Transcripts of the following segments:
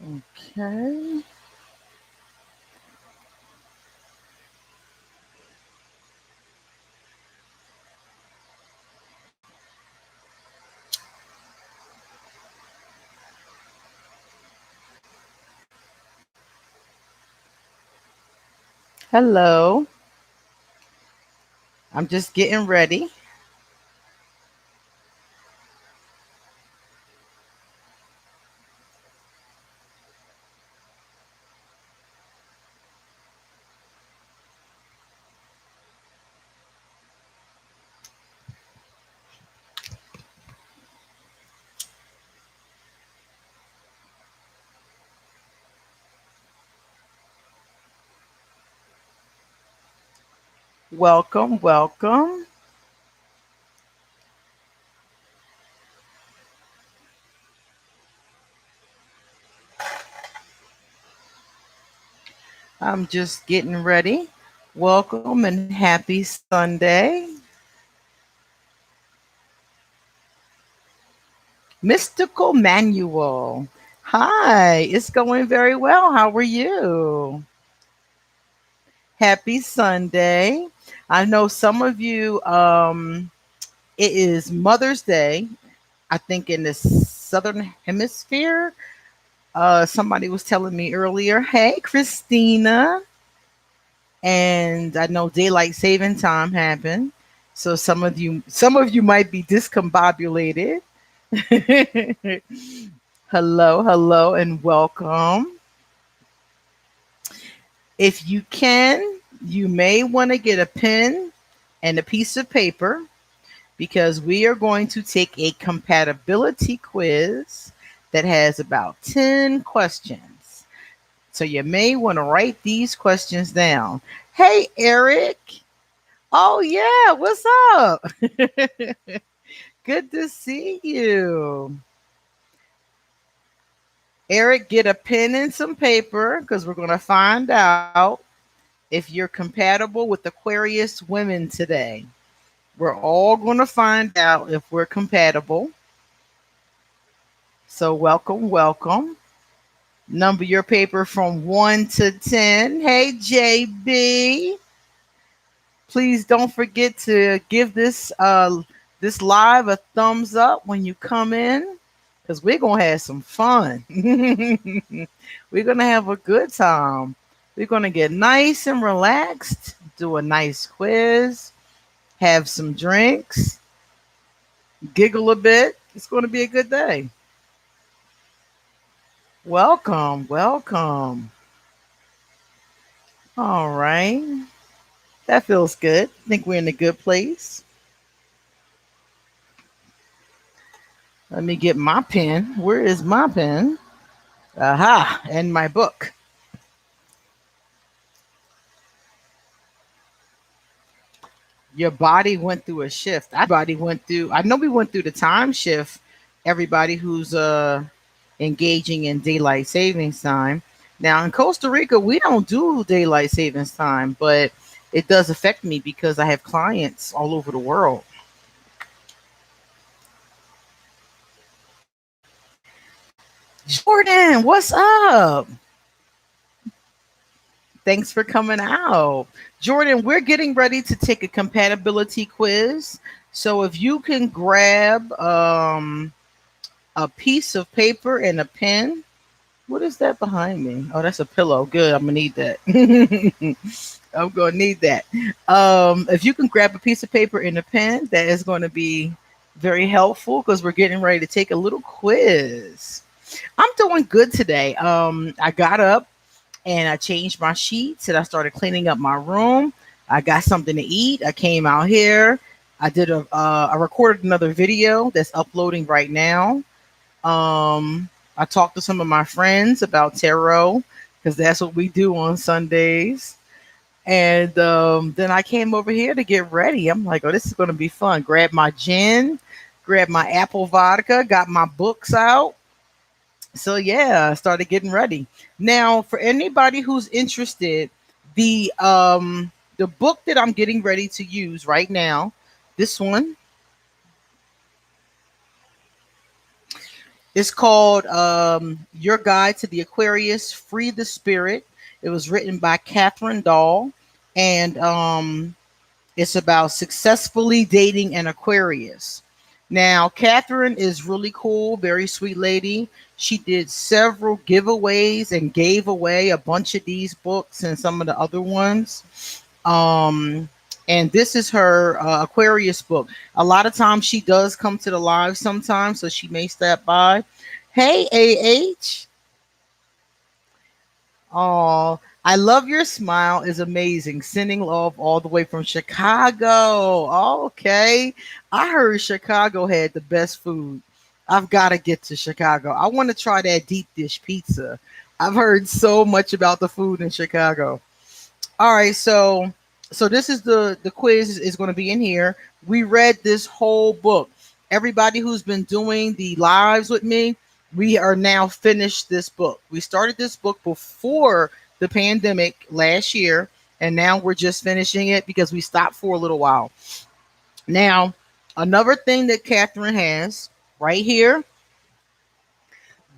Okay. Hello. I'm just getting ready. Welcome, welcome. I'm just getting ready. Welcome and happy Sunday. Mystical Manual. Hi, it's going very well. How are you? Happy Sunday. I know some of you, it is Mother's Day, I think in the Southern Hemisphere. Somebody was telling me earlier, hey, Christina. And I know daylight saving time happened. So some of you might be discombobulated. Hello, hello, and welcome. If you can, you may want to get a pen and a piece of paper because we are going to take a compatibility quiz that has about 10 questions. So you may want to write these questions down. Hey, Eric. Oh, yeah. What's up? Good to see you. Eric, get a pen and some paper because we're going to find out if you're compatible with Aquarius women today. We're all going to find out if we're compatible. So, welcome, welcome. Number your paper from 1 to 10. Hey, JB. Please don't forget to give this live a thumbs up when you come in because we're going to have some fun. We're going to have a good time. We're going to get nice and relaxed, do a nice quiz, have some drinks, giggle a bit. It's going to be a good day. Welcome, welcome. All right. That feels good. I think we're in a good place. Let me get my pen. Where is my pen? Aha, and my book. Your body went through a shift. I know we went through the time shift. Everybody who's engaging in daylight savings time. Now in Costa Rica, we don't do daylight savings time, but it does affect me because I have clients all over the world. Jordan, what's up? Thanks for coming out. Jordan, we're getting ready to take a compatibility quiz. So if you can grab a piece of paper and a pen. What is that behind me? Oh, that's a pillow. Good. I'm gonna need that. I'm gonna need that. If you can grab a piece of paper and a pen, that is going to be very helpful because we're getting ready to take a little quiz. I'm doing good today. I got up and I changed my sheets and I started cleaning up my room. I got something to eat. I came out here. I recorded another video that's uploading right now. I talked to some of my friends about tarot because that's what we do on Sundays. And then I came over here to get ready. I'm like, oh, this is going to be fun. Grab my gin, grab my apple vodka, got my books out. So yeah, I started getting ready. Now, for anybody who's interested, the book that I'm getting ready to use right now, this one, It's called Your Guide to the Aquarius, Free the Spirit. It was written by Catherine Dahl, and it's about successfully dating an Aquarius. Now, Catherine is really cool, very sweet lady. She did several giveaways and gave away a bunch of these books and some of the other ones. Um, and this is her Aquarius book. A lot of times she does come to the live sometimes, so she may stop by. Hey, AH. Oh, I love your smile is amazing. Sending love all the way from Chicago. Okay. I heard Chicago had the best food. I've got to get to Chicago. I want to try that deep dish pizza. I've heard so much about the food in Chicago. All right, so this is the quiz is going to be in here. We read this whole book. Everybody who's been doing the lives with me, we are now finished this book. We started this book before the pandemic last year, and now we're just finishing it because we stopped for a little while. Now, another thing that Catherine has right here,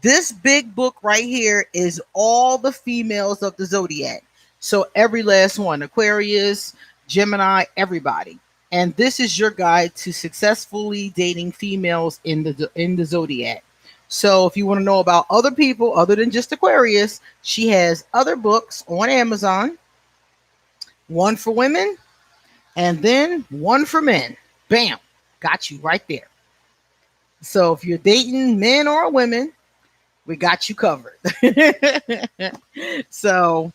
this big book right here is all the females of the zodiac. So every last one, Aquarius, Gemini, everybody. And this is your guide to successfully dating females in the zodiac. So if you want to know about other people other than just Aquarius, she has other books on Amazon, one for women and then one for men. Bam, got you right there. So if you're dating men or women, we got you covered. So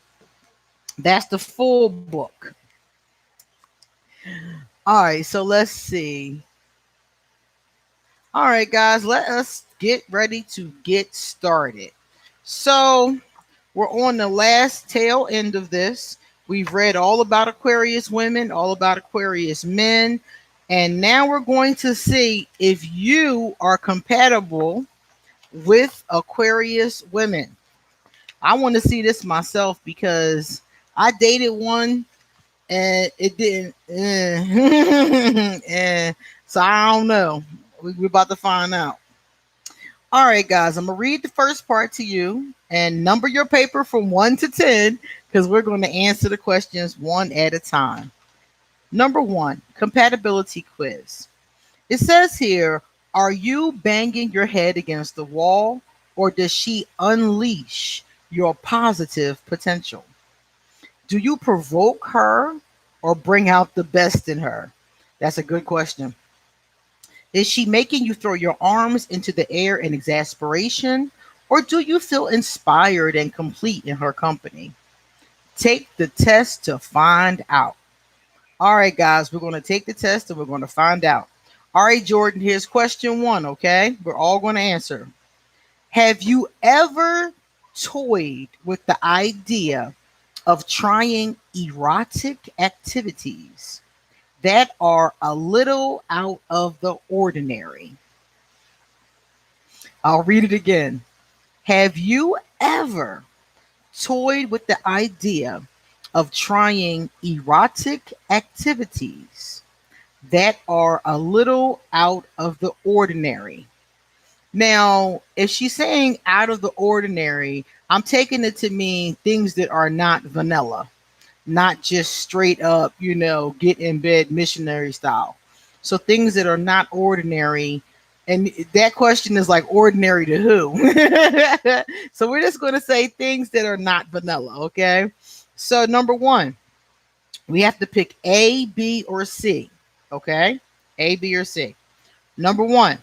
that's the full book. All right, so let's see. All right, guys, let us get ready to get started. So we're on the last tail end of this. We've read all about Aquarius women, all about Aquarius men, and now we're going to see if you are compatible with Aquarius women. I want to see this myself because I dated one and it didn't. And so I don't know. We're about to find out. All right, guys, I'm going to read the first part to you and number your paper from 1 to 10 because we're going to answer the questions one at a time. Number 1, compatibility quiz. It says here, are you banging your head against the wall or does she unleash your positive potential? Do you provoke her or bring out the best in her? That's a good question. Is she making you throw your arms into the air in exasperation or do you feel inspired and complete in her company? Take the test to find out. All right, guys, we're going to take the test and we're going to find out. All right, Jordan, here's question 1, okay? We're all going to answer. Have you ever toyed with the idea of trying erotic activities that are a little out of the ordinary? I'll read it again. Have you ever toyed with the idea of trying erotic activities that are a little out of the ordinary? Now, if she's saying out of the ordinary, I'm taking it to mean things that are not vanilla, not just straight up, get in bed missionary style. So things that are not ordinary. And that question is like ordinary to who? So we're just going to say things that are not vanilla. Okay. So number 1, we have to pick A, B, or C. Okay. A, B, or C. Number 1,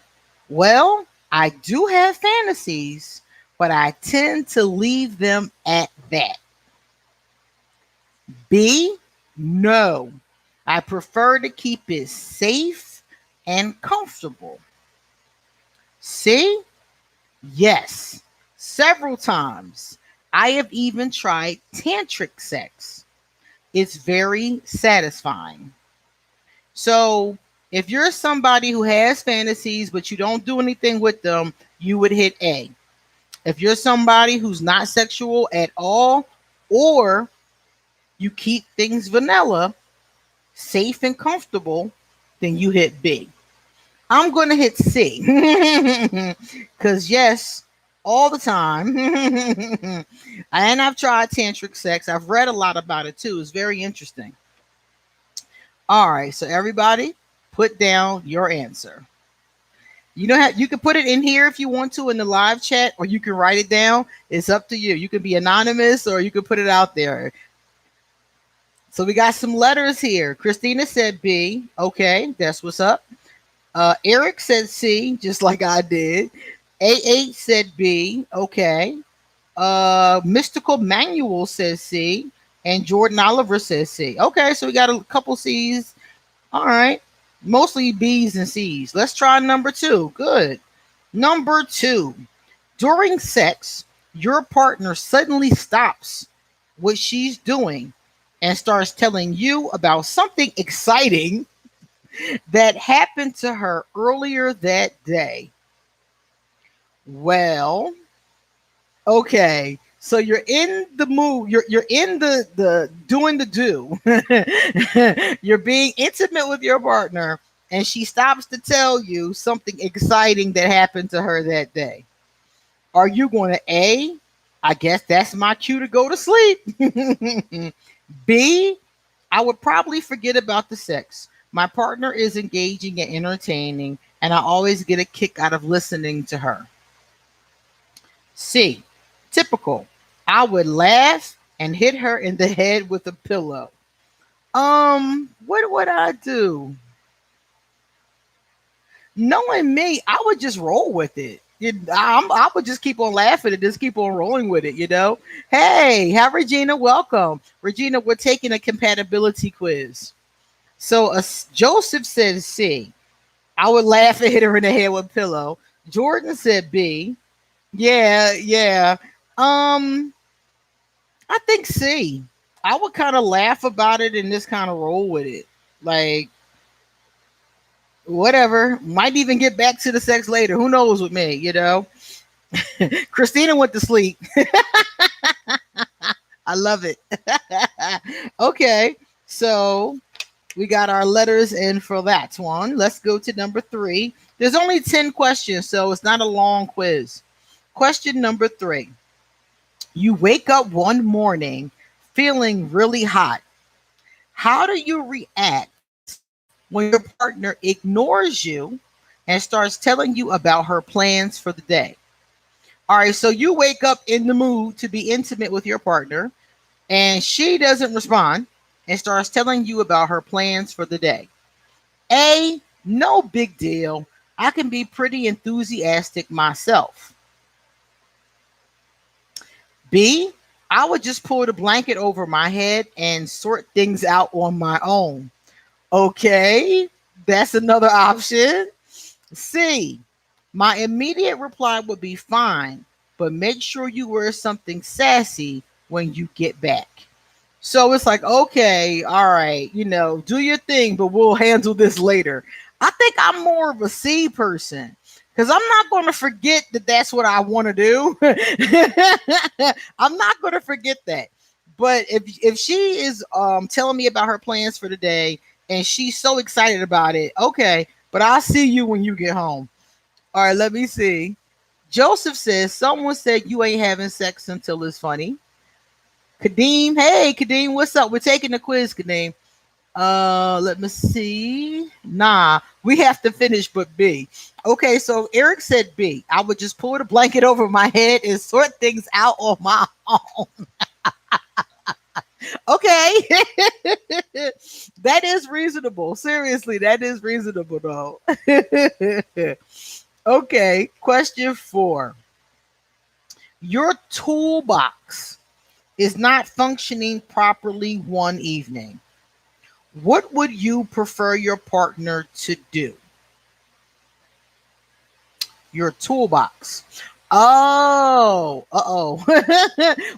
well, I do have fantasies, but I tend to leave them at that. B, no, I prefer to keep it safe and comfortable. C, yes, several times. I have even tried tantric sex. It's very satisfying. So if you're somebody who has fantasies, but you don't do anything with them, you would hit A. If you're somebody who's not sexual at all, or you keep things vanilla, safe and comfortable, then you hit B. I'm going to hit C. Because, yes, all the time. And I've tried tantric sex. I've read a lot about it too. It's very interesting. All right. So, everybody, put down your answer. You know how you can put it in here if you want to in the live chat, or you can write it down. It's up to you. You can be anonymous or you can put it out there. So we got some letters here. Christina said B. Okay, that's what's up. Eric said C, just like I did. A8 said B. Okay. Mystical Manual says C. And Jordan Oliver says C. Okay, so we got a couple C's. All right. Mostly B's and C's. Let's try number 2. Good. Number 2. During sex, your partner suddenly stops what she's doing and starts telling you about something exciting that happened to her earlier that day. Well, okay. So you're in the mood, you're in the doing the do. You're being intimate with your partner and she stops to tell you something exciting that happened to her that day. Are you going to A, I guess that's my cue to go to sleep. B, I would probably forget about the sex. My partner is engaging and entertaining, and I always get a kick out of listening to her. C, typical. I would laugh and hit her in the head with a pillow. What would I do? Knowing me, I would just roll with it. I would just keep on laughing and just keep on rolling with it, you know? Hey, hi, Regina. Welcome. Regina, we're taking a compatibility quiz. So Joseph said C. I would laugh and hit her in the head with a pillow. Jordan said B. Yeah, yeah. Um, I think C. I would kind of laugh about it and just kind of roll with it. Like, whatever. Might even get back to the sex later. Who knows with me, you know? Christina went to sleep. I love it. Okay. So we got our letters in for that one. Let's go to number 3. There's only 10 questions, so it's not a long quiz. Question number 3. You wake up one morning feeling really hot. How do you react when your partner ignores you and starts telling you about her plans for the day? All right, so you wake up in the mood to be intimate with your partner, and she doesn't respond and starts telling you about her plans for the day. A, no big deal. I can be pretty enthusiastic myself. B, I would just pull the blanket over my head and sort things out on my own. Okay, that's another option. C, my immediate reply would be fine, but make sure you wear something sassy when you get back. So it's like, okay, all right, do your thing, but we'll handle this later. I think I'm more of a C person because I'm not going to forget that that's what I want to do. I'm not going to forget that. But if she is telling me about her plans for the day and she's so excited about it, okay, but I'll see you when you get home. All right, let me see. Joseph says, someone said you ain't having sex until it's funny. Kadeem, hey Kadeem, what's up? We're taking the quiz, Kadeem. Let me see. Nah, we have to finish but B. Okay, so Eric said B. I would just pull the blanket over my head and sort things out on my own. Okay. That is reasonable. Seriously, that is reasonable though. Okay, question 4. Your toolbox is not functioning properly one evening. What would you prefer your partner to do? Your toolbox. Oh,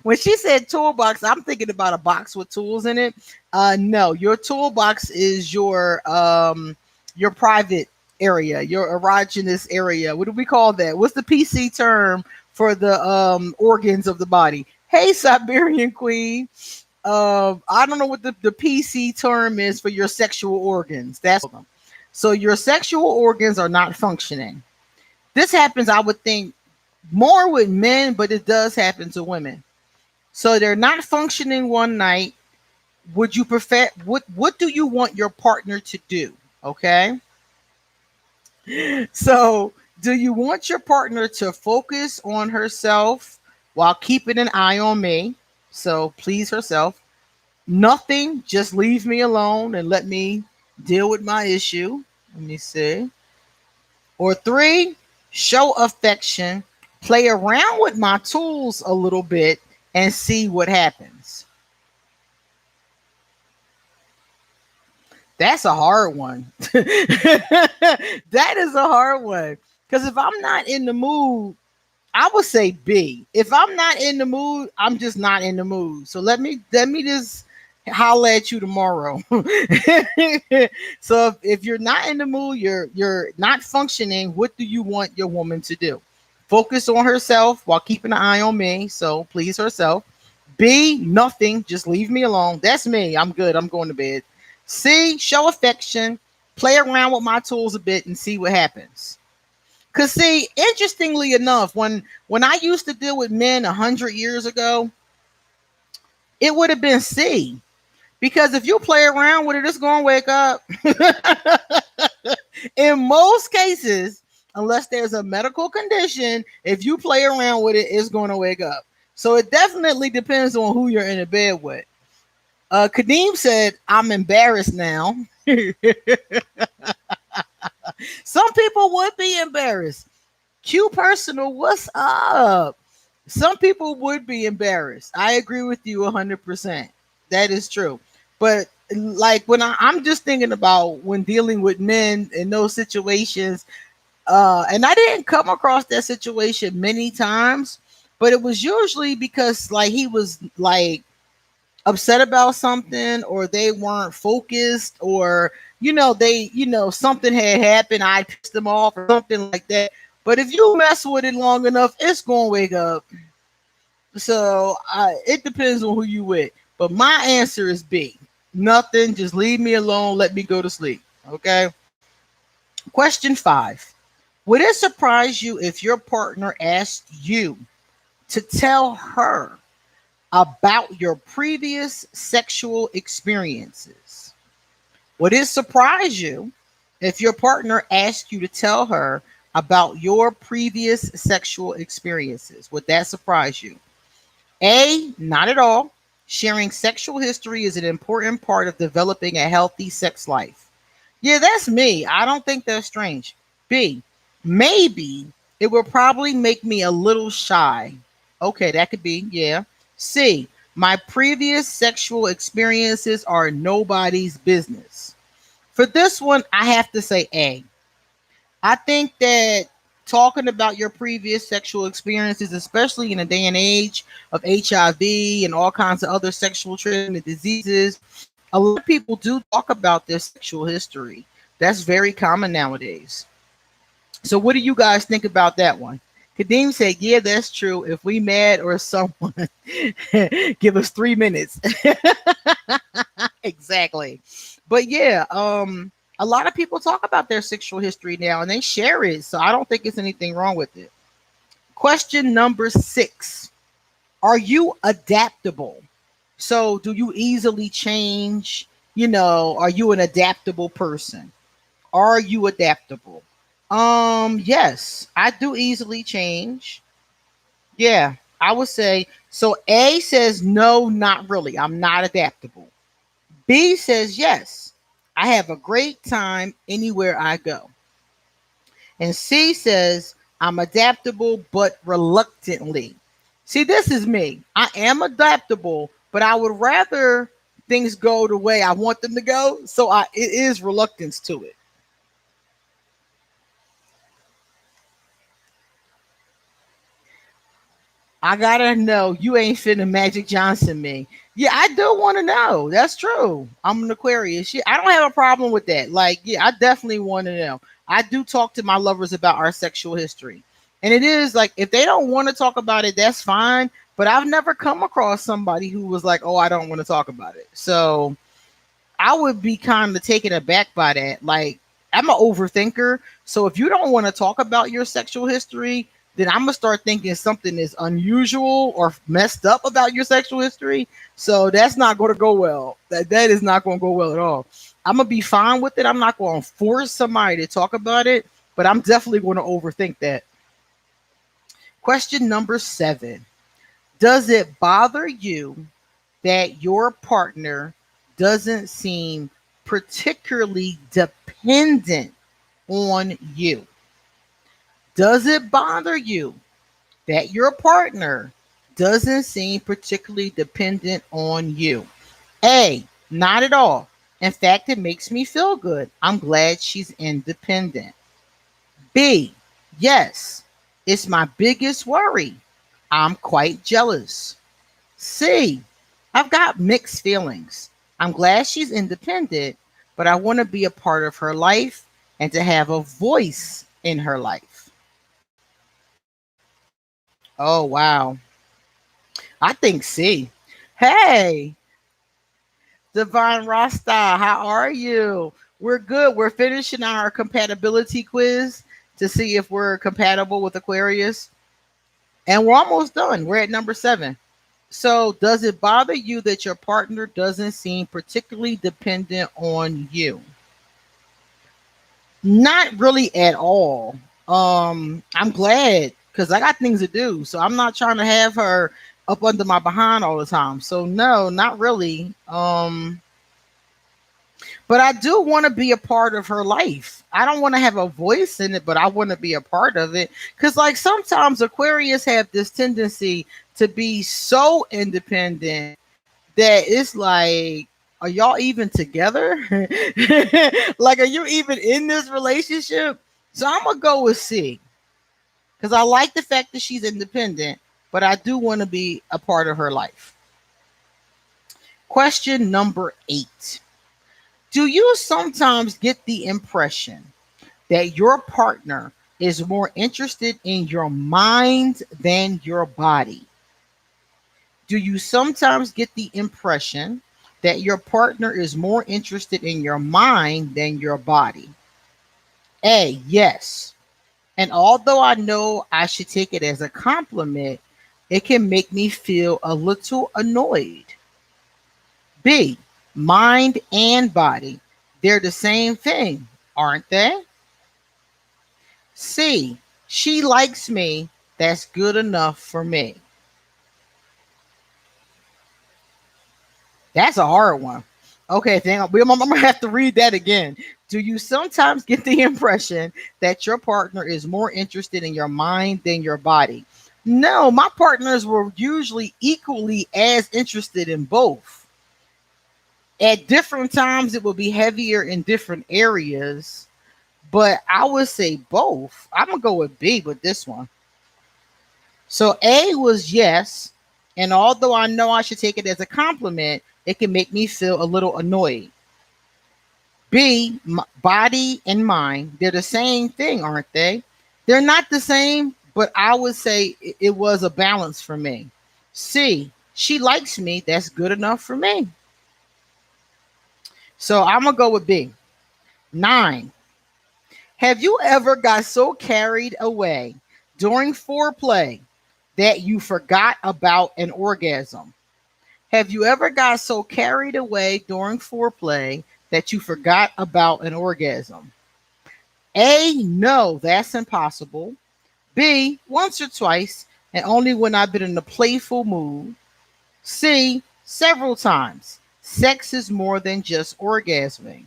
when she said toolbox, I'm thinking about a box with tools in it. No, your toolbox is your private area, your erogenous area. What do we call that? What's the PC term for the organs of the body? Hey, Siberian Queen. I don't know what the PC term is for your sexual organs. That's them. So your sexual organs are not functioning. This happens, I would think, more with men, but it does happen to women. So they're not functioning one night. Would you prefer what do you want your partner to do? Okay. So do you want your partner to focus on herself while keeping an eye on me? So please herself. Nothing, just leave me alone and let me deal with my issue. Let me see. Or three, show affection, play around with my tools a little bit and see what happens. That's a hard one. That is a hard one. Because if I'm not in the mood, I would say B. If I'm not in the mood, I'm just not in the mood. So let me just holla at you tomorrow. So if you're not in the mood, you're not functioning. What do you want your woman to do? Focus on herself while keeping an eye on me. So please herself. B, nothing. Just leave me alone. That's me. I'm good. I'm going to bed. C, show affection. Play around with my tools a bit and see what happens. Cause see, interestingly enough, when I used to deal with men 100 years ago, it would have been C. Because if you play around with it, it's gonna wake up. In most cases, unless there's a medical condition, if you play around with it, it's gonna wake up. So it definitely depends on who you're in a bed with. Kadeem said, "I'm embarrassed now." Some people would be embarrassed. Q Personal, what's up? Some people would be embarrassed. I agree with you 100%. That is true. But like when I'm just thinking about when dealing with men in those situations, and I didn't come across that situation many times, but it was usually because like he was like upset about something or they weren't focused or something had happened, I pissed them off or something like that. But if you mess with it long enough, it's gonna wake up. So it depends on who you with, but my answer is B. Nothing, just leave me alone, let me go to sleep. Okay. Question 5. Would it surprise you if your partner asked you to tell her about your previous sexual experiences? Would it surprise you if your partner asked you to tell her about your previous sexual experiences? Would that surprise you? A, not at all. Sharing sexual history is an important part of developing a healthy sex life. Yeah, that's me. I don't think that's strange. B, maybe it will probably make me a little shy. Okay, that could be, yeah. C, my previous sexual experiences are nobody's business. For this one, I have to say A. I think that talking about your previous sexual experiences, especially in a day and age of HIV and all kinds of other sexual transmitted diseases, a lot of people do talk about their sexual history. That's very common nowadays. So, what do you guys think about that one? Kadeem said, "Yeah, that's true. If we mad or someone, give us 3 minutes." Exactly. But yeah, a lot of people talk about their sexual history now and they share it. So I don't think it's anything wrong with it. Question number 6. Are you adaptable? So do you easily change? Are you an adaptable person? Are you adaptable? Yes, I do easily change. Yeah, I would say so. A says no, not really. I'm not adaptable. B says yes. I have a great time anywhere I go. And C says I'm adaptable but reluctantly. See, this is me. I am adaptable, but I would rather things go the way I want them to go. So it is reluctance to it. I gotta know you ain't finna Magic Johnson me. Yeah, I do want to know. That's true. I'm an Aquarius. Yeah, I don't have a problem with that. Like, yeah, I definitely want to know. I do talk to my lovers about our sexual history. And it is like if they don't want to talk about it, that's fine. But I've never come across somebody who was like, "Oh, I don't want to talk about it." So I would be kind of taken aback by that. Like, I'm an overthinker. So if you don't want to talk about your sexual history, then I'm gonna start thinking something is unusual or messed up about your sexual history. So that's not going to go well. That is not going to go well at all. I'm gonna be fine with it. I'm not going to force somebody to talk about it, but I'm definitely going to overthink that. Question number 7. Does it bother you that your partner doesn't seem particularly dependent on you? Does it bother you that your partner doesn't seem particularly dependent on you? A, not at all. In fact, it makes me feel good. I'm glad she's independent. B, yes, it's my biggest worry. I'm quite jealous. C, I've got mixed feelings. I'm glad she's independent, but I want to be a part of her life and to have a voice in her life. Oh, wow. I think C. Hey, Divine Rasta, how are you? We're good. We're finishing our compatibility quiz to see if we're compatible with Aquarius. And we're almost done. We're at number 7. So, does it bother you that your partner doesn't seem particularly dependent on you? Not really at all. I'm glad because I got things to do. So I'm not trying to have her up under my behind all the time. So no, not really. But I do want to be a part of her life. I don't want to have a voice in it, but I want to be a part of it. Because like sometimes Aquarius have this tendency to be so independent that it's like, are y'all even together? Like, are you even in this relationship? So I'm gonna go with C because I like the fact that she's independent, but I do want to be a part of her life. Question number 8. Do you sometimes get the impression that your partner is more interested in your mind than your body? Do you sometimes get the impression that your partner is more interested in your mind than your body? A, yes. And although I know I should take it as a compliment, it can make me feel a little annoyed. B, mind and body. They're the same thing, aren't they? C, she likes me. That's good enough for me. That's a hard one. Okay, I'm gonna have to read that again. Do you sometimes get the impression that your partner is more interested in your mind than your body? No, my partners were usually equally as interested in both. At different times, it will be heavier in different areas, but I would say both. I'm gonna go with B with this one. So A was yes, and although I know I should take it as a compliment, it can make me feel a little annoyed. B, body and mind, they're the same thing, aren't they? They're not the same, but I would say it was a balance for me. C, she likes me. That's good enough for me. So I'm going to go with B. 9. Have you ever got so carried away during foreplay that you forgot about an orgasm? Have you ever got so carried away during foreplay that you forgot about an orgasm? A, no, that's impossible. B, once or twice, and only when I've been in a playful mood. C, several times. Sex is more than just orgasming.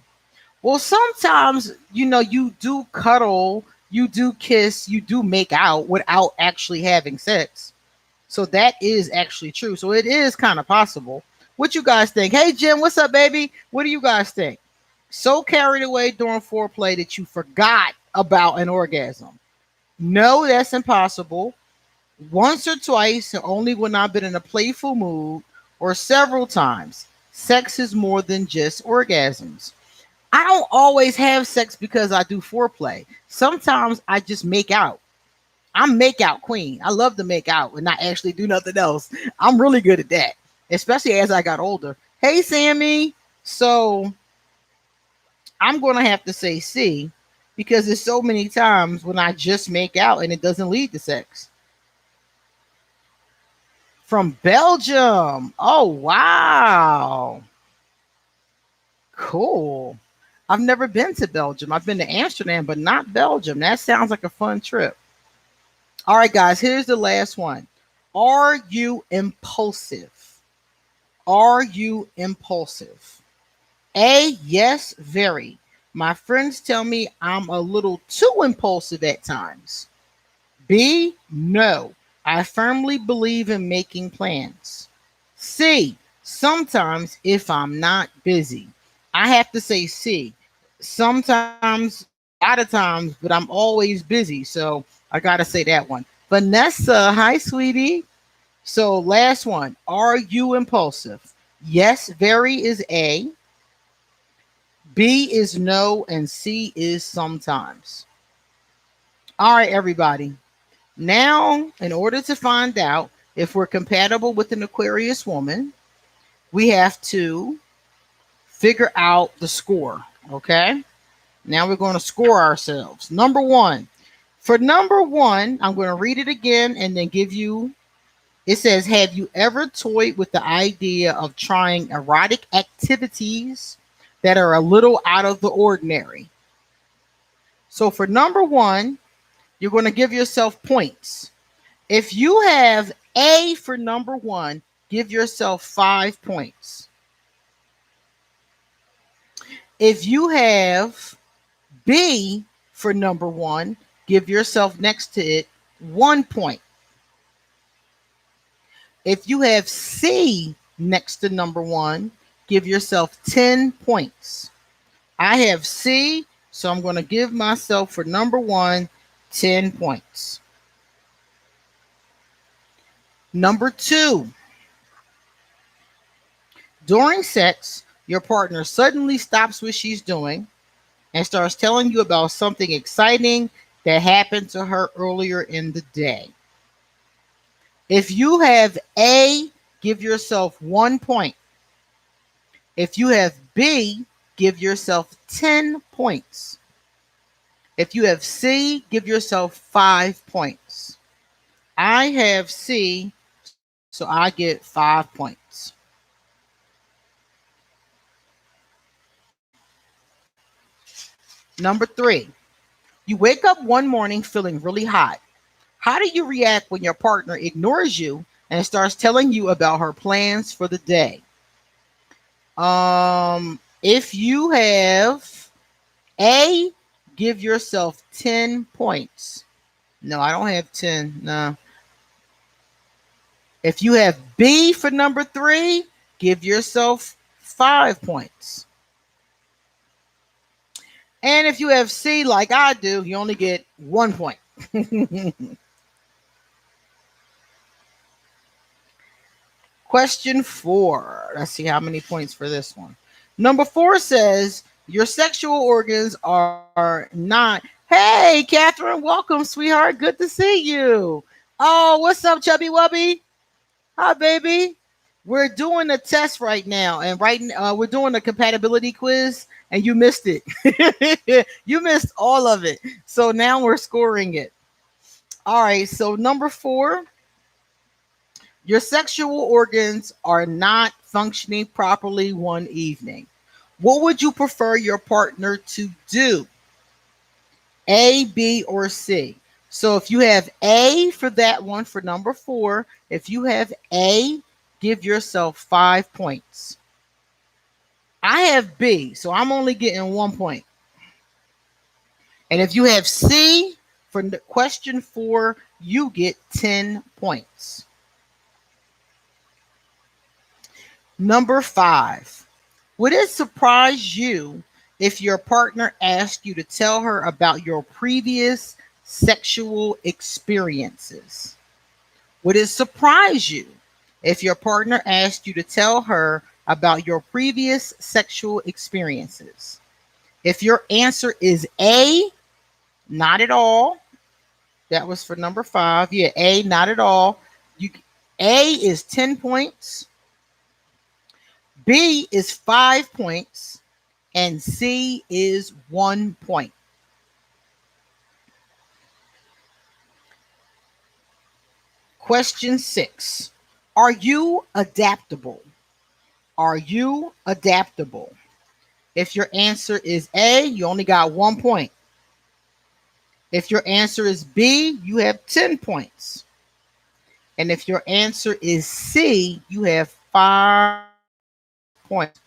Well, sometimes, you do cuddle, you do kiss, you do make out without actually having sex. So that is actually true. So it is kind of possible. What you guys think? Hey, Jim, what's up, baby? What do you guys think? So carried away during foreplay that you forgot about an orgasm. No, that's impossible. Once or twice, and only when I've been in a playful mood, or several times. Sex is more than just orgasms. I don't always have sex because I do foreplay. Sometimes I just make out. I'm make out queen. I love to make out and not actually do nothing else. I'm really good at that, especially as I got older. Hey, Sammy. So I'm going to have to say C because there's so many times when I just make out and it doesn't lead to sex. From Belgium. Oh, wow. Cool. I've never been to Belgium. I've been to Amsterdam, but not Belgium. That sounds like a fun trip. All right, guys, here's the last one. Are you impulsive? Are you impulsive? A, yes, very. My friends tell me I'm a little too impulsive at times. B, no. I firmly believe in making plans. C, sometimes if I'm not busy. I have to say C. Sometimes, a lot of times, but I'm always busy. So I got to say that one. Vanessa, hi, sweetie. So last one. Are you impulsive? Yes, very is A. B is no, and C is sometimes. All right, everybody. Now, in order to find out if we're compatible with an Aquarius woman, we have to figure out the score. Okay. Now we're going to score ourselves. Number one. For number one, I'm going to read it again and then give you. It says, have you ever toyed with the idea of trying erotic activities that are a little out of the ordinary? So for number one, you're going to give yourself points. If you have A for number one, give yourself 5 points. If you have B for number one, give yourself next to it 1 point. If you have C next to number one, give yourself 10 points. I have C, so I'm going to give myself for number one 10 points. Number two, during sex, your partner suddenly stops what she's doing and starts telling you about something exciting that happened to her earlier in the day. If you have A, give yourself 1 point. If you have B, give yourself 10 points. If you have C, give yourself 5 points. I have C, so I get 5 points. Number three, you wake up one morning feeling really hot. How do you react when your partner ignores you and starts telling you about her plans for the day? If you have A, give yourself 10 points. No, I don't have 10. No. If you have B for number three, give yourself 5 points. And if you have C like I do, you only get 1 point. Question 4. Let's see how many points for this one. Number 4 says your sexual organs are not. Hey, Catherine, welcome, sweetheart. Good to see you. Oh, what's up, Chubby Wubby? Hi, baby. We're doing a test right now, and we're doing a compatibility quiz, and you missed it. You missed all of it. So now we're scoring it. All right. So number 4, your sexual organs are not functioning properly one evening. What would you prefer your partner to do? A, B, or C? So if you have A for that one for number 4, if you have A, give yourself 5 points. I have B, so I'm only getting 1 point. And if you have C for question 4, you get 10 points. Number 5, would it surprise you if your partner asked you to tell her about your previous sexual experiences? Would it surprise you if your partner asked you to tell her about your previous sexual experiences? If your answer is A, not at all. That was for number 5. Yeah, A, not at all. A is 10 points. B is 5 points. and C is 1 point. Question 6. Are you adaptable? Are you adaptable? If your answer is A, you only got 1 point. If your answer is B, you have 10 points. And if your answer is C, you have 5 points.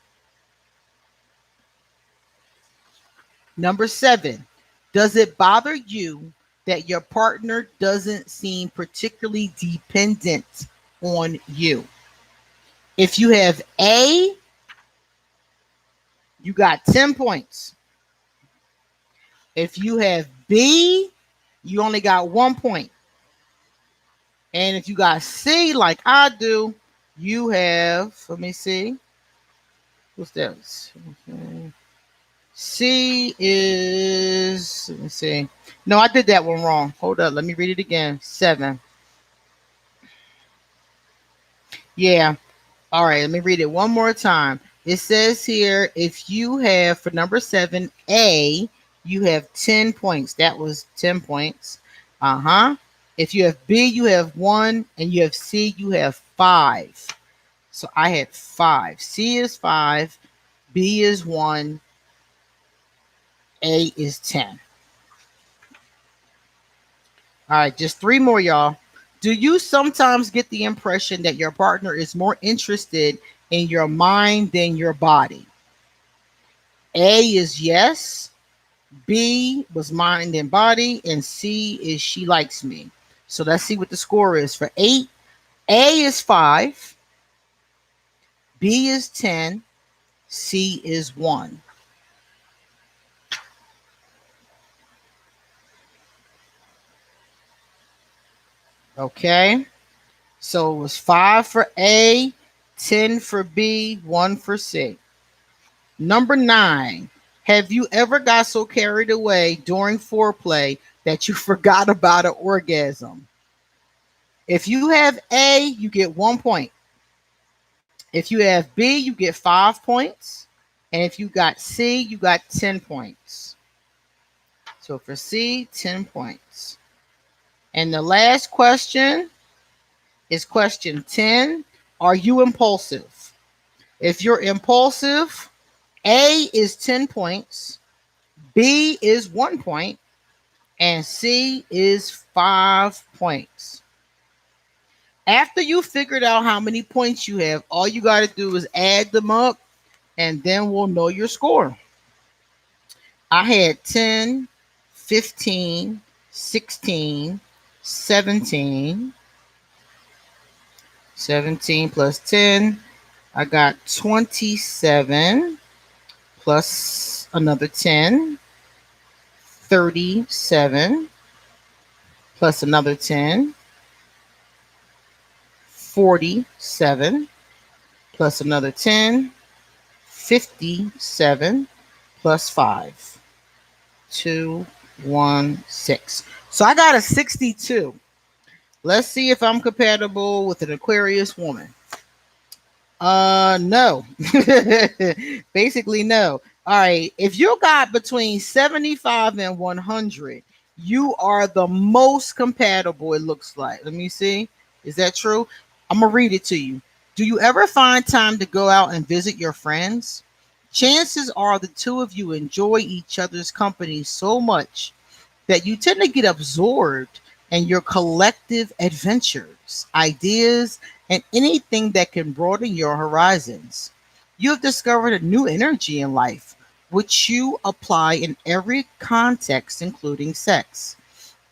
Number 7, does it bother you that your partner doesn't seem particularly dependent on you? If you have A, you got 10 points. If you have B, you only got 1 point. And if you got C, like I do, you have, let me see, what's that? Okay. C is, let me see. No, I did that one wrong. Hold up, let me read it again. 7. Yeah. All right, let me read it one more time. It says here, if you have, for number 7, A, you have 10 points. That was 10 points. Uh-huh. If you have B, you have 1, and you have C, you have 5. So I had 5. C is 5, B is 1, A is 10. All right, just 3 more, y'all. Do you sometimes get the impression that your partner is more interested in your mind than your body? A is yes, B was mind and body, and C is she likes me. So let's see what the score is. For 8, A is 5, B is 10, C is 1. Okay, so it was 5 for A, 10 for B, 1 for C. Number 9, have you ever got so carried away during foreplay that you forgot about an orgasm? If you have A, you get 1 point. If you have B, you get 5 points. And if you got C, you got 10 points. So for C, 10 points. And the last question is question 10. Are you impulsive? If you're impulsive, A is 10 points, B is 1 point, and C is 5 points. After you figured out how many points you have, all you got to do is add them up, and then we'll know your score. I had 10, 15, 16, 17. 17 plus 10, I got 27 plus another 10, 37 plus another 10, 47 plus another 10, 57 plus 5, 2, 1, 6. So I got a 62. Let's see if I'm compatible with an Aquarius woman. No. Basically, no. All right. If you got between 75 and 100, you are the most compatible, it looks like. Let me see. Is that true? I'm going to read it to you. Do you ever find time to go out and visit your friends? Chances are the two of you enjoy each other's company so much that you tend to get absorbed in your collective adventures, ideas, and anything that can broaden your horizons. You have discovered a new energy in life, which you apply in every context, including sex.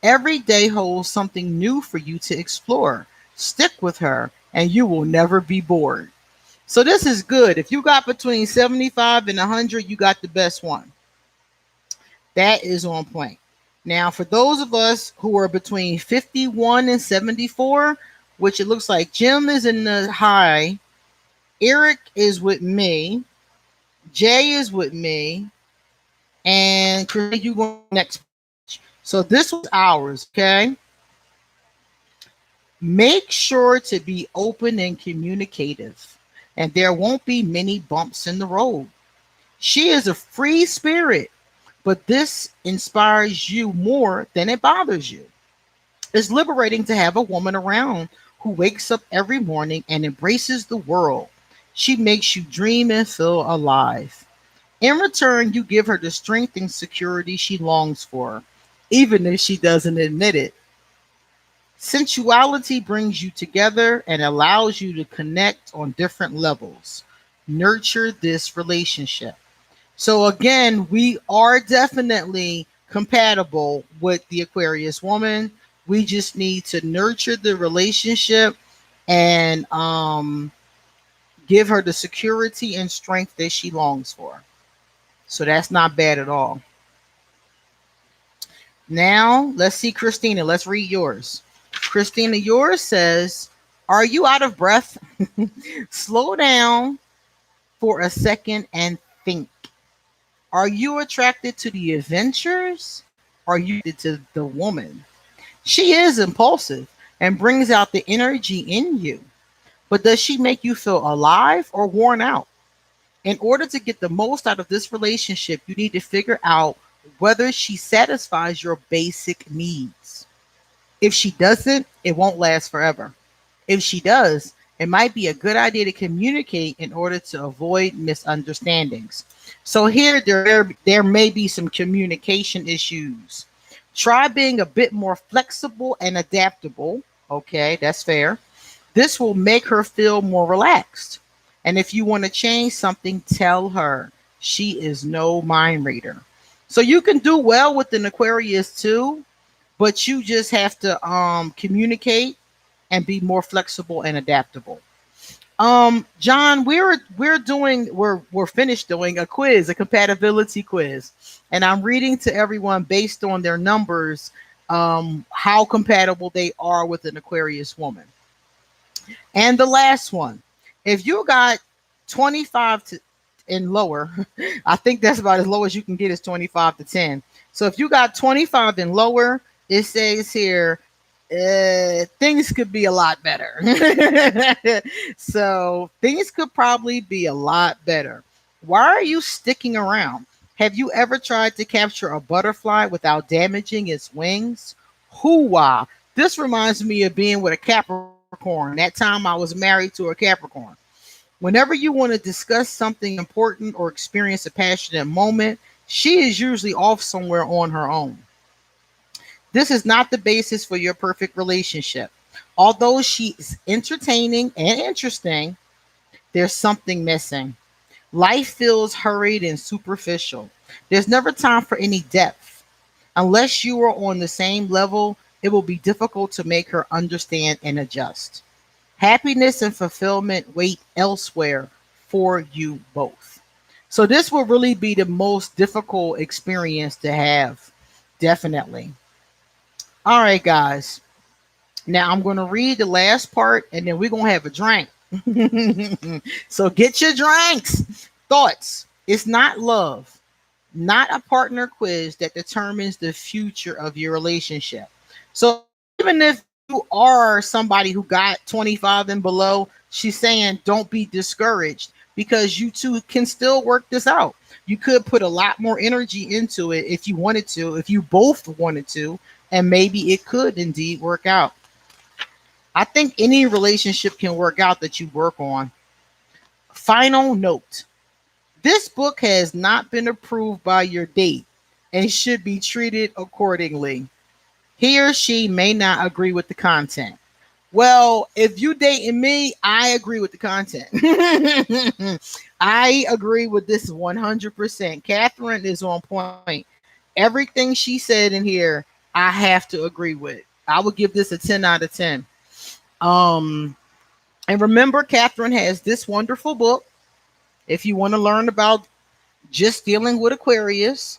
Every day holds something new for you to explore. Stick with her, and you will never be bored. So, this is good. If you got between 75 and 100, you got the best one. That is on point. Now, for those of us who are between 51 and 74, which it looks like Jim is in the high, Eric is with me, Jay is with me, and Chris, you go next. So this was ours, okay? Make sure to be open and communicative, and there won't be many bumps in the road. She is a free spirit, but this inspires you more than it bothers you. It's liberating to have a woman around who wakes up every morning and embraces the world. She makes you dream and feel alive. In return, you give her the strength and security she longs for, even if she doesn't admit it. Sensuality brings you together and allows you to connect on different levels. Nurture this relationship. So, again, we are definitely compatible with the Aquarius woman. We just need to nurture the relationship and give her the security and strength that she longs for. So, that's not bad at all. Now, let's see, Christina. Let's read yours. Christina, yours says, are you out of breath? Slow down for a second and think. Are you attracted to the adventures? Or are you attracted to the woman? She is impulsive and brings out the energy in you. But does she make you feel alive or worn out? In order to get the most out of this relationship, you need to figure out whether she satisfies your basic needs. If she doesn't, it won't last forever. If she does, it might be a good idea to communicate in order to avoid misunderstandings. So here there may be some communication issues. Try being a bit more flexible and adaptable. Okay, that's fair. This will make her feel more relaxed. And if you want to change something, tell her. She is no mind reader. So you can do well with an Aquarius too, but you just have to communicate and be more flexible and adaptable. John, we're finished doing a quiz, a compatibility quiz, and I'm reading to everyone based on their numbers, how compatible they are with an Aquarius woman. And the last one, if you got 25 to and lower, I think that's about as low as you can get is 25 to 10. So if you got 25 and lower, it says here, things could be a lot better. So things could probably be a lot better. Why are you sticking around? Have you ever tried to capture a butterfly without damaging its wings? Hoo-wah. This reminds me of being with a Capricorn. That time I was married to a Capricorn. Whenever you want to discuss something important or experience a passionate moment, she is usually off somewhere on her own. This is not the basis for your perfect relationship. Although she is entertaining and interesting, there's something missing. Life feels hurried and superficial. There's never time for any depth. Unless you are on the same level, it will be difficult to make her understand and adjust. Happiness and fulfillment wait elsewhere for you both. So, this will really be the most difficult experience to have. Definitely. All right, guys. Now I'm going to read the last part and then we're going to have a drink. So get your drinks. Thoughts. It's not love, not a partner quiz that determines the future of your relationship. So even if you are somebody who got 25 and below, she's saying don't be discouraged because you two can still work this out. You could put a lot more energy into it if you wanted to, if you both wanted to, and maybe it could indeed work out. I think any relationship can work out that you work on. Final note. This book has not been approved by your date and should be treated accordingly. He or she may not agree with the content. Well, if you dating me, I agree with the content. I agree with this 100%. Catherine is on point. Everything she said in here, I have to agree with. I would give this a 10 out of 10. Um, and remember, Catherine has this wonderful book. If you want to learn about just dealing with Aquarius,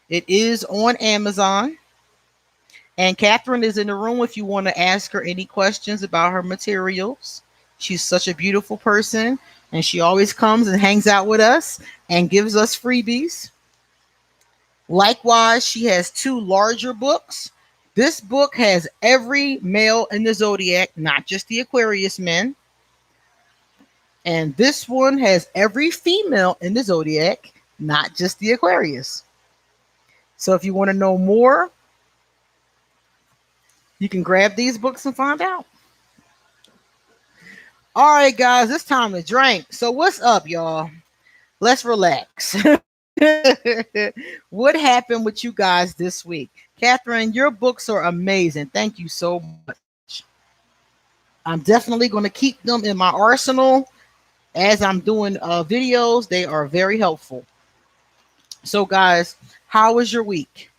it is on Amazon. And Catherine is in the room if you want to ask her any questions about her materials. She's such a beautiful person, and she always comes and hangs out with us and gives us freebies. Likewise, she has two larger books. This book has every male in the zodiac, not just the Aquarius men. And this one has every female in the zodiac, not just the Aquarius. So if you want to know more, you can grab these books and find out. All right, guys, it's time to drink. So what's up, y'all? Let's relax. What happened with you guys this week? Catherine, your books are amazing. Thank you so much. I'm definitely going to keep them in my arsenal as I'm doing videos. They are very helpful. So, guys, how was your week?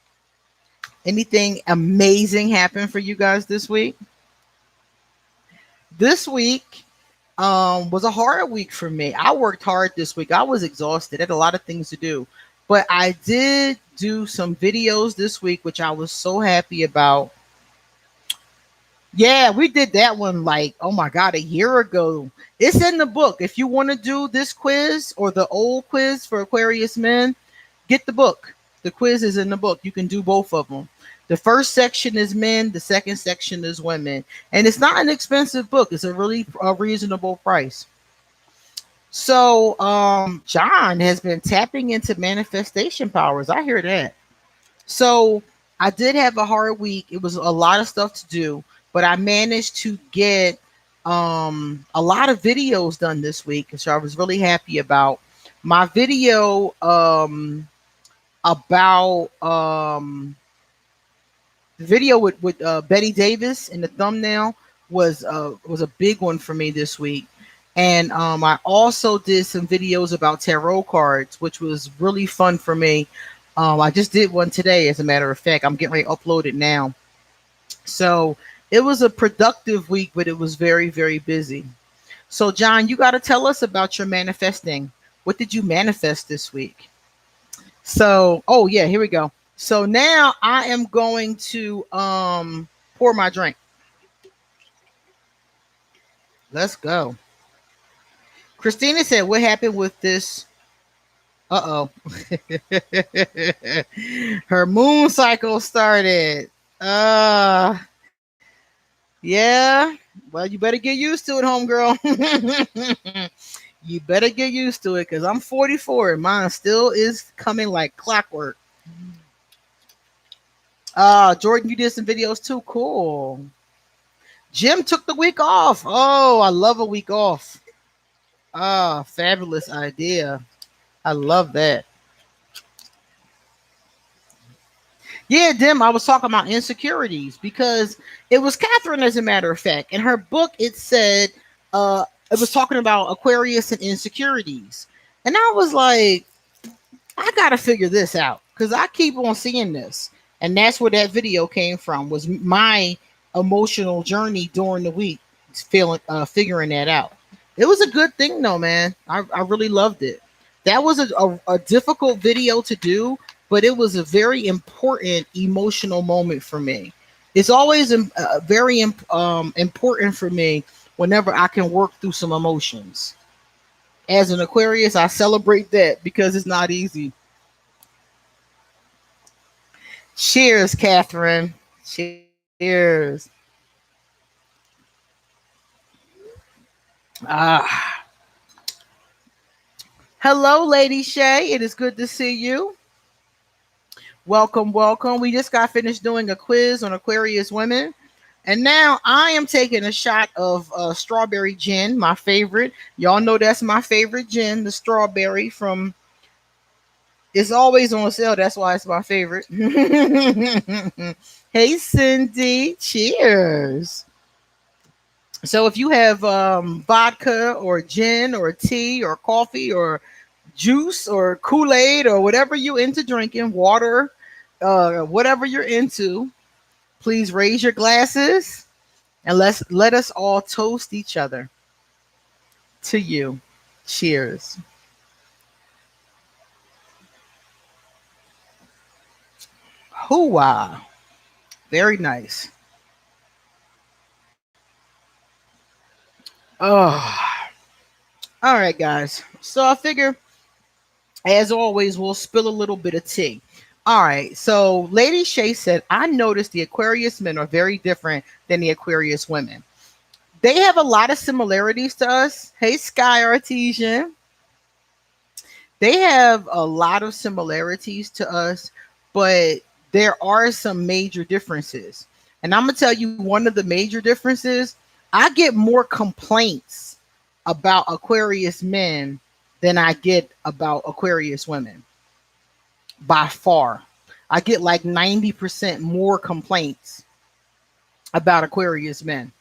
Anything amazing happened for you guys this week? This week was a hard week for me. I worked hard this week. I was exhausted. I had a lot of things to do. But I did do some videos this week, which I was so happy about. Yeah, we did that one like, oh my God, a year ago. It's in the book. If you want to do this quiz or the old quiz for Aquarius men, get the book. The quiz is in the book. You can do both of them. The first section is men, the second section is women. And it's not an expensive book. It's a reasonable price. So John has been tapping into manifestation powers. I hear that. So I did have a hard week. It was a lot of stuff to do, but I managed to get a lot of videos done this week, so I was really happy about my video about the video with Betty Davis in the thumbnail was a big one for me this week. And I also did some videos about tarot cards, which was really fun for me. I just did one today, as a matter of fact. I'm getting ready to upload it now. So it was a productive week, but it was very, very busy. So, John, you got to tell us about your manifesting. What did you manifest this week? So, oh yeah, here we go. So now I am going to pour my drink. Let's go. Christina said, what happened with this? Uh-oh. Her moon cycle started. Yeah. Well, you better get used to it, homegirl. You better get used to it, because I'm 44 and mine still is coming like clockwork. Jordan, you did some videos too. Cool. Jim took the week off. Oh, I love a week off. Fabulous idea. I love that. Yeah, Dim, I was talking about insecurities because it was Catherine, as a matter of fact. In her book, it said it was talking about Aquarius and insecurities. And I was like, I gotta figure this out because I keep on seeing this. And that's where that video came from, was my emotional journey during the week, figuring that out. It was a good thing though, man. I really loved it. That was a difficult video to do, but it was a very important emotional moment for me. It's always very important for me whenever I can work through some emotions. As an Aquarius, I celebrate that because it's not easy. Cheers, Catherine. Cheers. Ah. Hello, Lady Shay. It is good to see you. Welcome, welcome. We just got finished doing a quiz on Aquarius women. And now I am taking a shot of strawberry gin, my favorite. Y'all know that's my favorite gin, the strawberry from. It's always on sale. That's why it's my favorite. Hey, Cindy. Cheers. So if you have vodka or gin or tea or coffee or juice or Kool-Aid or whatever you into drinking, water, whatever you're into, please raise your glasses and let us all toast each other to you. Cheers. Hooah. Very nice. Oh, all right, guys. So I figure, as always, we'll spill a little bit of tea. All right. So Lady Shay said, I noticed the Aquarius men are very different than the Aquarius women. They have a lot of similarities to us. Hey, Sky Artesian. They have a lot of similarities to us, but there are some major differences. And I'm going to tell you one of the major differences. I get more complaints about Aquarius men than I get about Aquarius women by far. I get like 90% more complaints about Aquarius men.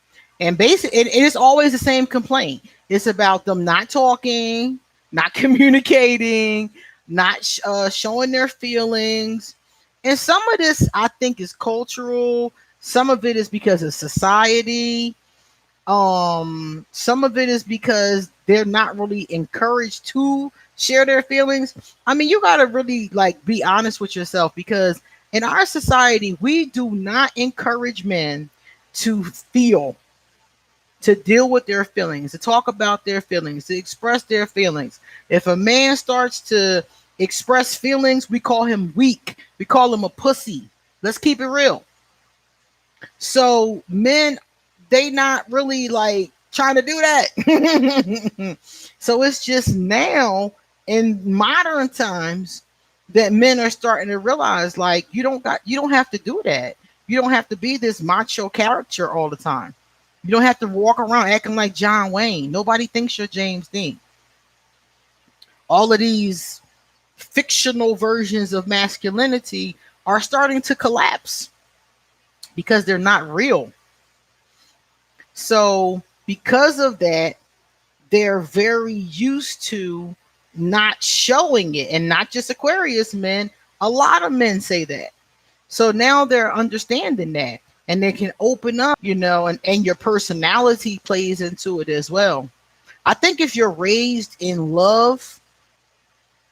And basically, it is always the same complaint. It's about them not talking, not communicating, not showing their feelings. And some of this, I think, is cultural. Some of it is because of society. Some of it is because they're not really encouraged to share their feelings. I mean, you got to really like be honest with yourself, because in our society we do not encourage men to feel, to deal with their feelings, to talk about their feelings, to express their feelings. If a man starts to express feelings, we call him weak, we call him a pussy. Let's keep it real. So men, they not really like trying to do that. So it's just now in modern times that men are starting to realize like you don't have to do that. You don't have to be this macho character all the time. You don't have to walk around acting like John Wayne. Nobody thinks you're James Dean. All of these fictional versions of masculinity are starting to collapse because they're not real. So, because of that, they're very used to not showing it. And not just Aquarius men, a lot of men say that. So now they're understanding that and they can open up, and your personality plays into it as well. I think if you're raised in love,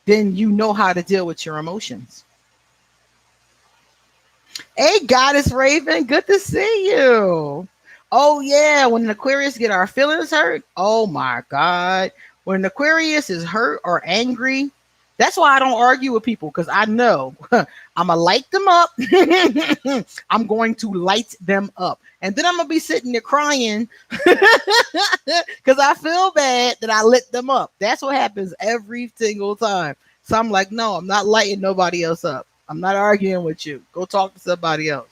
then you know how to deal with your emotions. Hey, Goddess Raven, good to see you. Oh yeah, when an Aquarius get our feelings hurt, oh my God. When an Aquarius is hurt or angry, that's why I don't argue with people, because I know I'm gonna light them up. I'm going to light them up, and then I'm gonna be sitting there crying because I feel bad that I lit them up. That's what happens every single time. So I'm like, no, I'm not lighting nobody else up. I'm not arguing with you. Go talk to somebody else.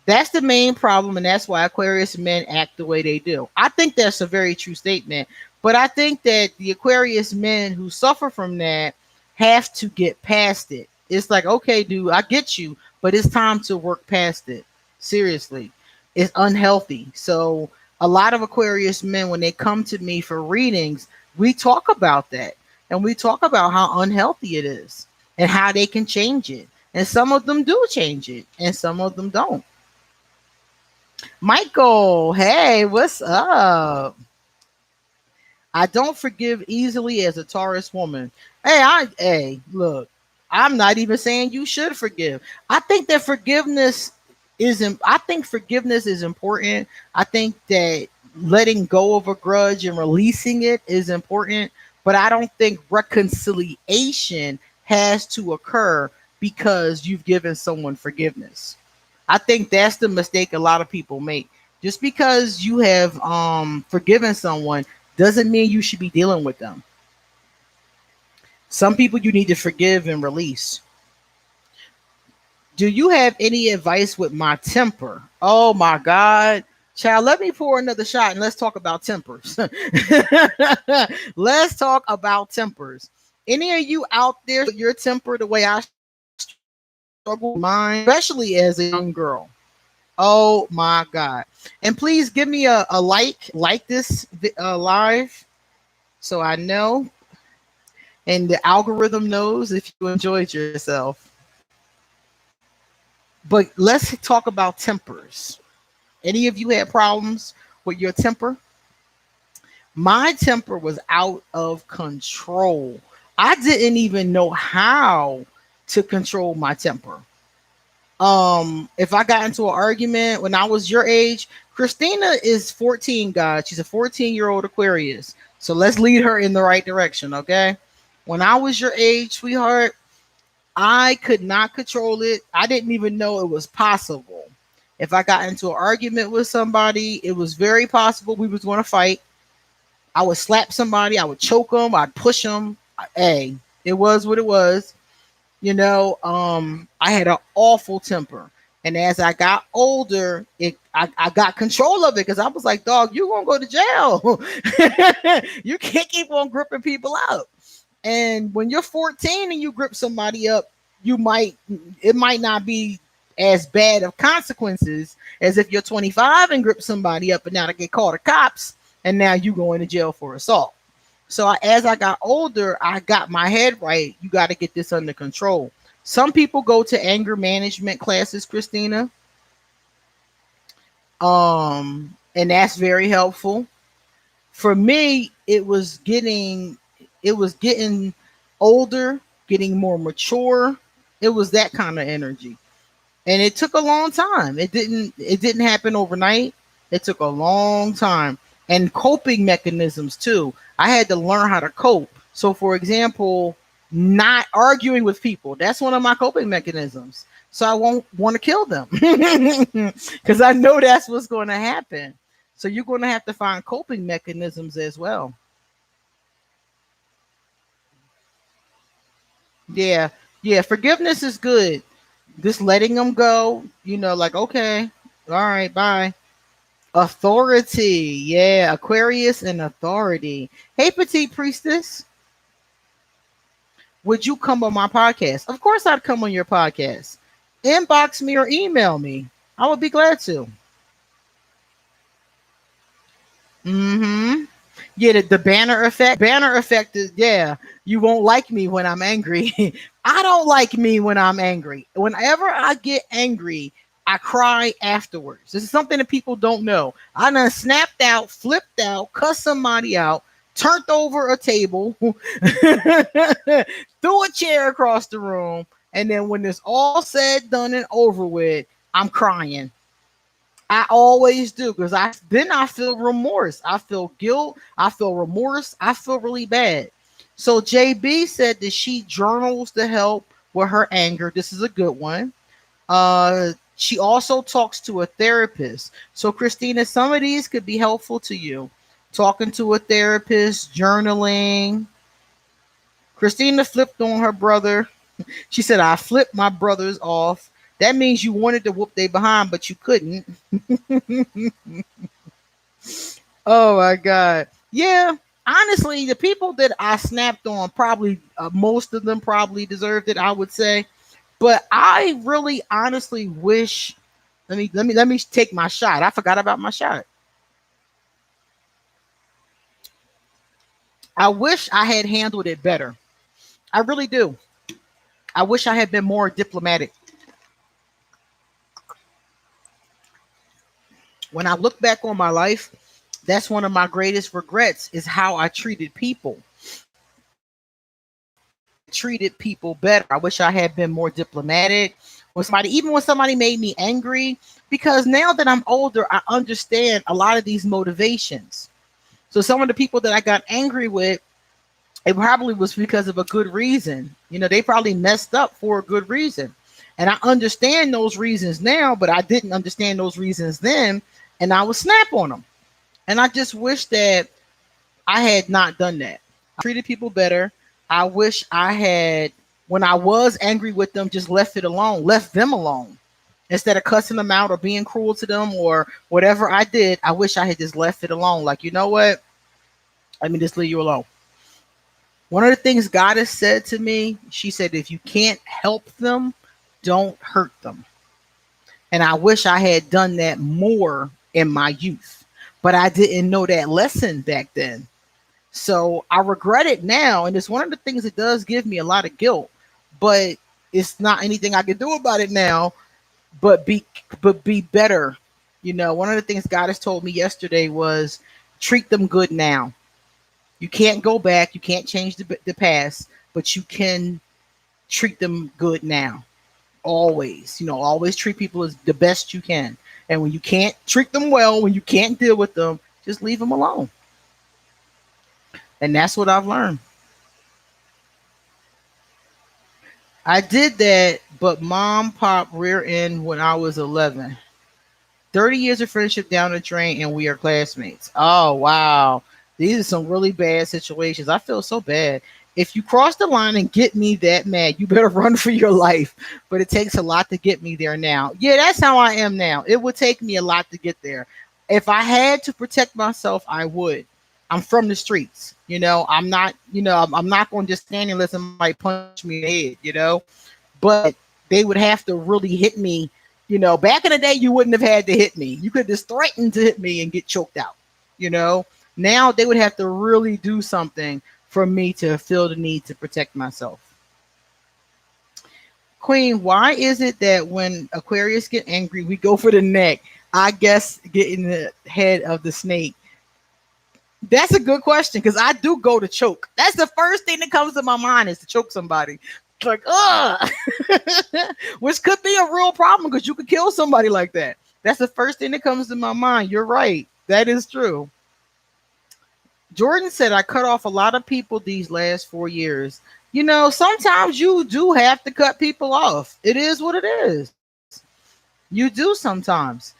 That's the main problem, and that's why Aquarius men act the way they do. I think that's a very true statement, but I think that the Aquarius men who suffer from that have to get past it. It's like, okay, dude, I get you, but it's time to work past it. Seriously, it's unhealthy. So, a lot of Aquarius men, when they come to me for readings, we talk about that, and we talk about how unhealthy it is and how they can change it. And some of them do change it, and some of them don't. Michael, hey, what's up? I don't forgive easily as a Taurus woman. Hey, look, I'm not even saying you should forgive. I think that I think forgiveness is important. I think that letting go of a grudge and releasing it is important, but I don't think reconciliation has to occur because you've given someone forgiveness. I think that's the mistake a lot of people make. Just because you have forgiven someone doesn't mean you should be dealing with them. Some people you need to forgive and release. Do you have any advice with my temper? Oh my God. Child, let me pour another shot and let's talk about tempers. Let's talk about tempers. Any of you out there with your temper the way I struggle with mine, especially as a young girl? Oh my God. And please give me a like this live so I know and the algorithm knows if you enjoyed yourself. But let's talk about tempers. Any of you had problems with your temper? My temper was out of control. I didn't even know how to control my temper. If I got into an argument when I was your age, Christina is 14, guys. She's a 14-year-old Aquarius. So let's lead her in the right direction, okay? When I was your age, sweetheart, I could not control it. I didn't even know it was possible. If I got into an argument with somebody, it was very possible we was going to fight. I would slap somebody, I would choke them, I'd push them. Hey, it was what it was. I had an awful temper. And as I got older, I got control of it because I was like, dog, you're going to go to jail. You can't keep on gripping people up. And when you're 14 and you grip somebody up, you might it might not be as bad of consequences as if you're 25 and grip somebody up and now they get called the cops and now you going to jail for assault. So as I got older, I got my head right. You got to get this under control. Some people go to anger management classes, Christina, and that's very helpful. For me, it was getting older, getting more mature. It was that kind of energy. And it took a long time. It didn't happen overnight. It took a long time. And coping mechanisms too. I had to learn how to cope. So for example, not arguing with people. That's one of my coping mechanisms. So I won't want to kill them. Cuz I know that's what's going to happen. So you're going to have to find coping mechanisms as well. Yeah. Yeah, forgiveness is good. Just letting them go, like okay, all right, bye. Authority, yeah, Aquarius and authority. Hey, petite priestess, would you come on my podcast? Of course, I'd come on your podcast. Inbox me or email me. I would be glad to. Mm-hmm. Yeah, the banner effect. Banner effect is, yeah, you won't like me when I'm angry. I don't like me when I'm angry. Whenever I get angry, I cry afterwards. This is something that people don't know. I done snapped out, flipped out, cussed somebody out, turned over a table, threw a chair across the room, and then when it's all said, done, and over with, I'm crying. I always do because I feel remorse. I feel guilt. I feel remorse. I feel really bad. So JB said that she journals to help with her anger. This is a good one. She also talks to a therapist. So Christina, some of these could be helpful to you. Talking to a therapist, journaling. Christina flipped on her brother. She said, I flipped my brothers off. That means you wanted to whoop they behind, but you couldn't. Oh my God. Yeah. Honestly, the people that I snapped on probably most of them probably deserved it, I would say. But I really honestly wish let me take my shot. I forgot about my shot. I wish I had handled it better. I really do. I wish I had been more diplomatic. When I look back on my life, that's one of my greatest regrets is how I treated people. I treated people better. I wish I had been more diplomatic when somebody, even when somebody made me angry, because now that I'm older, I understand a lot of these motivations. So some of the people that I got angry with, it probably was because of a good reason. They probably messed up for a good reason. And I understand those reasons now, but I didn't understand those reasons then. And I would snap on them. And I just wish that I had not done that. I treated people better. I wish I had, when I was angry with them, just left it alone, left them alone. Instead of cussing them out or being cruel to them or whatever I did, I wish I had just left it alone. Like, you know what? Let me just leave you alone. One of the things God has said to me, she said, if you can't help them, don't hurt them. And I wish I had done that more in my youth, but I didn't know that lesson back then. So I regret it now. And it's one of the things that does give me a lot of guilt, but it's not anything I can do about it now, but be better. One of the things God has told me yesterday was treat them good now. You can't go back. You can't change the past, but you can treat them good now. Always, always treat people as the best you can. And when you can't treat them well, when you can't deal with them, just leave them alone. And that's what I've learned. I did that, but mom popped rear end when I was 11. 30 years of friendship down the drain, and we are classmates. Oh, wow. These are some really bad situations. I feel so bad. If you cross the line and get me that mad, you better run for your life. But it takes a lot to get me there now. Yeah, that's how I am now. It would take me a lot to get there. If I had to protect myself, I would. I'm from the streets. I'm not, I'm not going to just stand and let somebody punch me in the head, But they would have to really hit me. Back in the day, you wouldn't have had to hit me. You could just threaten to hit me and get choked out. You know, now they would have to really do something for me to feel the need to protect myself. Queen, why is it that when Aquarius get angry, we go for the neck? I guess getting the head of the snake. That's a good question because I do go to choke. That's the first thing that comes to my mind is to choke somebody. It's like, ugh, which could be a real problem because you could kill somebody like that. That's the first thing that comes to my mind. You're right. That is true. Jordan said, I cut off a lot of people these last 4 years. Sometimes you do have to cut people off. It is what it is. You do sometimes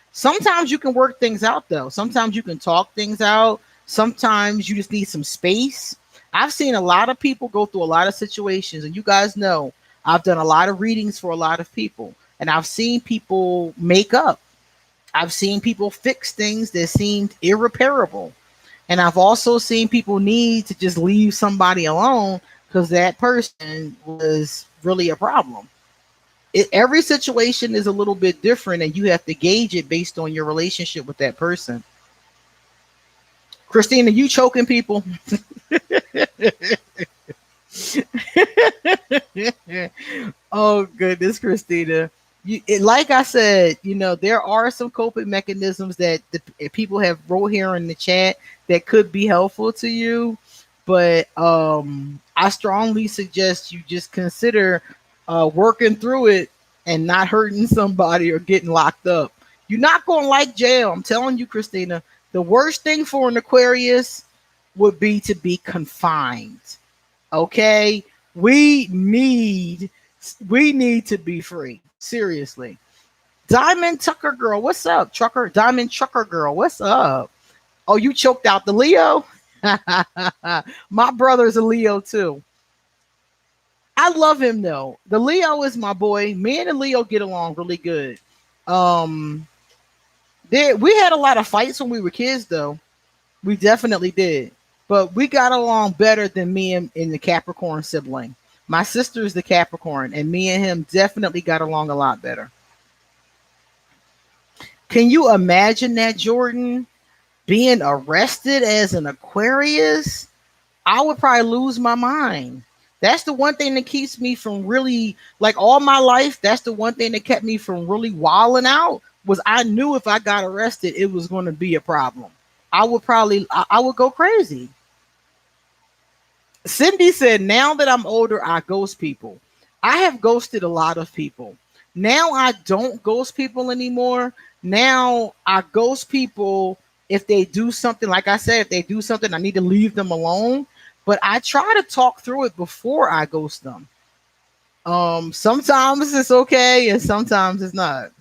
you can work things out though. Sometimes you can talk things out. Sometimes you just need some space. I've seen a lot of people go through a lot of situations, and you guys know I've done a lot of readings for a lot of people, and I've seen people make up. I've seen people fix things that seemed irreparable. And I've also seen people need to just leave somebody alone because that person was really a problem. Every situation is a little bit different, and you have to gauge it based on your relationship with that person. Christina, you choking people? Oh goodness, Christina. Like I said, there are some coping mechanisms that people have wrote here in the chat that could be helpful to you, but I strongly suggest you just consider working through it and not hurting somebody or getting locked up. You're not going to like jail. I'm telling you, Christina. The worst thing for an Aquarius would be to be confined. Okay, we need to be free. Seriously. Diamond Tucker girl, what's up? Diamond Trucker girl, what's up? Oh, you choked out the Leo? My brother's a Leo too. I love him though. The Leo is my boy. Me and the Leo get along really good. Um, we had a lot of fights when we were kids though. We definitely did. But we got along better than me and the Capricorn sibling. My sister is the Capricorn, and me and him definitely got along a lot better. Can you imagine that, Jordan? Being arrested as an Aquarius? I would probably lose my mind. That's the one thing that keeps me from really, like all my life, that's the one thing that kept me from really wilding out was I knew if I got arrested, it was going to be a problem. I would go crazy. Cindy said, now that I'm older, I ghost people. I have ghosted a lot of people. Now I don't ghost people anymore. Now I ghost people if they do something, like I said, if they do something, I need to leave them alone. But I try to talk through it before I ghost them. Sometimes it's okay and sometimes it's not.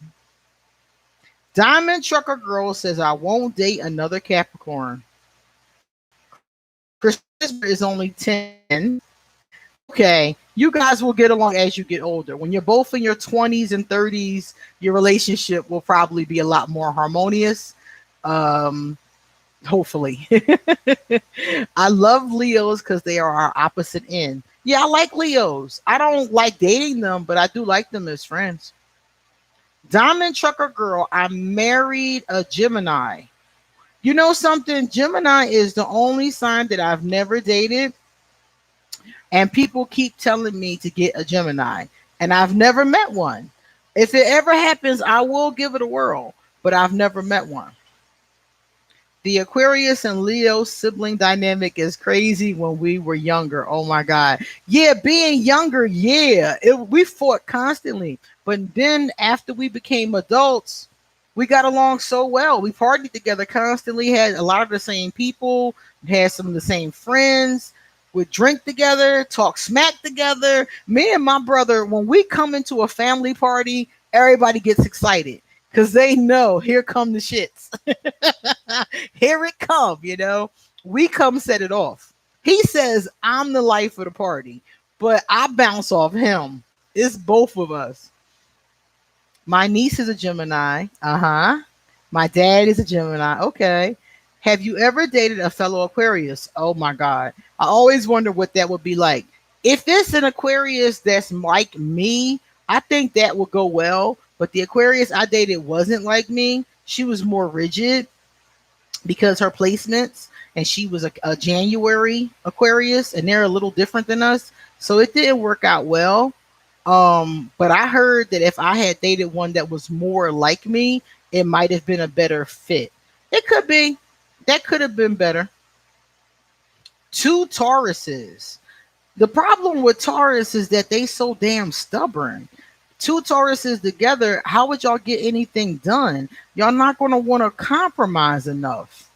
Diamond Trucker Girl says, I won't date another Capricorn. Christmas is only 10. Okay, you guys will get along as you get older. When you're both in your 20s and 30s, your relationship will probably be a lot more harmonious. Hopefully. I love Leos because they are our opposite end. Yeah, I like Leos. I don't like dating them, but I do like them as friends. Diamond Trucker Girl, I married a Gemini. You know something? Gemini is the only sign that I've never dated. And people keep telling me to get a Gemini. And I've never met one. If it ever happens, I will give it a whirl. But I've never met one. The Aquarius and Leo sibling dynamic is crazy when we were younger. Oh my God. Yeah, being younger, yeah. We fought constantly. But then after we became adults, we got along so well. We partied together constantly, had a lot of the same people, had some of the same friends, would drink together, talk smack together. Me and my brother, when we come into a family party, everybody gets excited because they know here come the shits. Here it come, We come set it off. He says I'm the life of the party, but I bounce off him. It's both of us. My niece is a Gemini. Uh-huh. My dad is a Gemini. Okay. Have you ever dated a fellow Aquarius? Oh my God. I always wonder what that would be like. If it's an Aquarius that's like me, I think that would go well. But the Aquarius I dated wasn't like me. She was more rigid because her placements, and she was a January Aquarius, and they're a little different than us. So it didn't work out well. But I heard that if I had dated one that was more like me, it might have been a better fit. It could be. That could have been better. Two Tauruses. The problem with Taurus is that they so damn stubborn. Two Tauruses together, how would y'all get anything done? Y'all not going to want to compromise enough.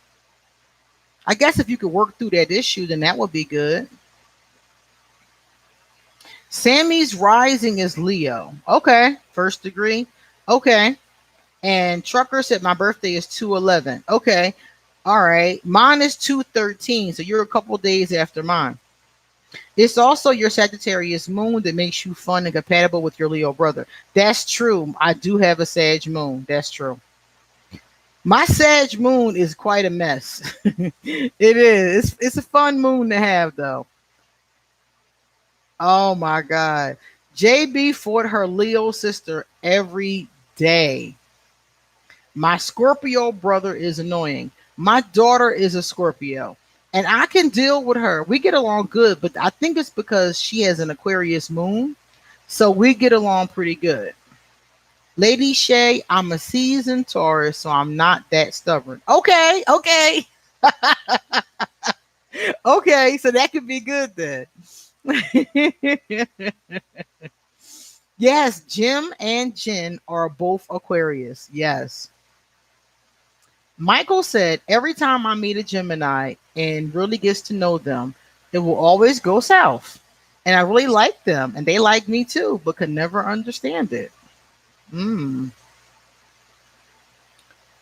I guess if you could work through that issue, then that would be good. Sammy's rising is Leo. Okay. First degree. Okay. And Trucker said my birthday is 2/11. Okay. All right. Mine is 2/13. So you're a couple days after mine. It's also your Sagittarius moon that makes you fun and compatible with your Leo brother. That's true. I do have a Sag moon. That's true. My Sag moon is quite a mess. It is. It's a fun moon to have, though. Oh my God. JB fought her Leo sister every day. My Scorpio brother is annoying. My daughter is a Scorpio, and I can deal with her. We get along good, but I think it's because she has an Aquarius moon. So we get along pretty good. Lady Shay, I'm a seasoned Taurus, so I'm not that stubborn. Okay, okay. Okay, so that could be good then. Yes, Jim and Jen are both Aquarius. Yes. Michael said, every time I meet a Gemini and really gets to know them, it will always go south. And I really like them, and they like me too, but could never understand it. Mm.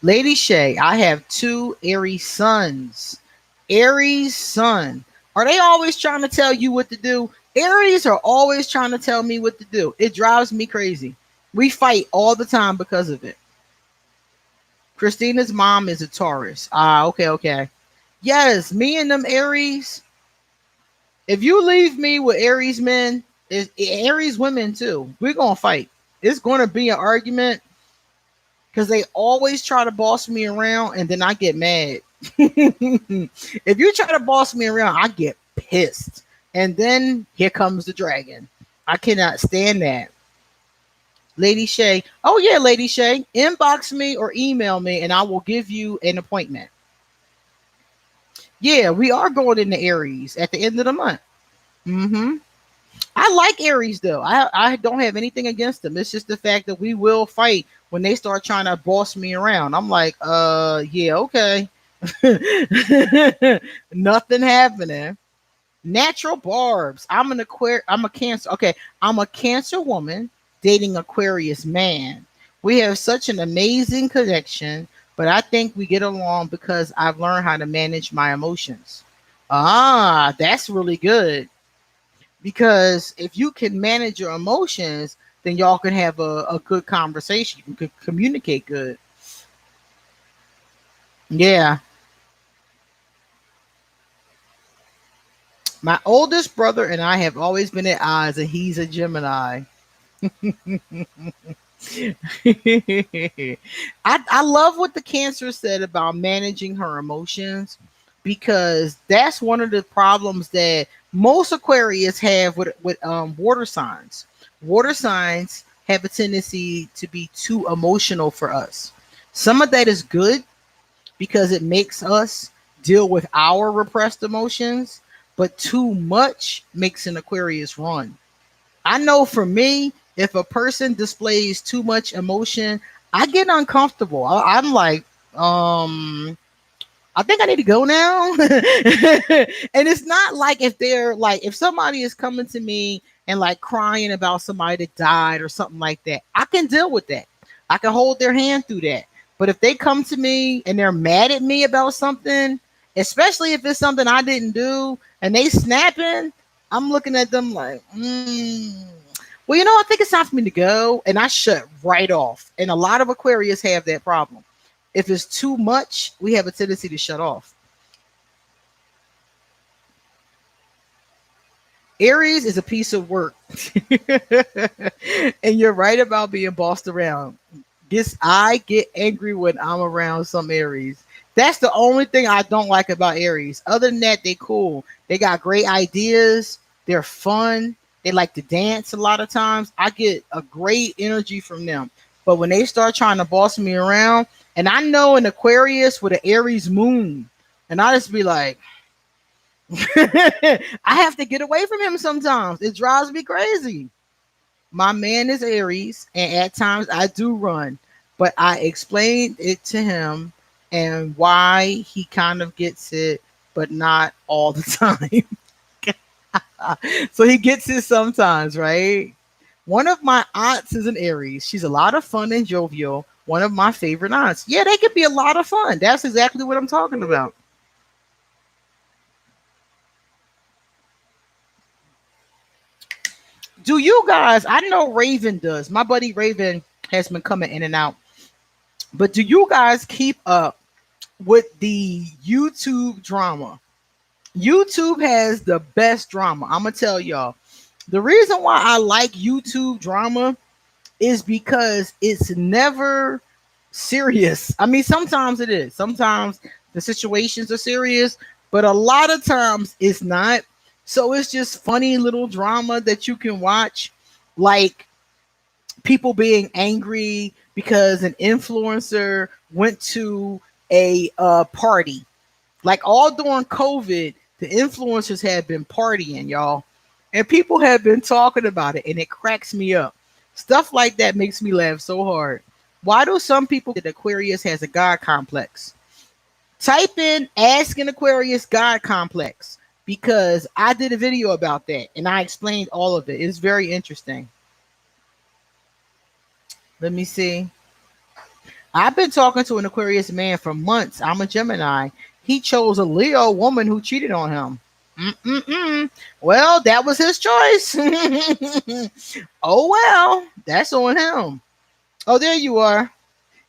Lady Shay, I have two Aries sons. Aries sun. Are they always trying to tell you what to do? Aries are always trying to tell me what to do. It drives me crazy. We fight all the time because of it. Christina's mom is a Taurus. Ah, okay, okay. Yes, me and them Aries. If you leave me with Aries men, Aries women too, we're gonna fight. It's gonna be an argument because they always try to boss me around, and then I get mad. If you try to boss me around, I get pissed. And then here comes the dragon. I cannot stand that. Lady Shay. Oh, yeah, Lady Shay. Inbox me or email me, and I will give you an appointment. Yeah, we are going into Aries at the end of the month. Mm-hmm. I like Aries, though. I don't have anything against them. It's just the fact that we will fight when they start trying to boss me around. I'm like, yeah, okay. Nothing happening. Natural barbs. I'm a Cancer. Okay, I'm a Cancer woman dating Aquarius man. We have such an amazing connection, but I think we get along because I've learned how to manage my emotions. Ah, that's really good. Because if you can manage your emotions, then y'all can have a good conversation. You can communicate good. Yeah. My oldest brother and I have always been at odds, and he's a Gemini. I love what the Cancer said about managing her emotions, because that's one of the problems that most Aquarius have with water signs. Water signs have a tendency to be too emotional for us. Some of that is good because it makes us deal with our repressed emotions, but too much makes an Aquarius run. I know for me, if a person displays too much emotion, I get uncomfortable. I'm like, I think I need to go now. And it's not like if somebody is coming to me and like crying about somebody that died or something like that, I can deal with that. I can hold their hand through that. But if they come to me and they're mad at me about something, especially if it's something I didn't do and they snapping. I'm looking at them like, well, I think it's time for me to go, and I shut right off. And a lot of Aquarius have that problem. If it's too much, we have a tendency to shut off. Aries is a piece of work. And you're right about being bossed around. I get angry when I'm around some Aries. That's the only thing I don't like about Aries. Other than that, they cool. They got great ideas. They're fun. They like to dance a lot of times. I get a great energy from them. But when they start trying to boss me around, and I know an Aquarius with an Aries moon, and I just be like, I have to get away from him sometimes. It drives me crazy. My man is Aries, and at times I do run, but I explained it to him and why he kind of gets it, but not all the time. So he gets it sometimes, right? One of my aunts is an Aries. She's a lot of fun and jovial. One of my favorite aunts. Yeah, they could be a lot of fun. That's exactly what I'm talking about. Do you guys? I know Raven does. My buddy Raven has been coming in and out. But do you guys keep up with the YouTube drama? YouTube has the best drama. I'm gonna tell y'all. The reason why I like YouTube drama is because it's never serious. I mean, sometimes it is. Sometimes the situations are serious, but a lot of times it's not. So it's just funny little drama that you can watch, like people being angry because an influencer went to a party. Like all during COVID, the influencers have been partying, y'all, and people have been talking about it, and it cracks me up. Stuff like that makes me laugh so hard. Why do some people that Aquarius has a God complex? Type in "ask an Aquarius God complex" because I did a video about that and I explained all of it. It's very interesting. Let me see. I've been talking to an Aquarius man for months. I'm a Gemini. He chose a Leo woman who cheated on him. Mm-mm-mm. Well, that was his choice. Oh, well, that's on him. Oh, there you are.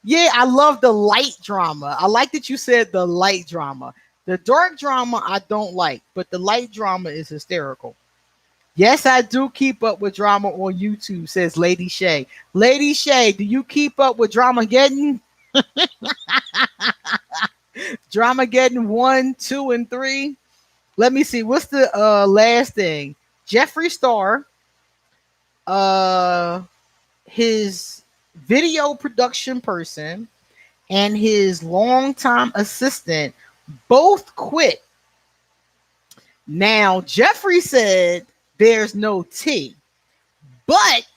Yeah, I love the light drama. I like that you said the light drama. The dark drama I don't like, but the light drama is hysterical. Yes, I do keep up with drama on YouTube, says Lady Shay. Lady Shay, do you keep up with Drama Getting? Drama Getting 1, 2, and 3? Let me see. What's the last thing? Jeffree Star, uh, his video production person, and his longtime assistant both quit. Now, Jeffrey said there's no tea, but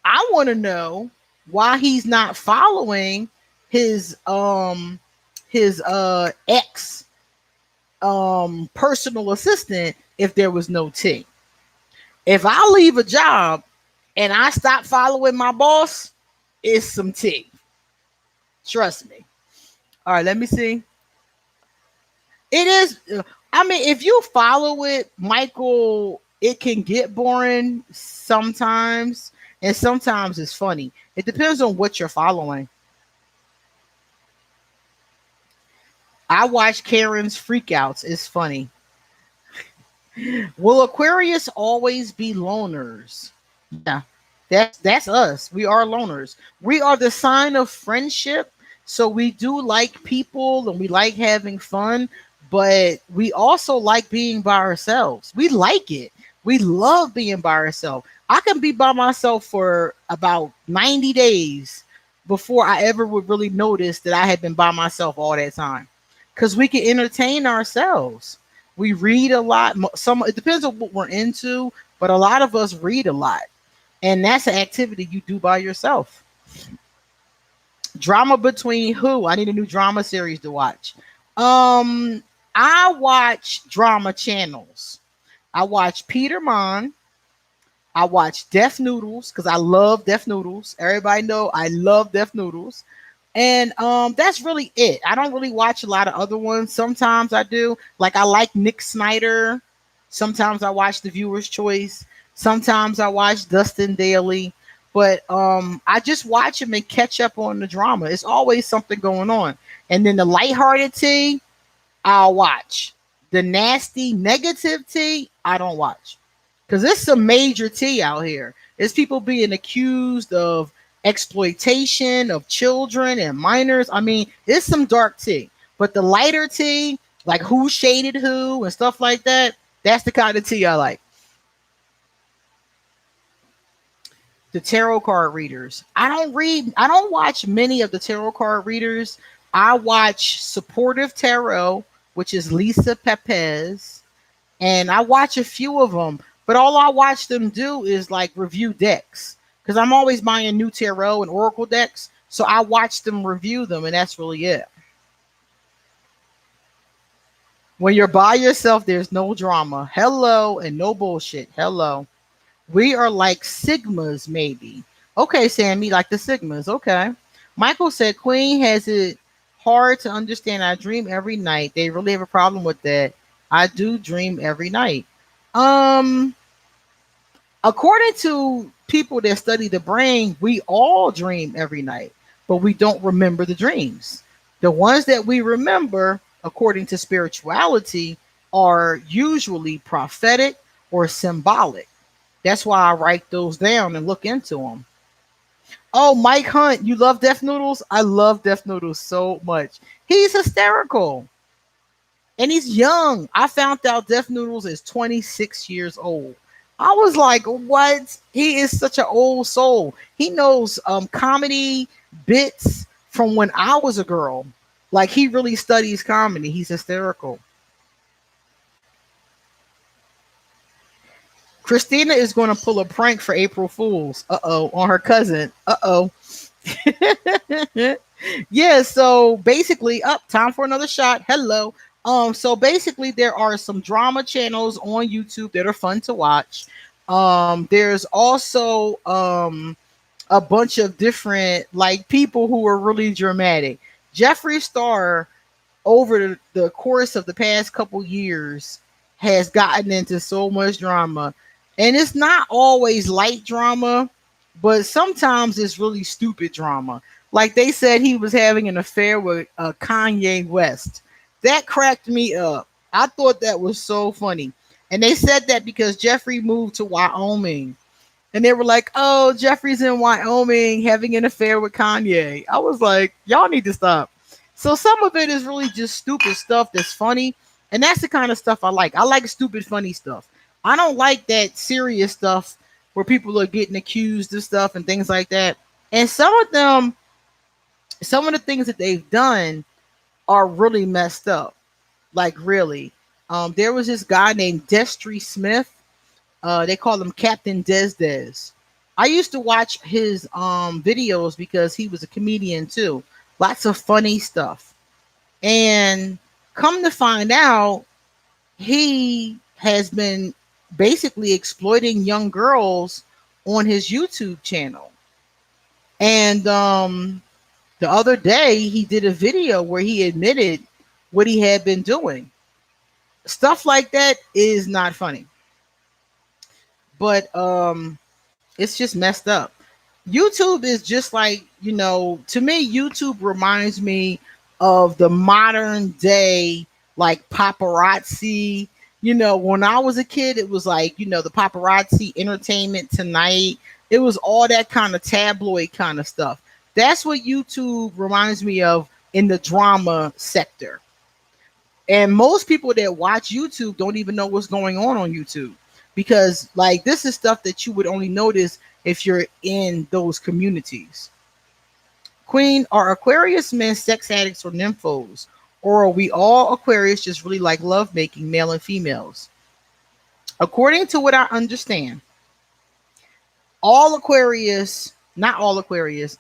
I want to know why he's not following his ex personal assistant if there was no tea. If I leave a job and I stop following my boss, it's some tea. Trust me. All right, let me see. It is. I mean, if you follow it, Michael, it can get boring sometimes, and sometimes it's funny. It depends on what you're following. I watch Karen's freakouts. It's funny. Will Aquarius always be loners? Yeah, that's us. We are loners. We are the sign of friendship. So we do like people and we like having fun, but we also like being by ourselves. We like it. We love being by ourselves. I can be by myself for about 90 days before I ever would really notice that I had been by myself all that time. Because we can entertain ourselves. We read a lot. Some it depends on what we're into, but a lot of us read a lot, and that's an activity you do by yourself. Drama between who? I need a new drama series to watch. Um, I watch drama channels. I watch Peter Mon. I watch Deaf Noodles because I love Deaf Noodles. Everybody know I love Deaf Noodles. And that's really it. I don't really watch a lot of other ones. Sometimes I do. Like I like Nick Snyder. Sometimes I watch The Viewer's Choice. Sometimes I watch Dustin Daily. But I just watch them and catch up on the drama. It's always something going on. And then the lighthearted tea, I'll watch. The nasty negative tea, I don't watch. Because there's some major tea out here. There's people being accused of exploitation of children and minors. I mean, it's some dark tea. But the lighter tea, like who shaded who and stuff like that, that's the kind of tea I like. The tarot card readers. I don't watch many of the tarot card readers. I watch Supportive Tarot, which is Lisa Pepez, and I watch a few of them, but all I watch them do is like review decks because I'm always buying new tarot and oracle decks. So I watch them review them, and that's really it. When you're by yourself, there's no drama. Hello, and no bullshit. Hello. We are like Sigmas, maybe. Okay, Sammy, like the Sigmas. Okay. Michael said Queen has it hard to understand. I dream every night. They really have a problem with that. I do dream every night. Um, According to people that study the brain, we all dream every night, but we don't remember the dreams. The ones that we remember, according to spirituality, are usually prophetic or symbolic. That's why I write those down and look into them. Oh, Mike Hunt, you love Death Noodles? I love Death Noodles so much. He's hysterical and he's young. I found out Death Noodles is 26 years old. I was like, what? He is such an old soul. He knows comedy bits from when I was a girl. Like he really studies comedy. He's hysterical. Christina is going to pull a prank for April Fools. On her cousin. Yeah, so basically, up time for another shot. Hello. So basically there are some drama channels on YouTube that are fun to watch. There's also a bunch of different like people who are really dramatic. Jeffree Star over the course of the past couple years has gotten into so much drama, and it's not always light drama, but sometimes it's really stupid drama. Like they said he was having an affair with Kanye West. That cracked me up. I thought that was so funny. And they said that because Jeffrey moved to Wyoming, and they were like, "Oh, Jeffrey's in Wyoming having an affair with Kanye." I was like, "Y'all need to stop." So some of it is really just stupid stuff that's funny, and that's the kind of stuff I like. I like stupid, funny stuff. I don't like that serious stuff where people are getting accused of stuff and things like that. And some of the things that they've done are really messed up. Like really, there was this guy named Destry Smith. They call him Captain Des Des. I used to watch his videos because he was a comedian too. Lots of funny stuff. And come to find out, he has been basically exploiting young girls on his YouTube channel. And the other day, he did a video where he admitted what he had been doing. Stuff like that is not funny, but it's just messed up. YouTube is just like, to me, YouTube reminds me of the modern day, like paparazzi. When I was a kid, it was like, the paparazzi, Entertainment Tonight. It was all that kind of tabloid kind of stuff. That's what YouTube reminds me of in the drama sector. And most people that watch YouTube don't even know what's going on YouTube because, like, this is stuff that you would only notice if you're in those communities. Queen, are Aquarius men sex addicts or nymphos? Or are we all Aquarius just really like lovemaking, male and females? According to what I understand, all Aquarius, not all Aquarius,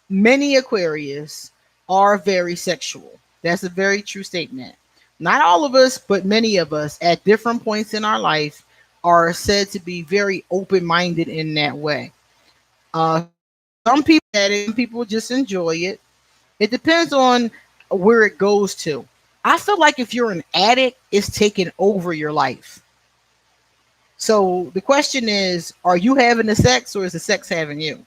many Aquarius are very sexual. That's a very true statement. Not all of us, but many of us at different points in our life are said to be very open-minded in that way. Some people just enjoy it. It depends on where it goes to. I feel like if you're an addict, it's taking over your life. So the question is, are you having the sex or is the sex having you?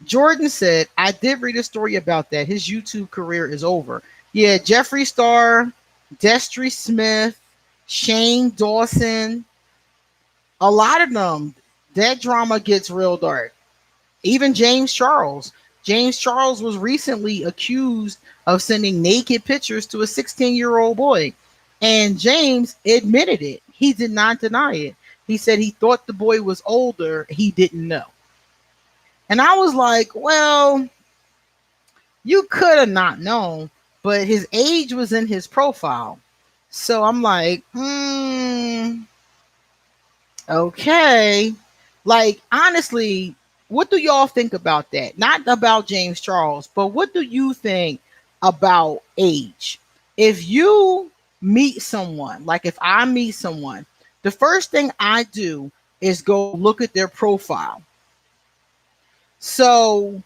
Jordan said, I did read a story about that. His YouTube career is over. Yeah, Jeffree Star, Destry Smith, Shane Dawson, a lot of them, that drama gets real dark. Even James Charles. James Charles was recently accused of sending naked pictures to a 16-year-old boy. And James admitted it. He did not deny it. He said he thought the boy was older. He didn't know. And I was like, well, you could have not known, but his age was in his profile. So I'm like, okay. Like, honestly, what do y'all think about that? Not about James Charles, but what do you think about age? If you meet someone, like if I meet someone, the first thing I do is go look at their profile. So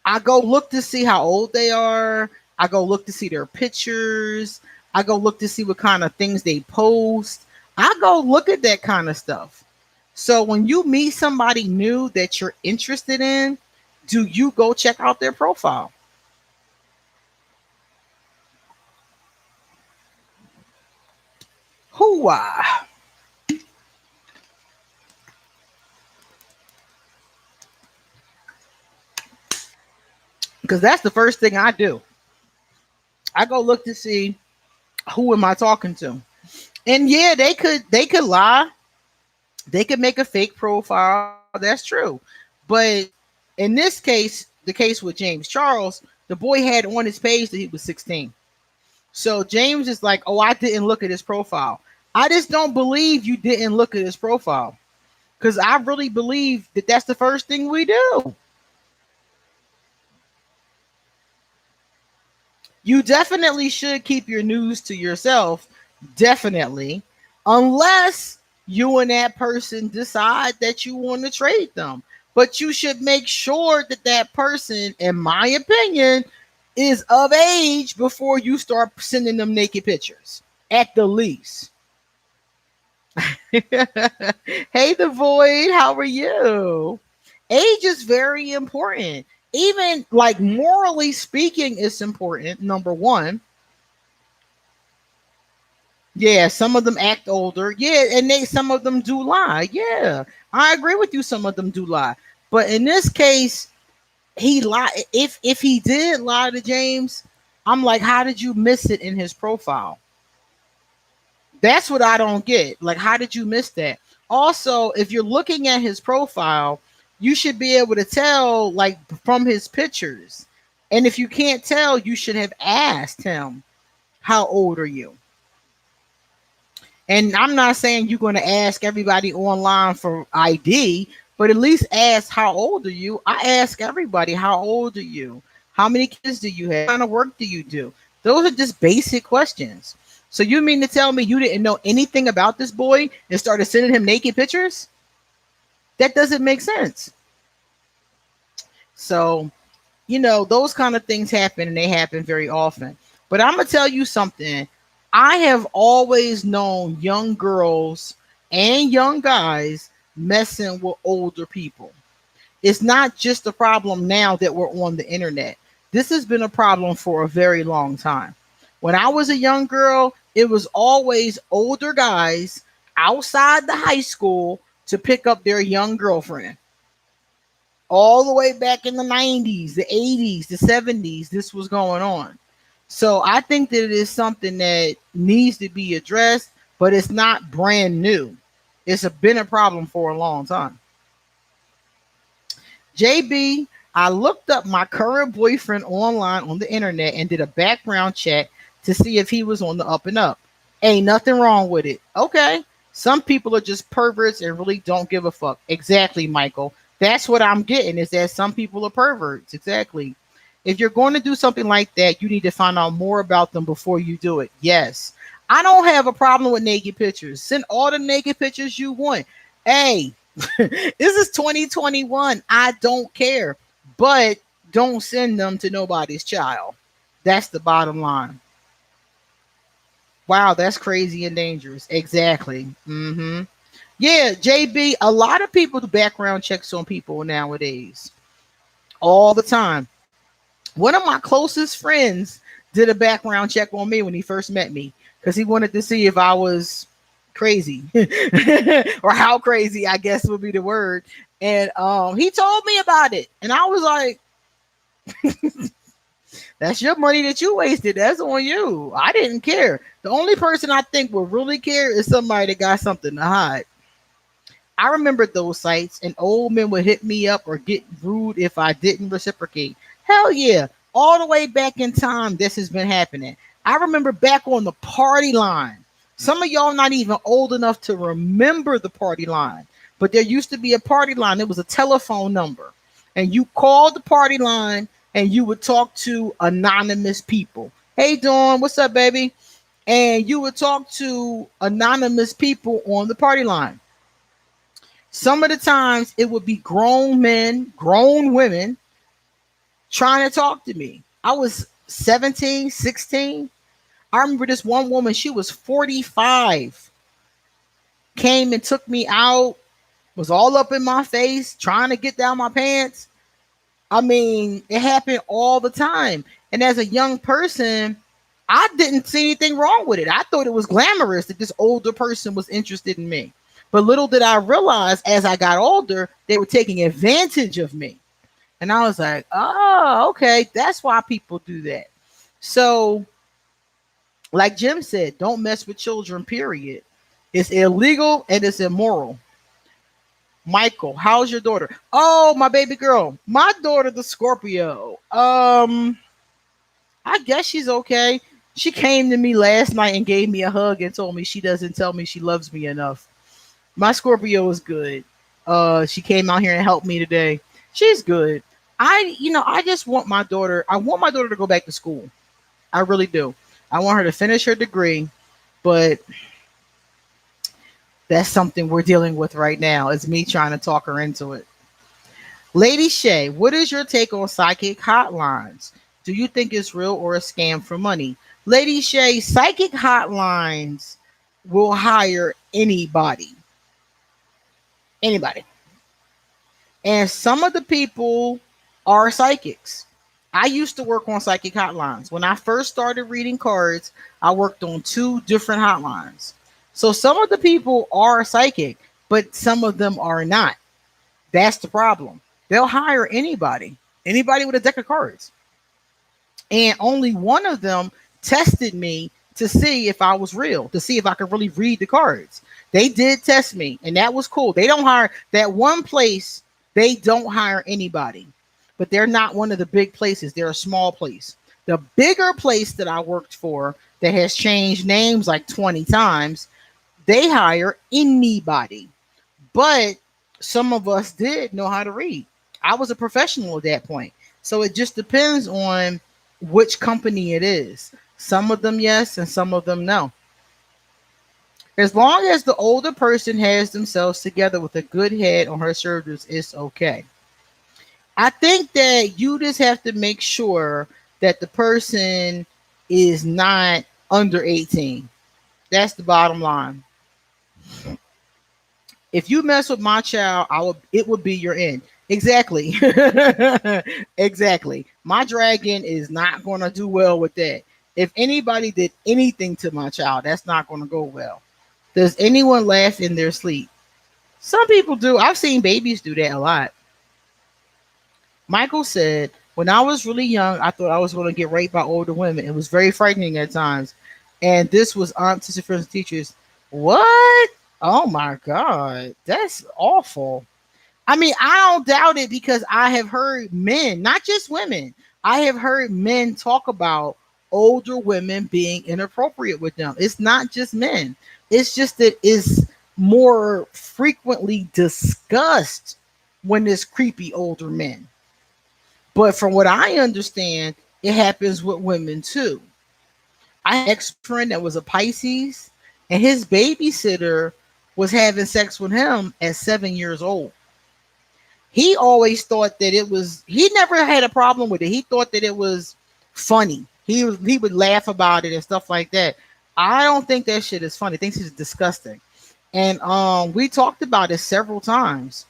I go look to see how old they are. I go look to see their pictures. I go look to see what kind of things they post. I go look at that kind of stuff. So when you meet somebody new that you're interested in, do you go check out their profile? Hooah. Because that's the first thing I do. I go look to see who am I talking to. And yeah, they could lie. They could make a fake profile. That's true. But in this case, the case with James Charles, the boy had on his page that he was 16. So James is like, oh, I didn't look at his profile. I just don't believe you didn't look at his profile because I really believe that that's the first thing we do. You definitely should keep your news to yourself. Definitely. Unless you and that person decide that you want to trade them. But you should make sure that that person, in my opinion, is of age before you start sending them naked pictures, at the least. Hey, the void, how are you? Age is very important. Even like morally speaking, it's important. Number one, yeah, some of them act older. Yeah, and they some of them do lie. Yeah, I agree with you. Some of them do lie, but in this case, he lied. If he did lie to James, I'm like, how did you miss it in his profile? That's what I don't get. Like, how did you miss that? Also, if you're looking at his profile, you should be able to tell, like, from his pictures. And if you can't tell, you should have asked him, how old are you? And I'm not saying you're going to ask everybody online for ID, but at least ask, how old are you? I ask everybody, how old are you? How many kids do you have? What kind of work do you do? Those are just basic questions. So you mean to tell me you didn't know anything about this boy and started sending him naked pictures? That doesn't make sense. So, those kind of things happen and they happen very often. But I'm going to tell you something. I have always known young girls and young guys messing with older people. It's not just a problem now that we're on the internet. This has been a problem for a very long time. When I was a young girl, it was always older guys outside the high school to pick up their young girlfriend. All the way back in the 90s, the 80s, the 70s, this was going on. So I think that it is something that needs to be addressed, but it's not brand new. Been a problem for a long time. JB, I looked up my current boyfriend online on the internet and did a background check to see if he was on the up and up. Ain't nothing wrong with it. Okay. Some people are just perverts and really don't give a fuck. Exactly, Michael. That's what I'm getting, is that some people are perverts. Exactly. If you're going to do something like that, you need to find out more about them before you do it. Yes. I don't have a problem with naked pictures. Send all the naked pictures you want. Hey, this is 2021. I don't care. But don't send them to nobody's child. That's the bottom line. Wow, that's crazy and dangerous. Exactly. Yeah, JB, a lot of people do background checks on people nowadays. All the time. One of my closest friends did a background check on me when he first met me because he wanted to see if I was crazy or how crazy, I guess would be the word. And he told me about it. And I was like, that's your money that you wasted. That's on you. I didn't care. The only person I think would really care is somebody that got something to hide. I remember those sites, and old men would hit me up or get rude if I didn't reciprocate. Hell yeah. All the way back in time, this has been happening. I remember back on the party line. Some of y'all not even old enough to remember the party line, but there used to be a party line. It was a telephone number, and you called the party line and you would talk to anonymous people. Hey, Dawn, what's up, baby? And you would talk to anonymous people on the party line. Some of the times it would be grown men, grown women trying to talk to me. I was 17, 16. I remember this one woman, she was 45, came and took me out, was all up in my face, trying to get down my pants. I mean, it happened all the time. And as a young person, I didn't see anything wrong with it. I thought it was glamorous that this older person was interested in me. But little did I realize as I got older, they were taking advantage of me. And I was like, oh, okay, that's why people do that. So, like Jim said, don't mess with children, period. It's illegal and it's immoral. Michael, how's your daughter? Oh, my baby girl. My daughter, the Scorpio. I guess she's okay. She came to me last night and gave me a hug and told me she doesn't tell me she loves me enough. My Scorpio is good. She came out here and helped me today. She's good. I just want my daughter. I want my daughter to go back to school. I really do. I want her to finish her degree, but that's something we're dealing with right now. It's me trying to talk her into it. Lady Shay, what is your take on psychic hotlines? Do you think it's real or a scam for money? Lady Shay, psychic hotlines will hire anybody. Anybody. And some of the people are psychics. I used to work on psychic hotlines. When I first started reading cards, I worked on two different hotlines. So some of the people are psychic, but some of them are not. That's the problem. They'll hire anybody, anybody with a deck of cards. And only one of them tested me to see if I was real, to see if I could really read the cards. They did test me, and that was cool. They don't hire that one place, they don't hire anybody, but they're not one of the big places. They're a small place. The bigger place that I worked for that has changed names like 20 times, they hire anybody. But some of us did know how to read. I was a professional at that point. So it just depends on which company it is. Some of them, yes, and some of them, no. As long as the older person has themselves together with a good head on her shoulders, it's okay. I think that you just have to make sure that the person is not under 18. That's the bottom line. If you mess with my child, it would be your end. Exactly. Exactly. My dragon is not going to do well with that. If anybody did anything to my child, that's not going to go well. Does anyone laugh in their sleep? Some people do. I've seen babies do that a lot. Michael said, when I was really young, I thought I was going to get raped by older women. It was very frightening at times. And this was aunts, sister, friends, and teachers. What? Oh my God. That's awful. I mean, I don't doubt it because I have heard men, not just women, I have heard men talk about older women being inappropriate with them. It's not just men, it's just that it's more frequently discussed when there's creepy older men. But from what I understand, it happens with women too. I had an ex-friend that was a Pisces, and his babysitter was having sex with him at 7 years old. He always thought that it was, he never had a problem with it. He thought that it was funny. He would laugh about it and stuff like that. I don't think that shit is funny. I think it's disgusting. And we talked about it several times.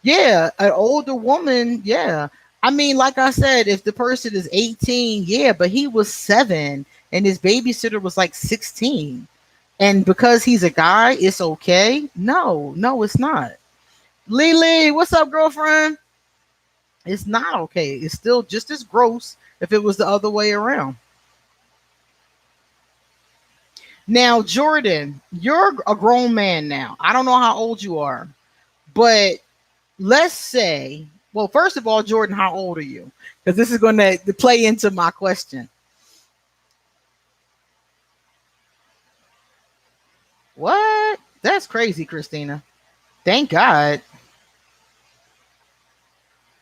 Yeah, an older woman, yeah. I mean, like I said, if the person is 18, yeah, but he was 7 and his babysitter was like 16. And because he's a guy, it's okay? No, no, it's not. Lily, what's up, girlfriend? It's not okay. It's still just as gross if it was the other way around. Now, Jordan, you're a grown man now. I don't know how old you are, but let's say, well, first of all, Jordan, how old are you? Because this is going to play into my question. What? That's crazy, Christina. Thank God.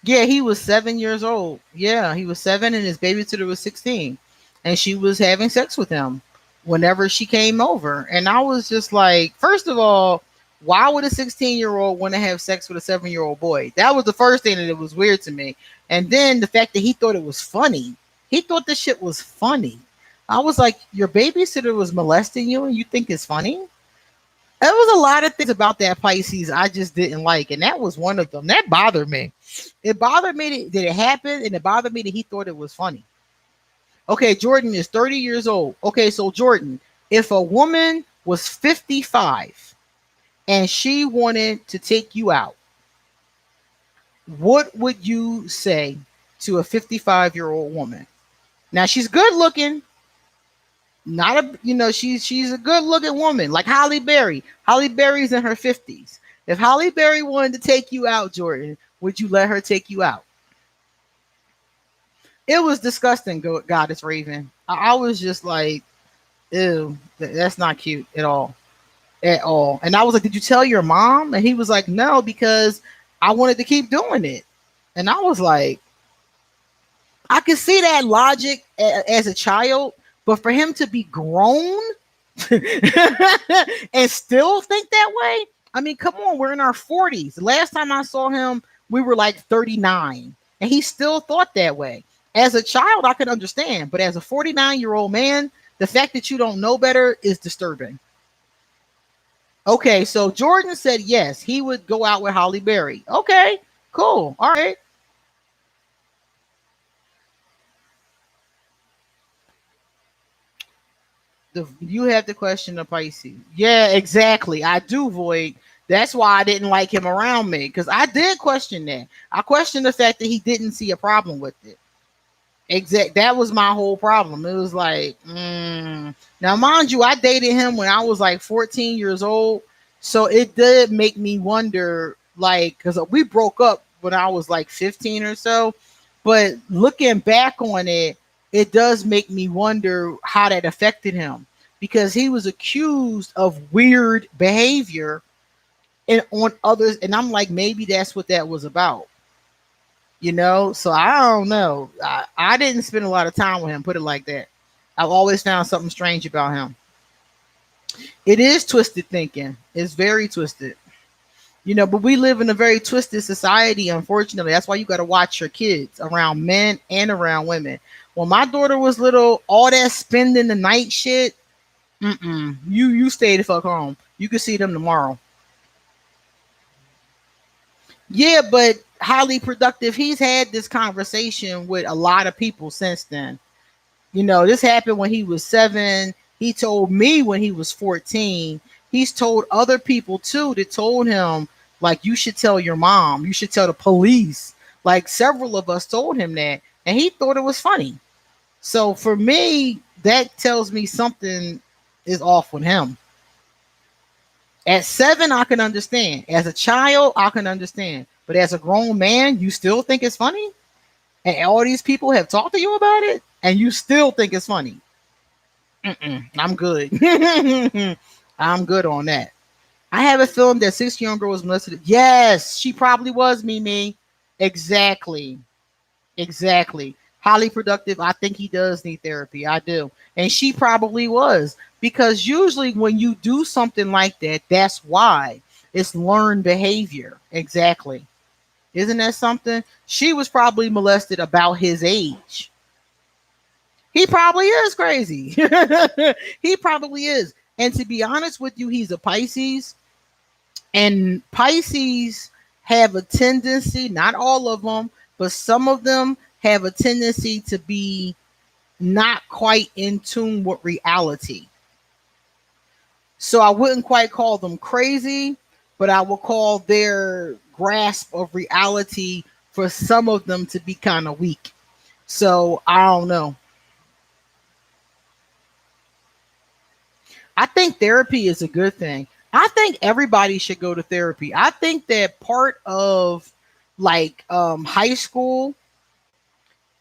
Yeah, he was 7 years old. Yeah, he was 7 and his babysitter was 16. And she was having sex with him whenever she came over. And I was just like, first of all, why would a 16-year-old want to have sex with a 7-year-old boy? That was the first thing that it was weird to me. And then the fact that he thought it was funny. He thought the shit was funny. I was like, your babysitter was molesting you and you think it's funny? There was a lot of things about that Pisces I just didn't like, and that was one of them. That bothered me. It bothered me that it happened, and it bothered me that he thought it was funny. Okay, Jordan is 30 years old. Okay, so Jordan, if a woman was 55 and she wanted to take you out, what would you say to a 55-year-old woman? Now she's good looking, not a, she's a good looking woman like Holly Berry. Holly Berry's in her 50s. If Holly Berry wanted to take you out, Jordan, would you let her take you out? It was disgusting, Goddess Raven. I was just like, ew, that's not cute at all. At all. And I was like, did you tell your mom? And he was like, no, because I wanted to keep doing it. And I was like, I could see that logic as a child, but for him to be grown and still think that way, I mean, come on, we're in our 40s. The last time I saw him, we were like 39, and he still thought that way. As a child, I could understand, but as a 49-year-old man, the fact that you don't know better is disturbing. Okay, so Jordan said yes, he would go out with Holly Berry. Okay, cool. All right. You have the question of Pisces. Yeah, exactly. I do, Void. That's why I didn't like him around me, because I did question that. I questioned the fact that he didn't see a problem with it. Exact. That was my whole problem. It was like, now, mind you, I dated him when I was like 14 years old, so it did make me wonder, like, because we broke up when I was like 15 or so. But looking back on it, it does make me wonder how that affected him, because he was accused of weird behavior and on others, and I'm like, maybe that's what that was about. So I don't know. I didn't spend a lot of time with him, put it like that. I've always found something strange about him. It is twisted thinking. It's very twisted. But we live in a very twisted society, unfortunately. That's why you got to watch your kids around men and around women. When my daughter was little, all that spending the night shit, you stay the fuck home. You can see them tomorrow. Yeah, but highly productive. He's had this conversation with a lot of people since then. This happened when he was 7. He told me when he was 14. He's told other people too that told him, like, you should tell your mom, you should tell the police. Like, several of us told him that, and he thought it was funny. So for me, that tells me something is off with him. At 7, I can understand. As a child, I can understand. But as a grown man, you still think it's funny? And all these people have talked to you about it, and you still think it's funny? I'm good. I'm good on that. I have a feeling that 6 young girl was molested. Yes, she probably was, Mimi. Exactly. Exactly. Highly productive. I think he does need therapy. I do. And she probably was. Because usually when you do something like that, that's why. It's learned behavior. Exactly. Isn't that something? She was probably molested about his age. He probably is crazy. He probably is. And to be honest with you, he's a Pisces. And Pisces have a tendency, not all of them, but some of them have a tendency to be not quite in tune with reality. So I wouldn't quite call them crazy, but I would call their grasp of reality for some of them to be kind of weak. So I don't know. I think therapy is a good thing. I think everybody should go to therapy. I think that part of like high school,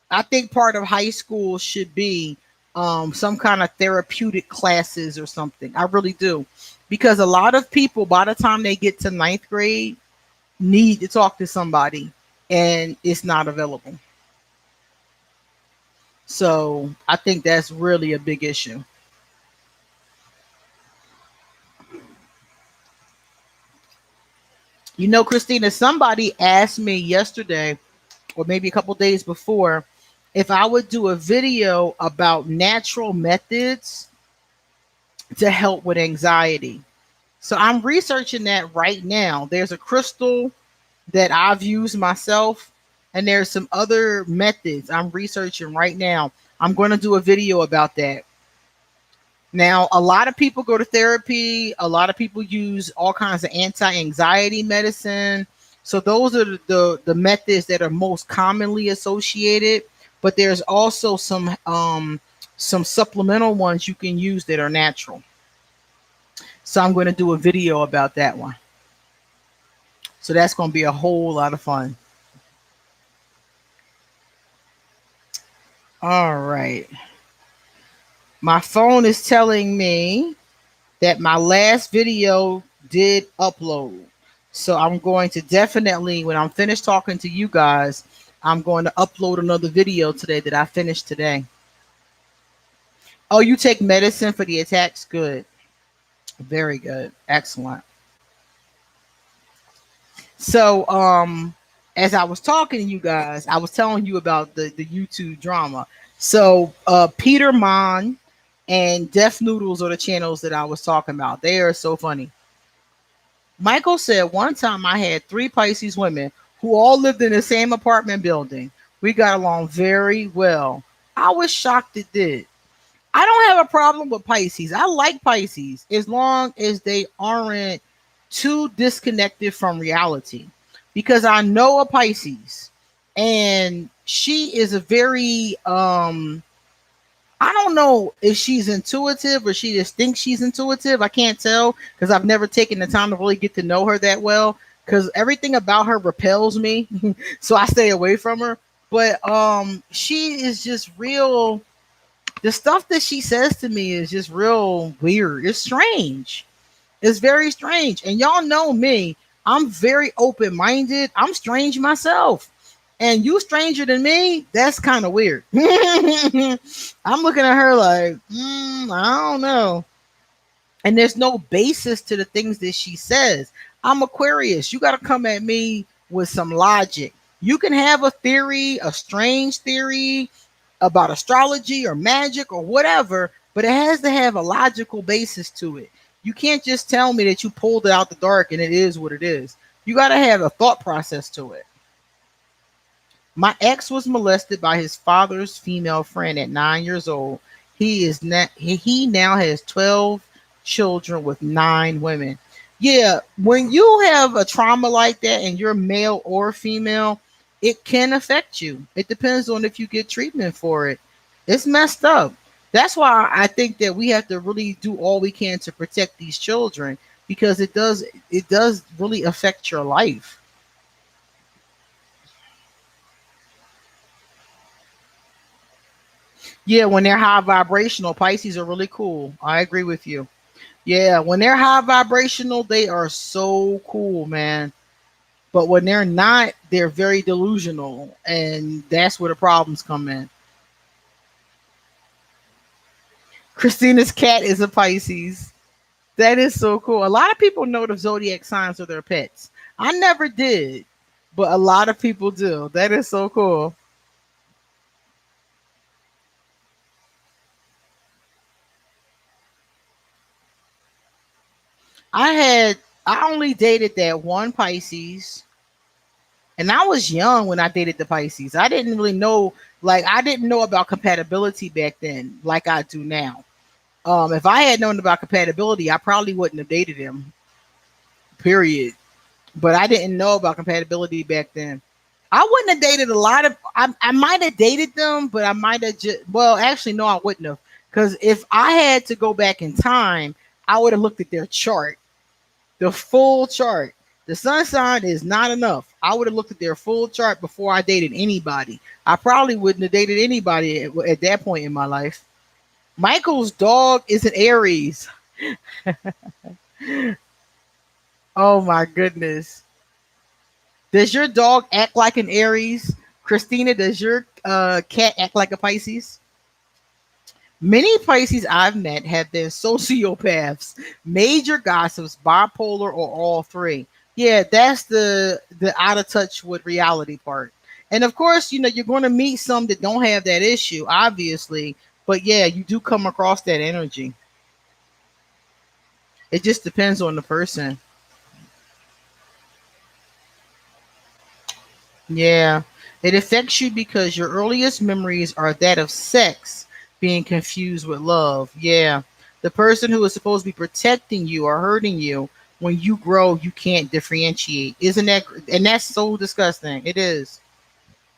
I think part of high school should be some kind of therapeutic classes or something. I really do. Because a lot of people, by the time they get to ninth grade, need to talk to somebody and it's not available. So I think that's really a big issue. You know, Christina, somebody asked me yesterday or maybe a couple days before if I would do a video about natural methods to help with anxiety. So I'm researching that right now. There's a crystal that I've used myself, and there's some other methods I'm researching right now. I'm going to do a video about that. Now, a lot of people go to therapy. A lot of people use all kinds of anti-anxiety medicine. So those are the methods that are most commonly associated. But there's also some supplemental ones you can use that are natural. So I'm going to do a video about that one. So that's going to be a whole lot of fun. All right. My phone is telling me that my last video did upload. So I'm going to definitely, when I'm finished talking to you guys, I'm going to upload another video today that I finished today. Oh, you take medicine for the attacks? Good. Very good. Excellent. So, as I was talking to you guys, I was telling you about the YouTube drama. So, Peter Mon and Deaf Noodles are the channels that I was talking about. They are so funny. Michael said one time I had three Pisces women who all lived in the same apartment building. We got along very well. I was shocked it did. I don't have a problem with Pisces. I like Pisces as long as they aren't too disconnected from reality. Because I know a Pisces and she is a very I don't know if she's intuitive or she just thinks she's intuitive. I can't tell because I've never taken the time to really get to know her that well because everything about her repels me. So I stay away from her. But she is just real. The stuff that she says to me is just real weird. It's strange. It's very strange. And y'all know me. I'm very open minded. I'm strange myself. And you stranger than me, that's kind of weird. I'm looking at her like, I don't know. And there's no basis to the things that she says. I'm Aquarius. You got to come at me with some logic. You can have a theory, a strange theory about astrology or magic or whatever, but it has to have a logical basis to it. You can't just tell me that you pulled it out the dark and it is what it is. You got to have a thought process to it. My ex was molested by his father's female friend at 9 years old. He now has 12 children with 9 women. Yeah, when you have a trauma like that and you're male or female, it can affect you. It depends on if you get treatment for it. It's messed up. That's why I think that we have to really do all we can to protect these children because it does really affect your life. Yeah, when they're high vibrational, Pisces are really cool. I agree with you. Yeah, when they're high vibrational, they are so cool, man. But when they're not, they're very delusional, and that's where the problems come in. Christina's cat is a Pisces. That is so cool. A lot of people know the zodiac signs are their pets. I never did. but a lot of people do. That is so cool. I had I only dated that one Pisces, and I was young when I dated the Pisces. I didn't really know, like I didn't know about compatibility back then, like I do now. If I had known about compatibility, I probably wouldn't have dated him. Period. But I didn't know about compatibility back then. I wouldn't have dated a lot of. I might have dated them, but I might have just. Well, actually, no, I wouldn't have. Because if I had to go back in time, I would have looked at their chart, the full chart. The sun sign is not enough. I would have looked at their full chart before I dated anybody. I probably wouldn't have dated anybody at that point in my life. Michael's dog is an Aries. Oh my goodness. Does your dog act like an Aries? Christina, does your cat act like a Pisces? Many Pisces I've met have been sociopaths, major gossips, bipolar, or all three. Yeah, that's the out of touch with reality part. And of course, you're going to meet some that don't have that issue, obviously. But yeah, you do come across that energy. It just depends on the person. Yeah. It affects you because your earliest memories are that of sex being confused with love. Yeah. The person who is supposed to be protecting you or hurting you, when you grow, you can't differentiate. Isn't that, and that's so disgusting. It is.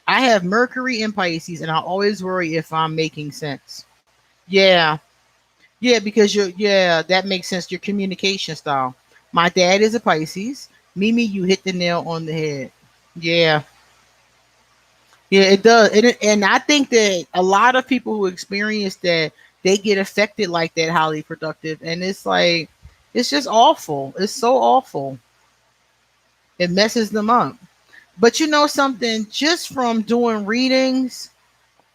I have Mercury in Pisces and I always worry if I'm making sense. Yeah. Yeah, because that makes sense. Your communication style. My dad is a Pisces. Mimi, you hit the nail on the head. Yeah. Yeah, it does. And I think that a lot of people who experience that, they get affected like that, highly productive. And it's like, it's just awful. It's so awful. It messes them up. But you know something, just from doing readings,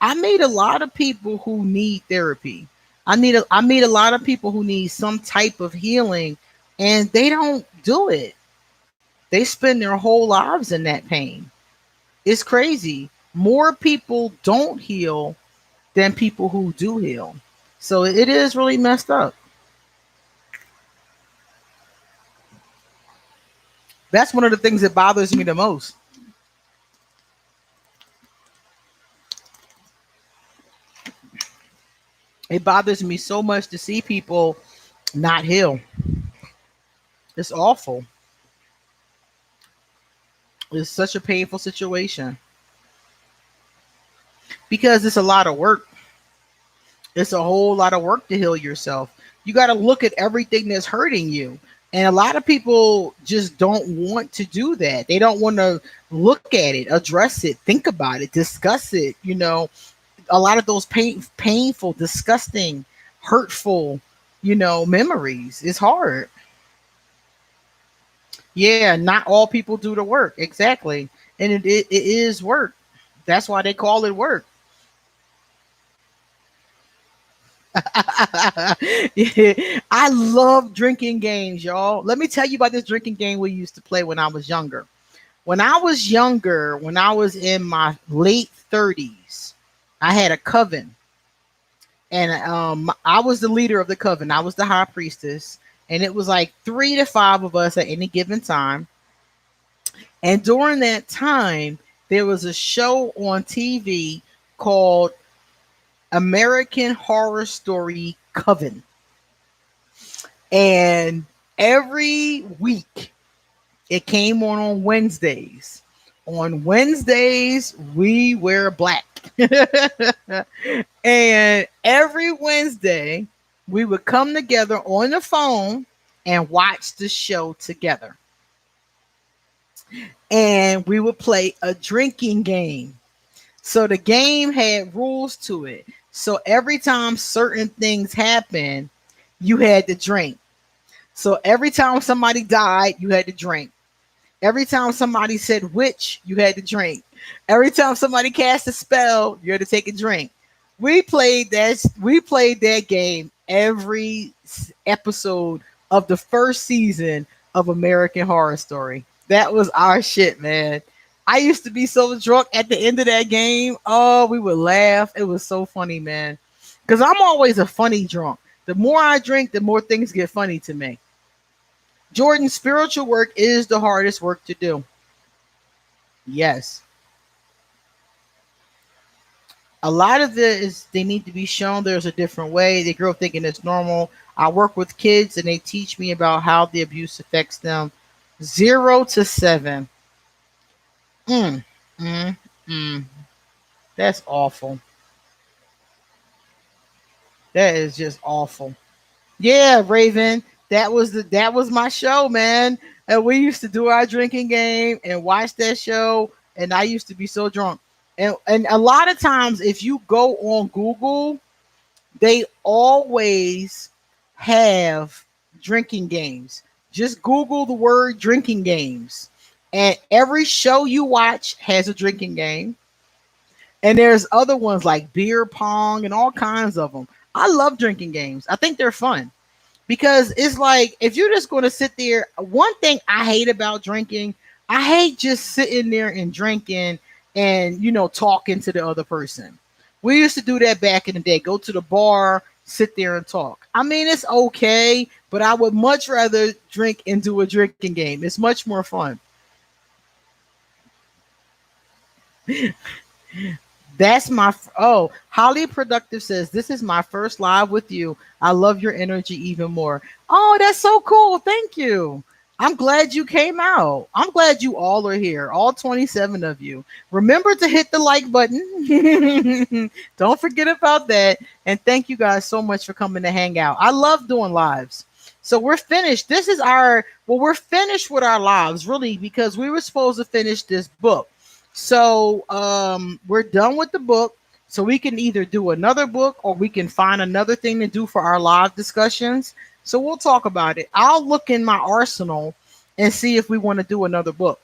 I meet a lot of people who need therapy. I meet a lot of people who need some type of healing and they don't do it. They spend their whole lives in that pain. It's crazy. More people don't heal than people who do heal. So it is really messed up. That's one of the things that bothers me the most. It bothers me so much to see people not heal. It's awful. It's such a painful situation because it's a lot of work. It's a whole lot of work to heal yourself. You got to look at everything that's hurting you. And a lot of people just don't want to do that. They don't want to look at it, address it, think about it, discuss it. A lot of those painful, disgusting, hurtful, memories. It's hard. Yeah, not all people do the work. Exactly. And it is work. That's why they call it work. Yeah, I love drinking games, y'all. Let me tell you about this drinking game we used to play when I was younger. When I was in my late 30s, I had a coven, and I was the leader of the coven. I was the high priestess, and it was like 3 to 5 of us at any given time. And during that time, there was a show on TV called American Horror Story Coven. And every week it came on Wednesdays. On Wednesdays, we wear black. And every Wednesday, we would come together on the phone and watch the show together. And we would play a drinking game. So the game had rules to it. So every time certain things happened, you had to drink. So every time somebody died, you had to drink. Every time somebody said witch, you had to drink. Every time somebody cast a spell, you had to take a drink. We played that game every episode of the first season of American Horror Story. That was our shit, man. I used to be so drunk at the end of that game. Oh, we would laugh. It was so funny, man. Because I'm always a funny drunk. The more I drink, the more things get funny to me. Jordan, spiritual work is the hardest work to do. Yes. A lot of it is they need to be shown there's a different way. They grow up thinking it's normal. I work with kids and they teach me about how the abuse affects them. 0 to 7. Mm, mm, mm. That's awful. That is just awful. Yeah, Raven. That was my show, man. And we used to do our drinking game and watch that show. And I used to be so drunk. And a lot of times, if you go on Google, they always have drinking games. Just Google the word drinking games. And every show you watch has a drinking game. And there's other ones like beer pong and all kinds of them. I love drinking games. I think they're fun because it's like if you're just going to sit there. One thing I hate about drinking, I hate just sitting there and drinking and talking to the other person. We used to do that back in the day. Go to the bar, sit there and talk. I mean, it's okay, but I would much rather drink and do a drinking game. It's much more fun. That's oh, Holly Productive says, this is my first live with you. I love your energy even more. Oh, that's so cool. Thank you. I'm glad you came out. I'm glad you all are here, all 27 of you. Remember to hit the like button. Don't forget about that. And thank you guys so much for coming to hang out. I love doing lives. So we're finished. We're finished with our lives, really, because we were supposed to finish this book. So we're done with the book. So we can either do another book or we can find another thing to do for our live discussions. So we'll talk about it. I'll look in my arsenal and see if we want to do another book.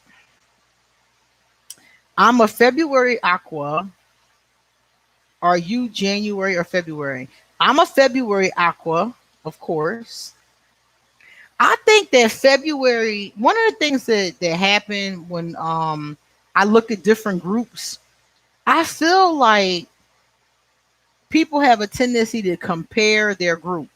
I'm a February Aqua. Are you January or February? I'm a February Aqua, of course. I think that February, one of the things that happened when I look at different groups, I feel like people have a tendency to compare their group,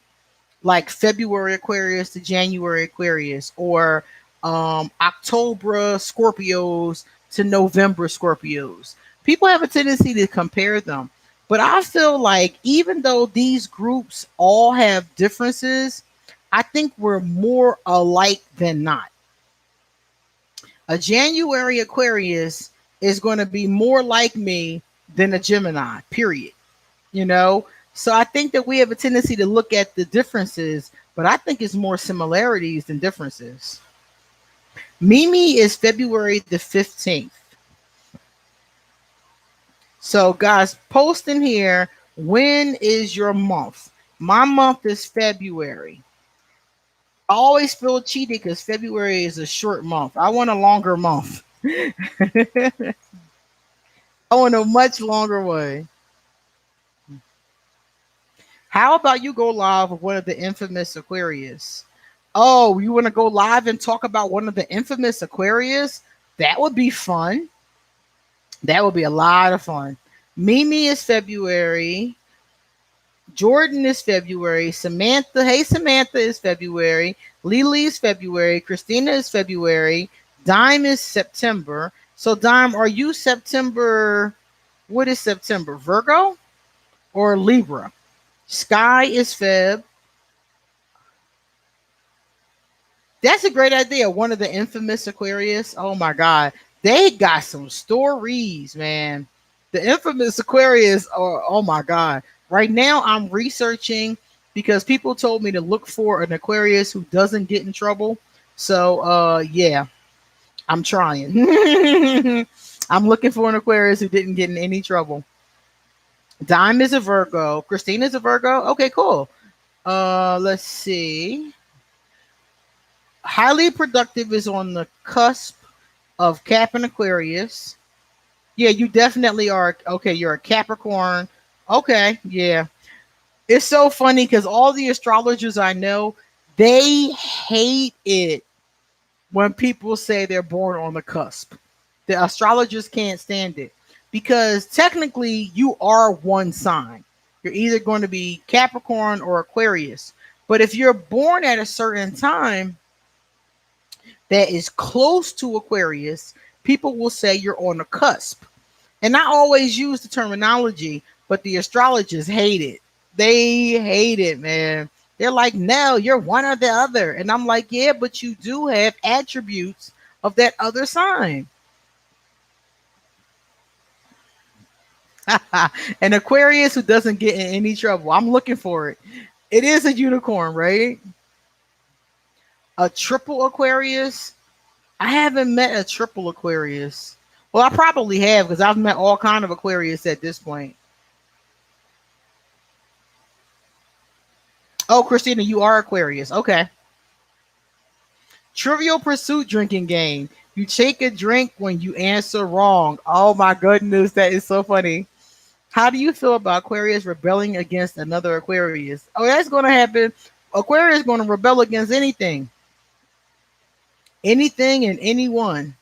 like February Aquarius to January Aquarius, or October Scorpios to November Scorpios. People have a tendency to compare them. But I feel like even though these groups all have differences, I think we're more alike than not. A January Aquarius is going to be more like me than a Gemini, period. You know? So I think that we have a tendency to look at the differences, but I think it's more similarities than differences. Mimi is February the 15th. So guys, post in here, when is your month? My month is February. I always feel cheated because February is a short month. I want a longer month. I want a much longer one. How about you go live with one of the infamous Aquarius? Oh, you want to go live and talk about one of the infamous Aquarius? That would be fun. That would be a lot of fun. Mimi is February. Jordan is February. Samantha, hey, Samantha is February. Lily is February. Christina is February. Dime is September. So, Dime, are you September? What is September? Virgo or Libra? Sky is Feb. That's a great idea. One of the infamous Aquarius. Oh my God. They got some stories, man. The infamous Aquarius are, oh my God. Right now I'm researching because people told me to look for an Aquarius who doesn't get in trouble. So yeah, I'm trying. I'm looking for an Aquarius who didn't get in any trouble. Dime is a Virgo. Christina is a Virgo. Okay, cool. Let's see. Highly productive is on the cusp of Cap and Aquarius. Yeah, you definitely are. Okay, you're a Capricorn. Okay, yeah. It's so funny because all the astrologers I know, they hate it when people say they're born on the cusp. The astrologers can't stand it because technically you are one sign. You're either going to be Capricorn or Aquarius. But if you're born at a certain time that is close to Aquarius, people will say you're on the cusp. And I always use the terminology, but the astrologers hate it. They hate it, man. They're like, no, you're one or the other. And I'm like, yeah, but you do have attributes of that other sign. An Aquarius who doesn't get in any trouble. I'm looking for it. It is a unicorn, right? A triple Aquarius. I haven't met a triple Aquarius. Well, I probably have because I've met all kind of Aquarius at this point. Oh, Christina, you are Aquarius. Okay. Trivial Pursuit drinking game. You take a drink when you answer wrong. Oh my goodness, that is so funny. How do you feel about Aquarius rebelling against another Aquarius? Oh, that's going to happen. Aquarius is going to rebel against anything, anything, and anyone.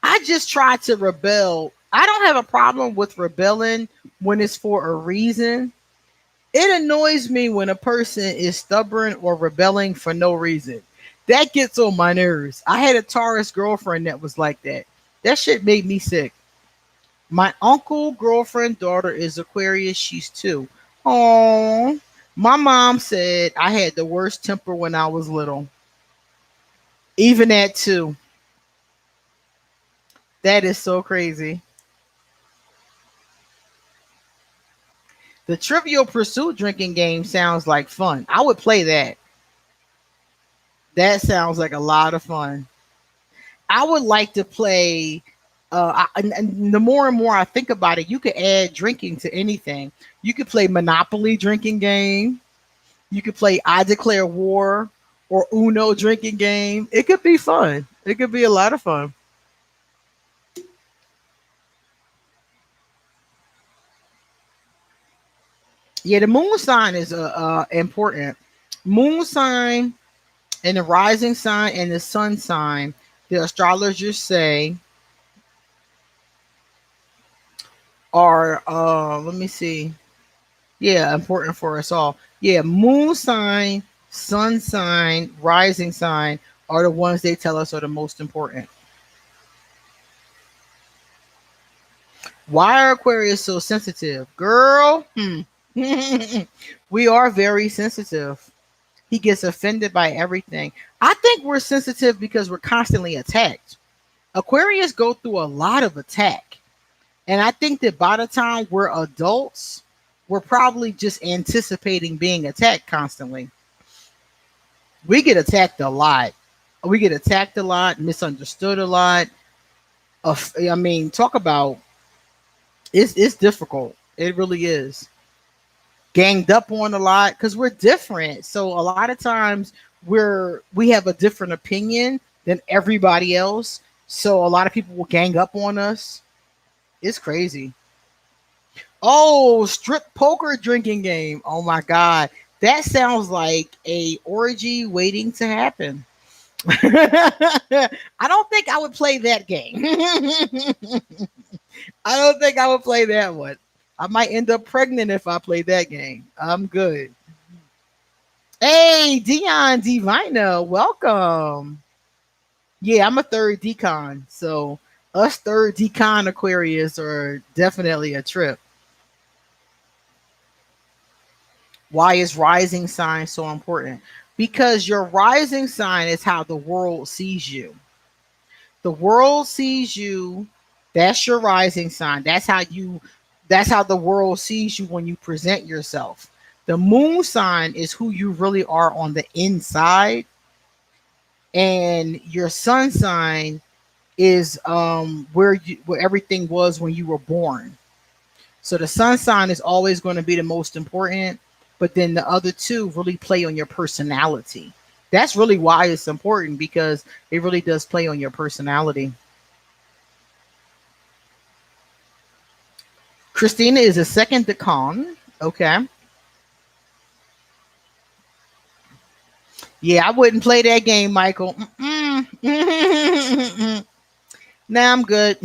I just try to rebel. I don't have a problem with rebelling when it's for a reason. It annoys me when a person is stubborn or rebelling for no reason. That gets on my nerves. I had a Taurus girlfriend that was like that. That shit made me sick. My uncle girlfriend daughter is Aquarius. She's two. Oh, my mom said I had the worst temper when I was little. Even at two. That is so crazy. The Trivial Pursuit drinking game sounds like fun. I would play that. That sounds like a lot of fun. I would like to play. And the more and more I think about it, you could add drinking to anything. You could play Monopoly drinking game. You could play I Declare War or Uno drinking game. It could be fun. It could be a lot of fun. Yeah, the moon sign is important. Moon sign and the rising sign and the sun sign. The astrologers say are let me see. Yeah, important for us all. Yeah, moon sign, sun sign, rising sign are the ones they tell us are the most important. Why are Aquarius so sensitive? Girl, we are very sensitive. He gets offended by everything. I think we're sensitive because we're constantly attacked. Aquarius go through a lot of attack. And I think that by the time we're adults, we're probably just anticipating being attacked constantly. We get attacked a lot. We get attacked a lot, misunderstood a lot. I mean, talk about it's difficult. It really is. Ganged up on a lot because we're different. So a lot of times we have a different opinion than everybody else. So a lot of people will gang up on us. It's crazy. Oh, strip poker drinking game. Oh my god. That sounds like a orgy waiting to happen. I don't think I would play that game. I don't think I would play that one. I might end up pregnant if I play that game. I'm good. Hey, Dion Divina, welcome. Yeah, I'm a third decon. So us third decon Aquarius are definitely a trip. Why is rising sign so important? Because your rising sign is how the world sees you. The world sees you. That's your rising sign. That's how the world sees you when you present yourself. The moon sign is who you really are on the inside. And your sun sign is where everything was when you were born. So the sun sign is always going to be the most important, but then the other two really play on your personality. That's really why it's important because it really does play on your personality. Christina is a second decan. Okay. Yeah, I wouldn't play that game, Michael. Mm-mm. Nah, I'm good.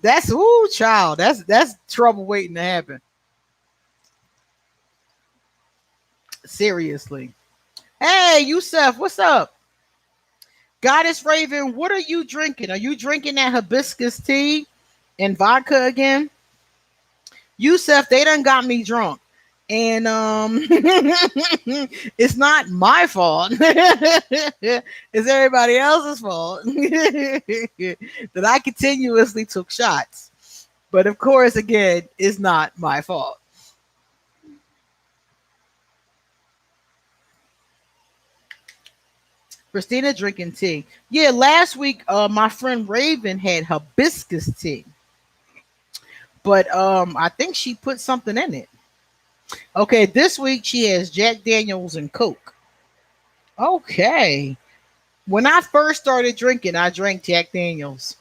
That's ooh child. That's trouble waiting to happen. Seriously. Hey, Yusef, what's up? Goddess Raven, what are you drinking? Are you drinking that hibiscus tea and vodka again? Yusef, they done got me drunk. And it's not my fault. It's everybody else's fault that I continuously took shots. But of course, again, it's not my fault. Christina drinking tea. Yeah, last week my friend Raven had hibiscus tea, but I think she put something in it. Okay, this week she has Jack Daniels and Coke. Okay. When I first started drinking, I drank Jack Daniels.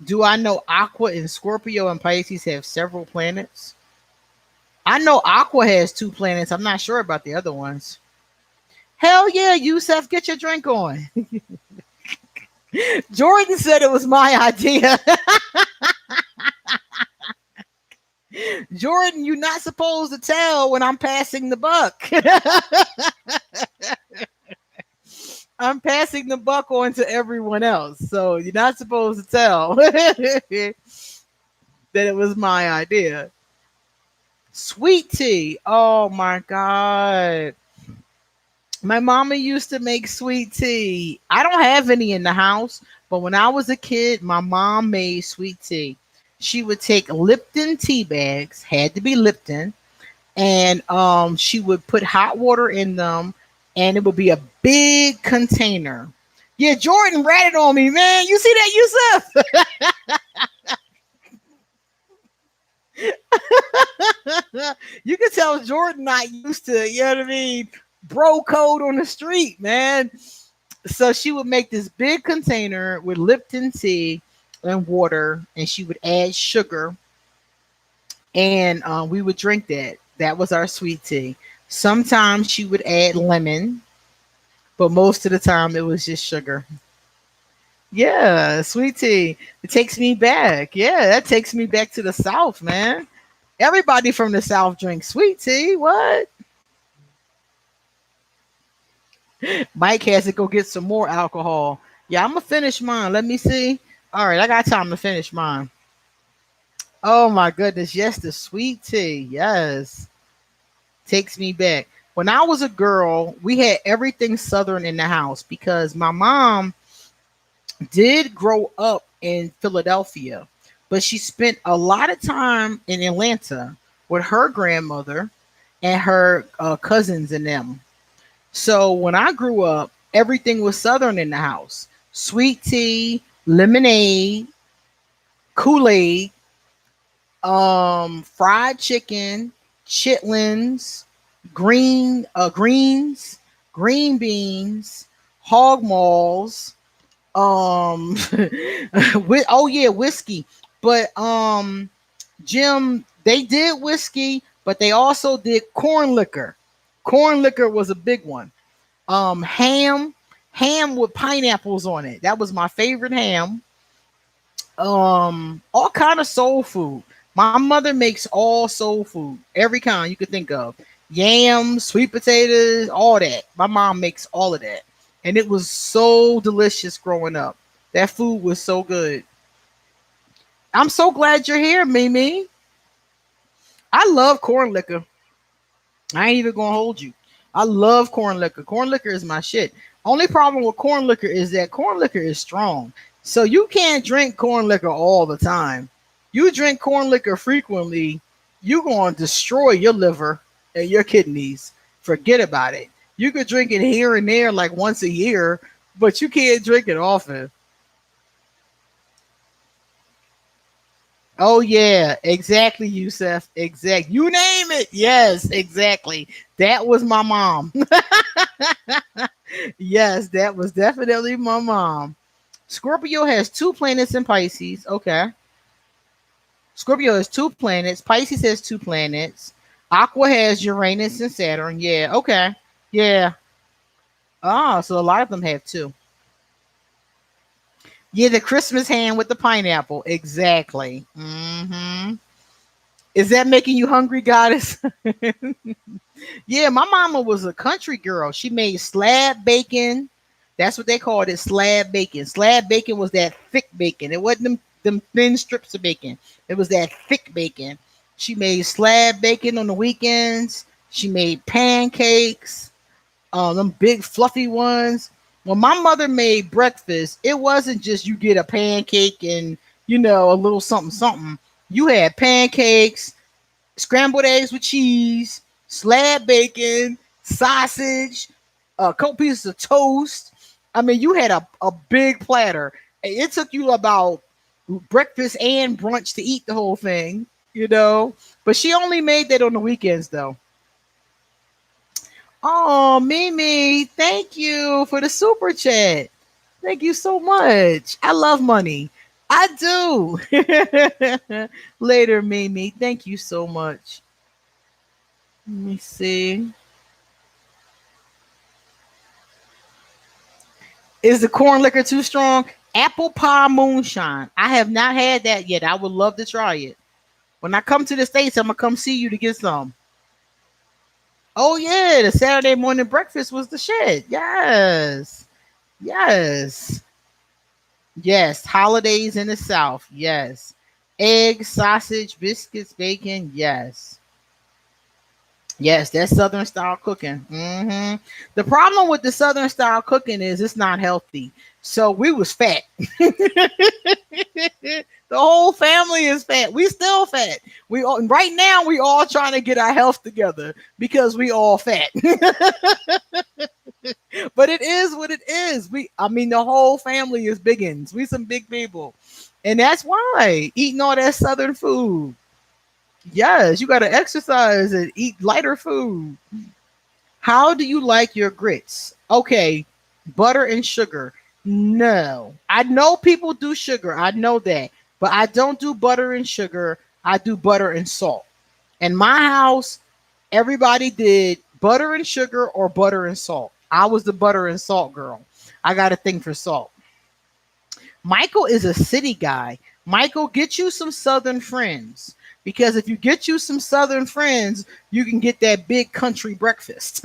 Do I know Aqua and Scorpio and Pisces have several planets? I know Aqua has two planets. I'm not sure about the other ones. Hell yeah, Yusef, get your drink on. Jordan said it was my idea. Jordan, you're not supposed to tell when I'm passing the buck. I'm passing the buck on to everyone else. So you're not supposed to tell that it was my idea. Sweet tea. Oh my God. My mama used to make sweet tea. I don't have any in the house, but when I was a kid, my mom made sweet tea. She would take Lipton tea bags, had to be Lipton, and she would put hot water in them, and it would be a big container. Yeah, Jordan ratted on me, man. You see that, Yusuf? You can tell Jordan not used to, you know what I mean, bro code on the street, man. So she would make this big container with Lipton tea and water, and she would add sugar, and we would drink that. That was our sweet tea. Sometimes she would add lemon, but most of the time it was just sugar. Yeah, sweet tea. It takes me back. Yeah, that takes me back to the South, man. Everybody from the South drinks sweet tea. What? Mike has to go get some more alcohol. Yeah, I'm gonna finish mine. Let me see. All right, I got time to finish mine. Oh my goodness, yes, the sweet tea. Yes, takes me back. When I was a girl, we had everything Southern in the house because my mom did grow up in Philadelphia, but she spent a lot of time in Atlanta with her grandmother and her cousins and them. So when I grew up, everything was Southern in the house: sweet tea, lemonade, Kool Aid, fried chicken, chitlins, greens, green beans, hog maws, oh yeah, whiskey. But Jim, they did whiskey, but they also did corn liquor. Corn liquor was a big one. Ham, ham with pineapples on it. That was my favorite ham. All kind of soul food. My mother makes all soul food, every kind you could think of. Yams, sweet potatoes, all that. My mom makes all of that. And it was so delicious growing up. That food was so good. I'm so glad you're here, Mimi. I love corn liquor. I ain't even gonna hold you. I love corn liquor. Corn liquor is my shit. Only problem with corn liquor is that corn liquor is strong. So you can't drink corn liquor all the time. You drink corn liquor frequently, you're going to destroy your liver and your kidneys. Forget about it. You could drink it here and there like once a year, but you can't drink it often. Oh yeah, exactly, Yusef. Exact. You name it. Yes, exactly. That was my mom. Yes, that was definitely my mom. Scorpio has two planets in Pisces. Okay. Scorpio has two planets. Pisces has two planets. Aqua has Uranus and Saturn. Yeah. Okay. Yeah. Ah, so a lot of them have two. Yeah, the Christmas hand with the pineapple. Exactly. Is that making you hungry, goddess? Yeah, my mama was a country girl. She made slab bacon. That's what they called it, slab bacon. Slab bacon was that thick bacon. It wasn't them thin strips of bacon. It was that thick bacon. She made slab bacon on the weekends. She made pancakes, them big fluffy ones. When my mother made breakfast, it wasn't just you get a pancake and a little something something. You had pancakes, scrambled eggs with cheese, slab bacon, sausage, a couple pieces of toast. I mean, you had a big platter. It took you about breakfast and brunch to eat the whole thing. But she only made that on the weekends, though. Oh, Mimi, thank you for the super chat. Thank you so much. I love money. I do. Later, Mimi. Thank you so much. Let me see. Is the corn liquor too strong? Apple pie moonshine. I have not had that yet. I would love to try it. When I come to the States, I'm gonna come see you to get some. Oh yeah, the Saturday morning breakfast was the shit. Yes. Yes. Yes. Holidays in the South. Yes. Eggs, sausage, biscuits, bacon. Yes. Yes, that's Southern style cooking. The problem with the Southern style cooking is it's not healthy. So we was fat. The whole family is fat. We still fat. We all, right now we all trying to get our health together because we all fat. But it is what it is. I mean, the whole family is biggins. We some big people, and that's why eating all that Southern food. Yes, you got to exercise and eat lighter food. How do you like your grits? Okay, butter and sugar. No, I know people do sugar. I know that, but I don't do butter and sugar. I do butter and salt. In my house, everybody did butter and sugar or butter and salt. I was the butter and salt girl. I got a thing for salt. Michael is a city guy. Michael, get you some Southern friends. Because if you get you some Southern friends, you can get that big country breakfast.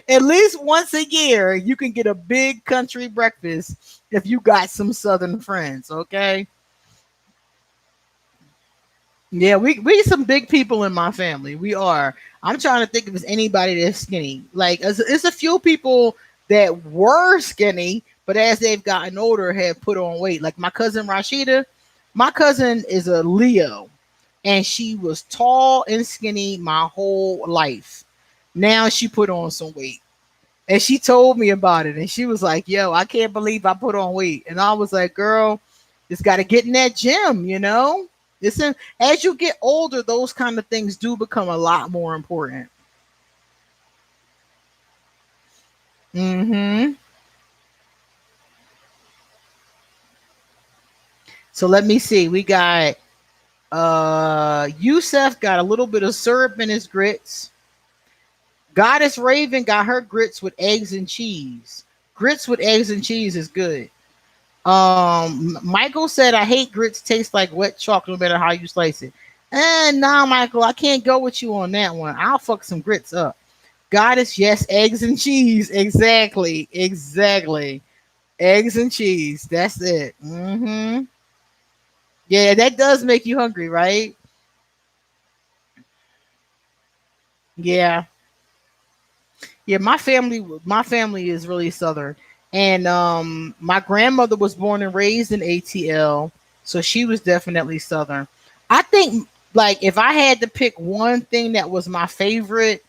At least once a year, you can get a big country breakfast if you got some Southern friends, okay? Yeah, we some big people in my family. We are. I'm trying to think if there's anybody that's skinny. Like it's a few people that were skinny, but as they've gotten older, have put on weight. Like my cousin Rashida. My cousin is a Leo, and she was tall and skinny my whole life. Now she put on some weight, and she told me about it, and she was like, "Yo, I can't believe I put on weight." And I was like, "Girl, just got to get in that gym. Listen, as you get older, those kind of things do become a lot more important." hmm So let me see. We got Yusef got a little bit of syrup in his grits. Goddess Raven got her grits with eggs and cheese. Grits with eggs and cheese is good. Michael said, "I hate grits. Taste like wet chalk, no matter how you slice it." And nah, Michael, I can't go with you on that one. I'll fuck some grits up. Goddess, yes, eggs and cheese. Exactly, exactly. Eggs and cheese. That's it. Yeah, that does make you hungry, right? Yeah, yeah. My family is really southern, and my grandmother was born and raised in ATL, so she was definitely southern. I think, like, if I had to pick one thing that was my favorite,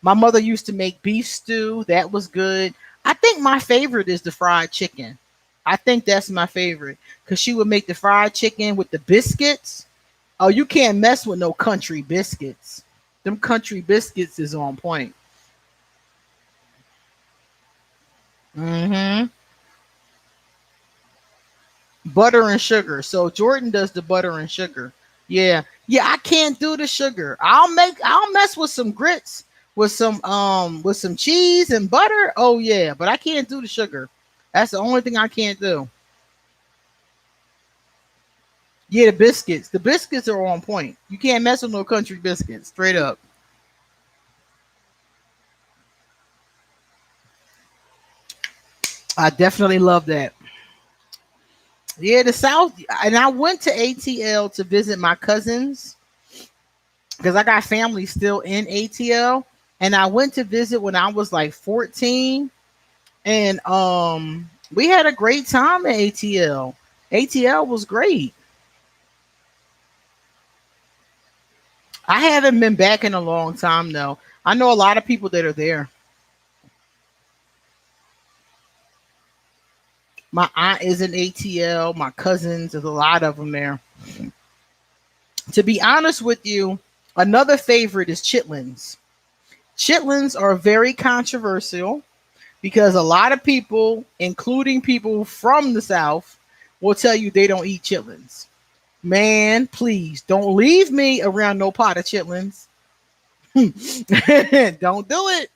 my mother used to make beef stew. That was good. I think my favorite is the fried chicken. I think that's my favorite because she would make the fried chicken with the biscuits. Oh, you can't mess with no country biscuits. Them country biscuits is on point. hmm Butter and sugar. So Jordan does the butter and sugar. Yeah. Yeah, I can't do the sugar. I'll mess with some grits with some cheese and butter. Oh yeah, but I can't do the sugar. That's the only thing I can't do. Yeah, the biscuits. The biscuits are on point. You can't mess with no country biscuits. Straight up. I definitely love that. Yeah, the South. And I went to ATL to visit my cousins because I got family still in ATL. And I went to visit when I was like 14. And we had a great time at ATL. ATL was great. I haven't been back in a long time though. I know a lot of people that are there. My aunt is in ATL. My cousins, there's a lot of them there. To be honest with you, another favorite is chitlins. Chitlins are very controversial because a lot of people, including people from the South, will tell you they don't eat chitlins. Man, please don't leave me around no pot of chitlins. Don't do it.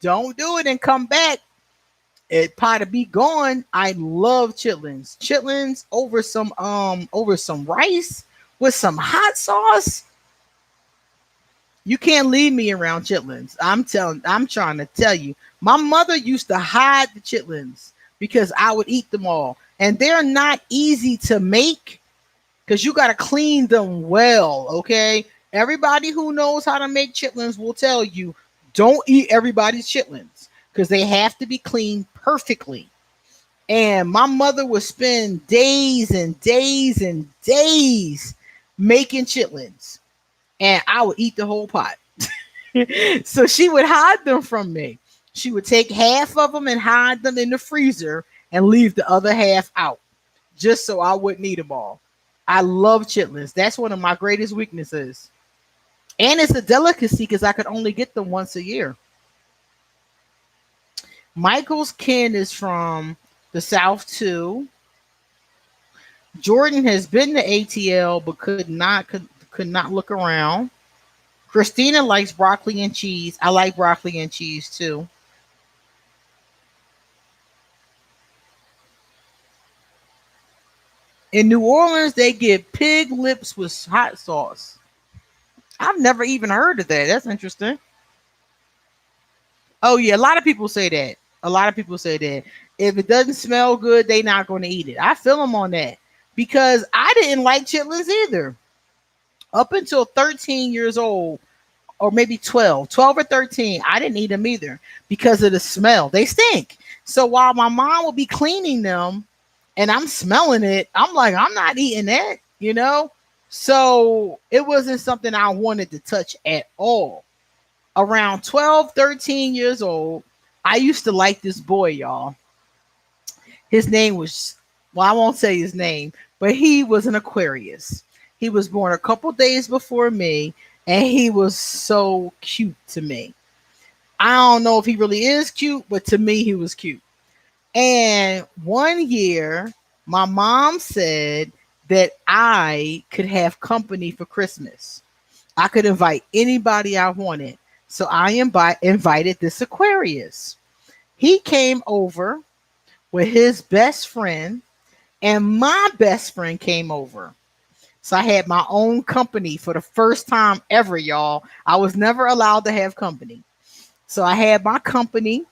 Don't do it and come back. It pot to be gone. I love chitlins. Chitlins over some rice with some hot sauce. You can't leave me around chitlins. I'm trying to tell you. My mother used to hide the chitlins because I would eat them all. And they're not easy to make because you got to clean them well, okay? Everybody who knows how to make chitlins will tell you don't eat everybody's chitlins because they have to be cleaned perfectly. And my mother would spend days and days and days making chitlins, and I would eat the whole pot. So she would hide them from me. She would take half of them and hide them in the freezer and leave the other half out just so I wouldn't eat them all. I love chitlins. That's one of my greatest weaknesses. And it's a delicacy because I could only get them once a year. Michael's kin is from the South too. Jordan has been to ATL but could not look around. Christina likes broccoli and cheese. I like broccoli and cheese too. In New Orleans, they get pig lips with hot sauce. I've never even heard of that. That's interesting. Oh yeah, a lot of people say that. A lot of people say that if it doesn't smell good, they not going to eat it. I feel them on that because I didn't like chitlins either up until 13 years old or maybe 12 or 13. I didn't eat them either because of the smell. They stink. So while my mom will be cleaning them and I'm smelling it, I'm like, I'm not eating that, you know? So it wasn't something I wanted to touch at all. Around 12, 13 years old, I used to like this boy, y'all. His name was, well, I won't say his name, but he was an Aquarius. He was born a couple days before me, and he was so cute to me. I don't know if he really is cute, but to me, he was cute. And one year, my mom said that I could have company for Christmas. I could invite anybody I wanted. So I invited this Aquarius. He came over with his best friend, and my best friend came over. So I had my own company for the first time ever, y'all. I was never allowed to have company. So I had my company,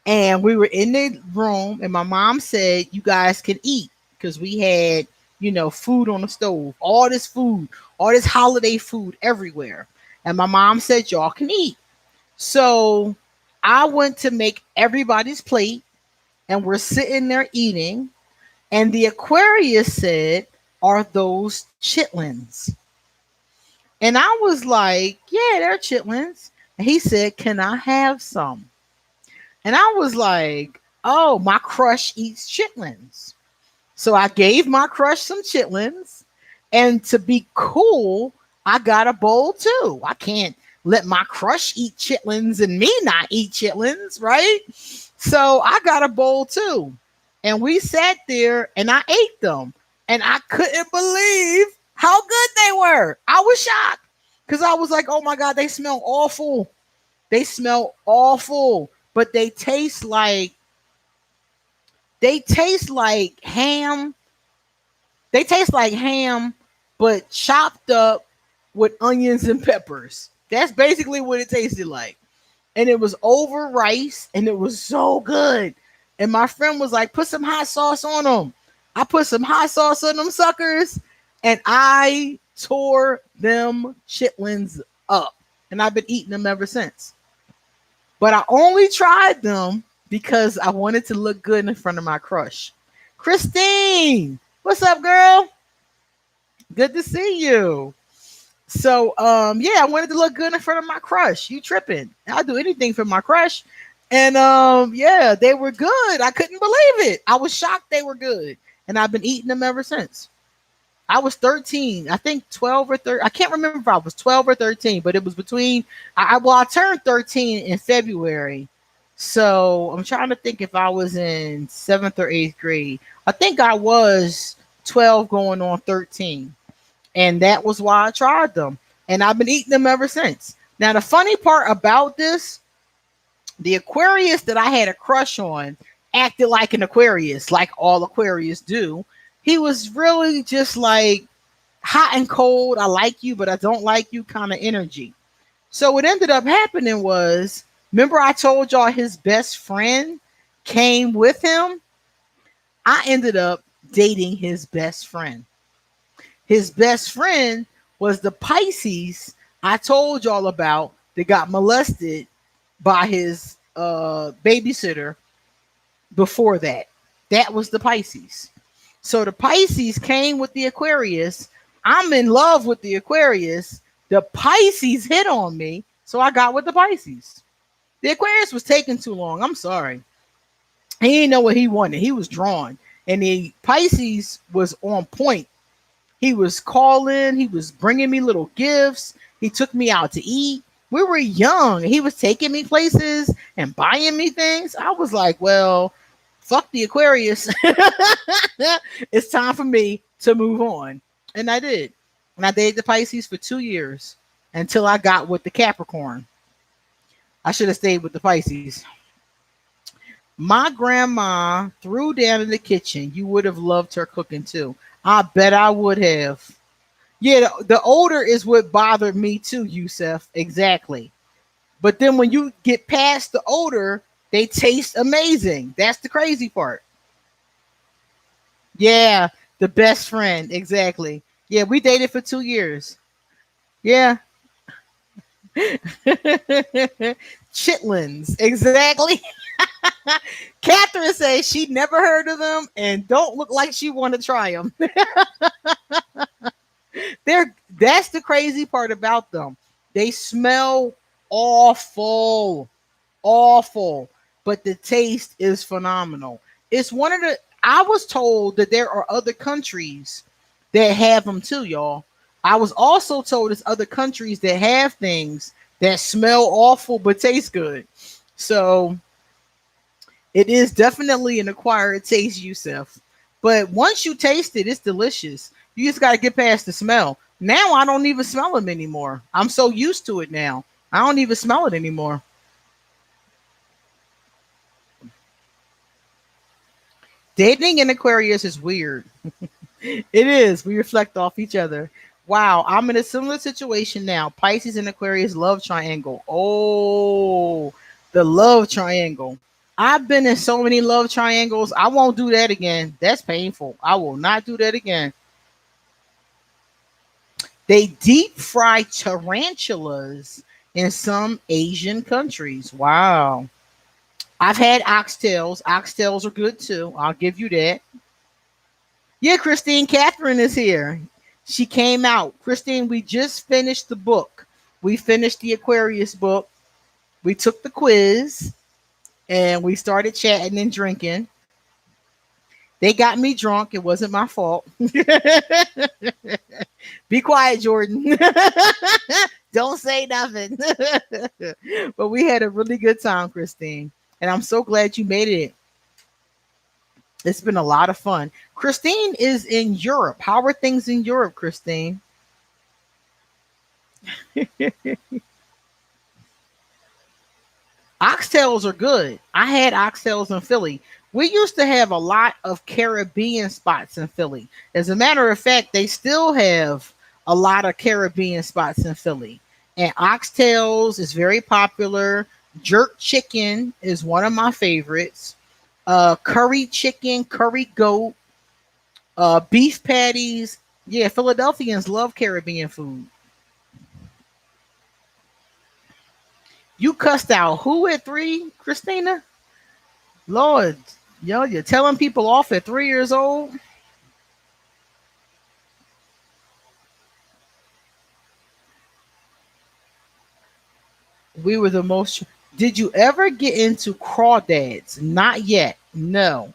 and we were in the room, and my mom said, "You guys can eat," because we had, food on the stove, all this holiday food everywhere. And my mom said, "Y'all can eat." So I went to make everybody's plate, and we're sitting there eating. And the Aquarius said, "Are those chitlins?" And I was like, "Yeah, they're chitlins." And he said, "Can I have some?" And I was like, "Oh, my crush eats chitlins." So I gave my crush some chitlins. And to be cool, I got a bowl too. I can't let my crush eat chitlins and me not eat chitlins, right? So I got a bowl too. And we sat there and I ate them. And I couldn't believe how good they were. I was shocked because I was like, oh my God, they smell awful. They smell awful, but they taste like ham. They taste like ham, but chopped up with onions and peppers. That's basically what it tasted like. And it was over rice, and it was so good. And my friend was like, put some hot sauce on them. I put some hot sauce on them suckers, and I tore them chitlins up. And I've been eating them ever since. But I only tried them because I wanted to look good in front of my crush. Christine, what's up, girl? Good to see you. So yeah, I wanted to look good in front of my crush. You tripping. I'll do anything for my crush. And yeah, they were good. I couldn't believe it. I was shocked they were good. And I've been eating them ever since. I was 13, I think 12 or 13. I can't remember if I was 12 or 13, but it was between I turned 13 in February. So I'm trying to think if I was in 7th or 8th grade. I think I was 12 going on 13. And that was why I tried them. And I've been eating them ever since. Now, the funny part about this, the Aquarius that I had a crush on acted like an Aquarius, like all Aquarius do. He was really just like hot and cold. I like you, but I don't like you kind of energy. So what ended up happening was, remember I told y'all his best friend came with him? I ended up dating his best friend. His best friend was the Pisces I told y'all about that got molested by his babysitter before that. That was the Pisces. So the Pisces came with the Aquarius. I'm in love with the Aquarius. The Pisces hit on me, so I got with the Pisces. The Aquarius was taking too long. I'm sorry. He didn't know what he wanted. He was drawn. And the Pisces was on point. He was calling. He was bringing me little gifts. He took me out to eat. We were young. He was taking me places and buying me things. I was like, well, fuck the Aquarius. It's time for me to move on. And I did. And I dated the Pisces for 2 years until I got with the Capricorn. I should have stayed with the Pisces. My grandma threw down in the kitchen. You would have loved her cooking too. I bet I would have. Yeah, the odor is what bothered me too, Yusef. Exactly. But then when you get past the odor, they taste amazing. That's the crazy part. Yeah, the best friend. Exactly. Yeah, we dated for 2 years. Yeah. Chitlins. Exactly. Catherine says she never heard of them and don't look like she want to try them. That's the crazy part about them. They smell awful, awful, but the taste is phenomenal. It's one of the. I was told that there are other countries that have them too, y'all. I was also told there's other countries that have things that smell awful but taste good. So it is definitely an acquired taste, Yusef. But once you taste it, it's delicious. You just got to get past the smell. Now I don't even smell them anymore. I'm so used to it now. I don't even smell it anymore. Dating in Aquarius is weird. It is. We reflect off each other. Wow, I'm in a similar situation now. Pisces and Aquarius love triangle. Oh, the love triangle. I've been in so many love triangles. I won't do that again. That's painful. I will not do that again. They deep fry tarantulas in some Asian countries. Wow. I've had oxtails. Oxtails are good too. I'll give you that. Yeah, Christine Catherine is here. She came out. Christine, we just finished the book. We finished the Aquarius book. We took the quiz and we started chatting and drinking. They got me drunk. It wasn't my fault. Be quiet, Jordan. Don't say nothing. But we had a really good time, Christine. And I'm so glad you made it. It's been a lot of fun. Christine is in Europe. How are things in Europe, Christine? Oxtails are good. I had oxtails in Philly. We used to have a lot of Caribbean spots in Philly. As a matter of fact, they still have a lot of Caribbean spots in Philly. And oxtails is very popular. Jerk chicken is one of my favorites. Curry chicken, curry goat, beef patties. Yeah, Philadelphians love Caribbean food. You cussed out who at 3, Christina? Lord, yo, you're telling people off at 3 years old? We were the most. Did you ever get into crawdads? Not yet. No.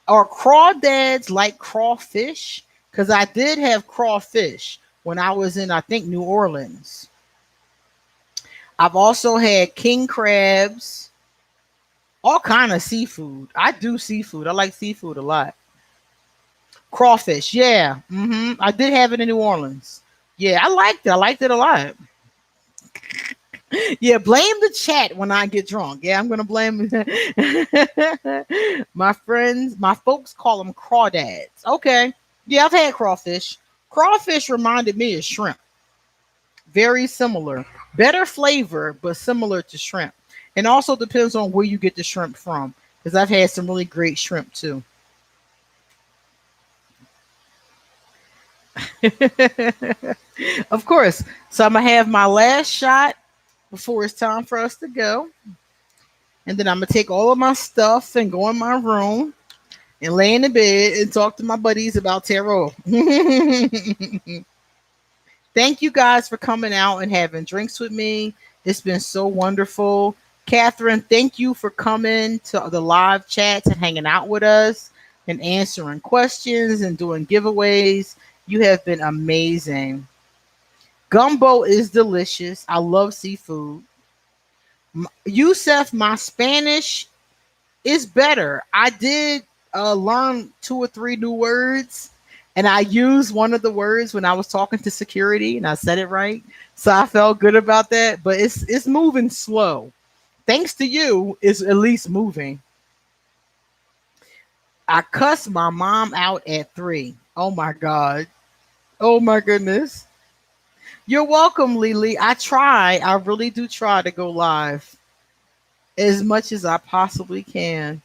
Are crawdads like crawfish? Because I did have crawfish when I was in, I think, New Orleans. I've also had king crabs, all kind of seafood. I do seafood. I like seafood a lot. Crawfish, yeah. I did have it in New Orleans. Yeah, I liked it. I liked it a lot. Yeah, blame the chat when I get drunk. Yeah, I'm gonna blame my friends. My folks call them crawdads. Okay, yeah, I've had crawfish. Crawfish reminded me of shrimp. Very similar, better flavor, but similar to shrimp. And also depends on where you get the shrimp from, because I've had some really great shrimp too. Of course. So I'm gonna have my last shot before it's time for us to go. And then I'm gonna take all of my stuff and go in my room and lay in the bed and talk to my buddies about tarot. Thank you guys for coming out and having drinks with me. It's been so wonderful. Catherine, thank you for coming to the live chats and hanging out with us and answering questions and doing giveaways. You have been amazing. Gumbo is delicious. I love seafood. Yusef, my Spanish is better. I did learn 2 or 3 new words, and I used one of the words when I was talking to security, and I said it right, so I felt good about that. But it's moving slow. Thanks to you, it's at least moving. I cussed my mom out at 3. Oh my god. Oh my goodness. You're welcome, Lily. I try. I really do try to go live as much as I possibly can.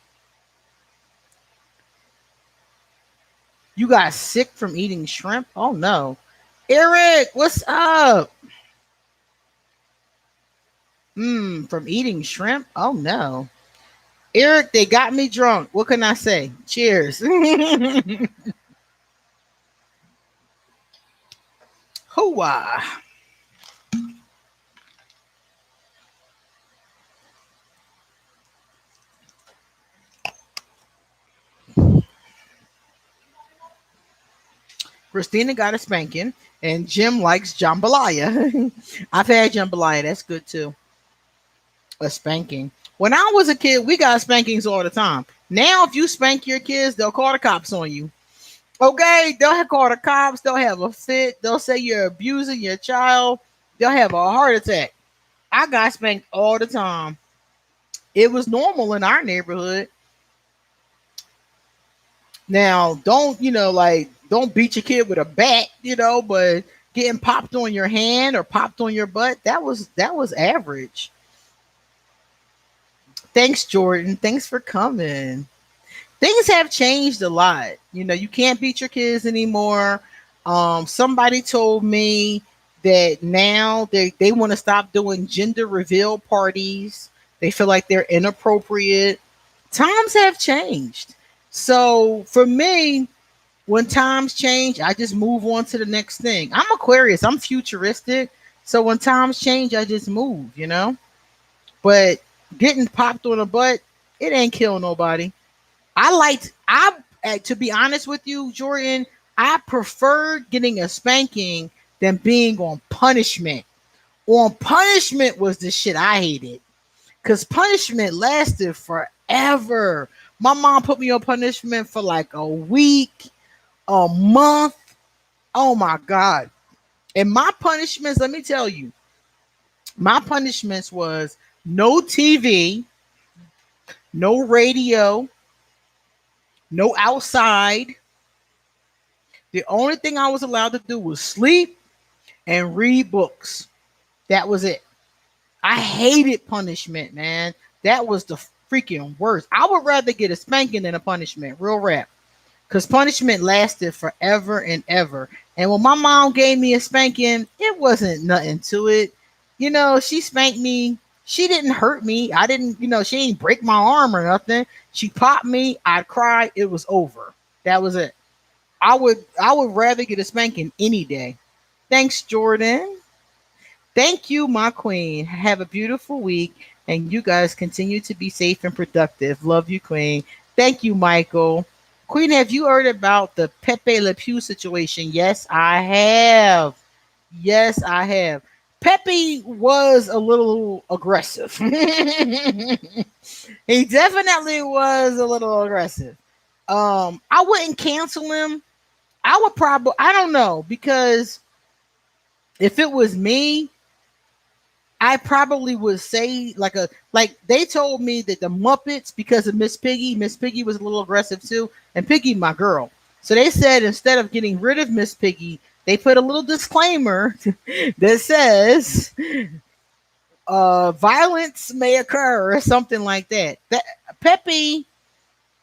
You got sick from eating shrimp? Oh no. Eric, what's up? From eating shrimp? Oh no. Eric, they got me drunk. What can I say? Cheers. Hooah. Christina got a spanking, and Jim likes jambalaya. I've had jambalaya. That's good too. A spanking. When I was a kid, we got spankings all the time. Now, if you spank your kids, they'll call the cops on you. Okay, they'll call the cops. They'll have a fit. They'll say you're abusing your child. They'll have a heart attack. I got spanked all the time. It was normal in our neighborhood. Now, don't like don't beat your kid with a bat, but getting popped on your hand or popped on your butt, that was average. Thanks, Jordan. Thanks for coming. Things have changed a lot. You can't beat your kids anymore. Somebody told me that now they want to stop doing gender reveal parties. They feel like they're inappropriate. Times have changed. So for me, when times change, I just move on to the next thing. I'm Aquarius. I'm futuristic. So when times change, I just move. But getting popped on the butt, it ain't kill nobody. To be honest with you, Jordan, I preferred getting a spanking than being on punishment. On punishment was the shit I hated. Because punishment lasted forever. ever. My mom put me on punishment for like a week, a month. Oh my God. And my punishments, let me tell you, my punishments was no TV, no radio, no outside. The only thing I was allowed to do was sleep and read books. That was it. I hated punishment, man. That was the freaking worst. I would rather get a spanking than a punishment. Real rap. Because punishment lasted forever and ever. And when my mom gave me a spanking, it wasn't nothing to it. She spanked me. She didn't hurt me. I didn't, she didn't break my arm or nothing. She popped me. I'd cry. It was over. That was it. I would rather get a spanking any day. Thanks, Jordan. Thank you, my queen. Have a beautiful week, and you guys continue to be safe and productive. Love you, queen. Thank you, Michael. Queen, have you heard about the Pepe Le Pew situation? Yes, I have. Yes, I have. Pepe was a little aggressive. He definitely was a little aggressive. I wouldn't cancel him. I would probably, I don't know, because if it was me, I probably would say like they told me that the Muppets, because of Miss Piggy was a little aggressive too, and Piggy my girl. So they said instead of getting rid of Miss Piggy, they put a little disclaimer that says violence may occur or something like that. That Pepe,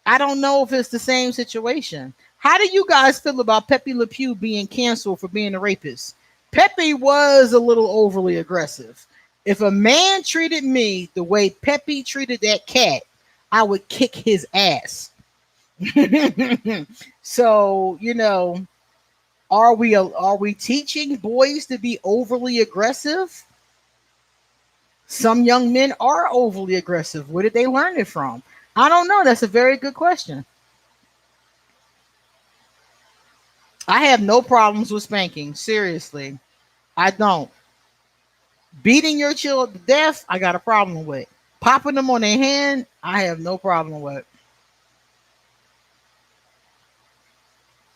I don't know if it's the same situation. How do you guys feel about Pepe Le Pew being canceled for being a rapist? Pepe was a little overly aggressive. If a man treated me the way Pepe treated that cat, I would kick his ass. So, are we teaching boys to be overly aggressive? Some young men are overly aggressive. Where did they learn it from? I don't know. That's a very good question. I have no problems with spanking. Seriously. I don't. Beating your child to death, I got a problem with. Popping them on their hand, I have no problem with.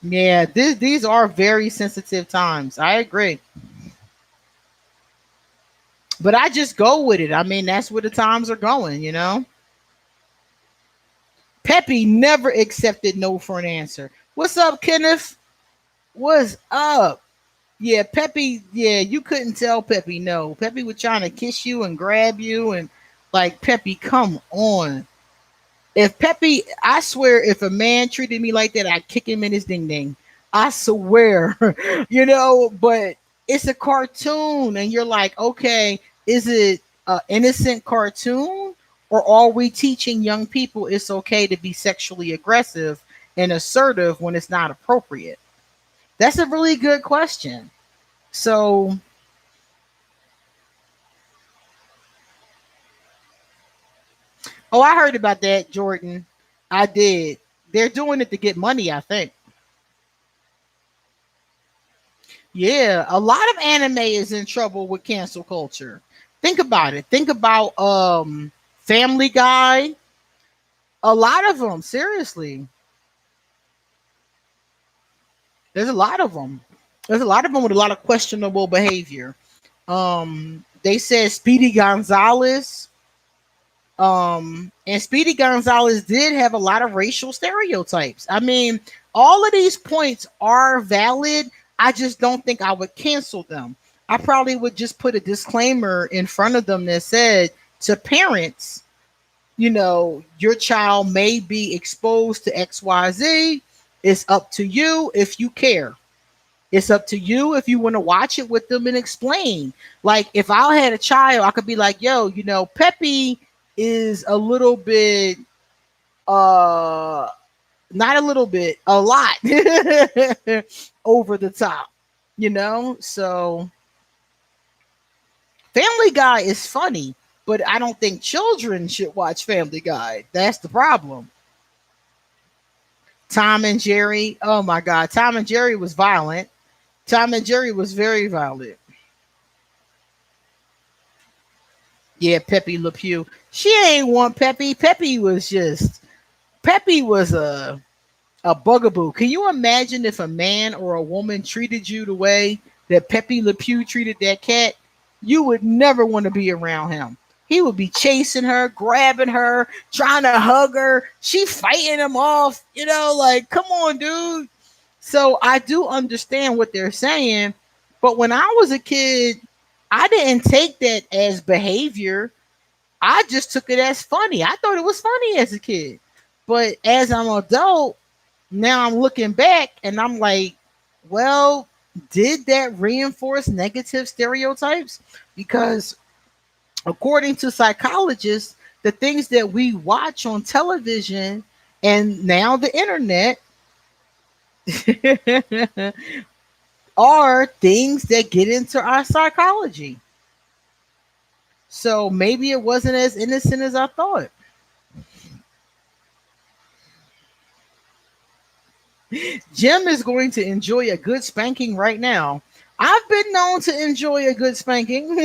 Yeah, these are very sensitive times. I agree. But I just go with it. I mean, that's where the times are going. Peppy never accepted no for an answer. What's up, Kenneth? What's up? Yeah, Peppy. Yeah, you couldn't tell Peppy no. Peppy was trying to kiss you and grab you, and like, Peppy, come on. If Peppy, I swear, if a man treated me like that, I'd kick him in his ding ding. I swear, but it's a cartoon, and you're like, okay, is it an innocent cartoon, or are we teaching young people it's okay to be sexually aggressive and assertive when it's not appropriate? That's a really good question. So, oh, I heard about that, Jordan. I did. They're doing it to get money, I think. Yeah, a lot of anime is in trouble with cancel culture. Think about it. Think about Family Guy. A lot of them, seriously. There's a lot of them. There's a lot of them with a lot of questionable behavior. They said Speedy Gonzalez. And Speedy Gonzalez did have a lot of racial stereotypes. I mean, all of these points are valid. I just don't think I would cancel them. I probably would just put a disclaimer in front of them that said to parents, your child may be exposed to XYZ. It's up to you if you care. It's up to you if you want to watch it with them and explain. Like, if I had a child, I could be like, yo, Peppy is a little bit, uh not a little bit, a lot over the top, so Family Guy is funny, but I don't think children should watch Family Guy. That's the problem. Tom and Jerry, oh my God, Tom and Jerry was violent. Tom and Jerry was very violent. Yeah, Pepe Le Pew. She ain't want Peppy. Peppy was a bugaboo. Can you imagine if a man or a woman treated you the way that Pepe Le Pew treated that cat? You would never want to be around him. He would be chasing her, grabbing her, trying to hug her. She fighting him off. Like, come on, dude. So I do understand what they're saying. But when I was a kid, I didn't take that as behavior. I just took it as funny. I thought it was funny as a kid. But as I'm an adult, now I'm looking back and I'm like, well, did that reinforce negative stereotypes? Because according to psychologists, the things that we watch on television and now the internet are things that get into our psychology. So maybe it wasn't as innocent as I thought. Jim is going to enjoy a good spanking right now. I've been known to enjoy a good spanking.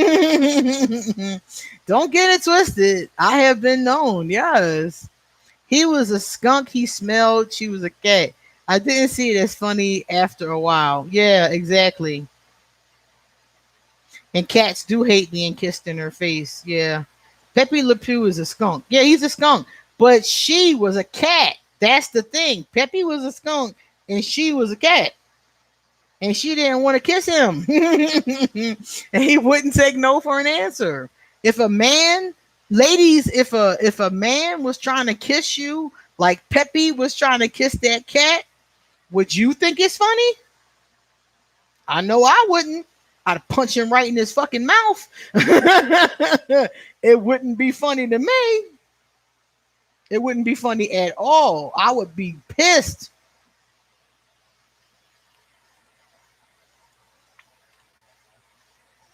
Don't get it twisted. I have been known, yes. He was a skunk. He smelled. She was a cat. I didn't see it as funny after a while. Yeah, exactly. And cats do hate being kissed in her face. Yeah. Pepe Le Pew is a skunk. Yeah, he's a skunk. But she was a cat. That's the thing. Pepe was a skunk and she was a cat. And she didn't want to kiss him. And he wouldn't take no for an answer. If a man, ladies, if a man was trying to kiss you like Pepe was trying to kiss that cat, would you think it's funny? I know I wouldn't. I'd punch him right in his fucking mouth. It wouldn't be funny to me. It wouldn't be funny at all. I would be pissed.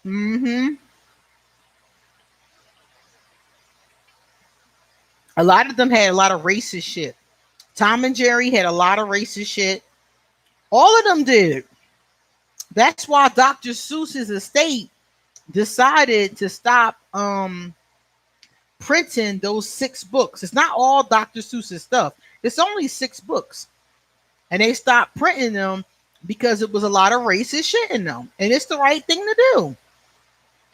Hmm. A lot of them had a lot of racist shit. Tom and Jerry had a lot of racist shit. All of them did. That's why Dr. Seuss's estate decided to stop printing those 6 books. It's not all Dr. Seuss's stuff. It's only 6 books. And they stopped printing them because it was a lot of racist shit in them. And it's the right thing to do.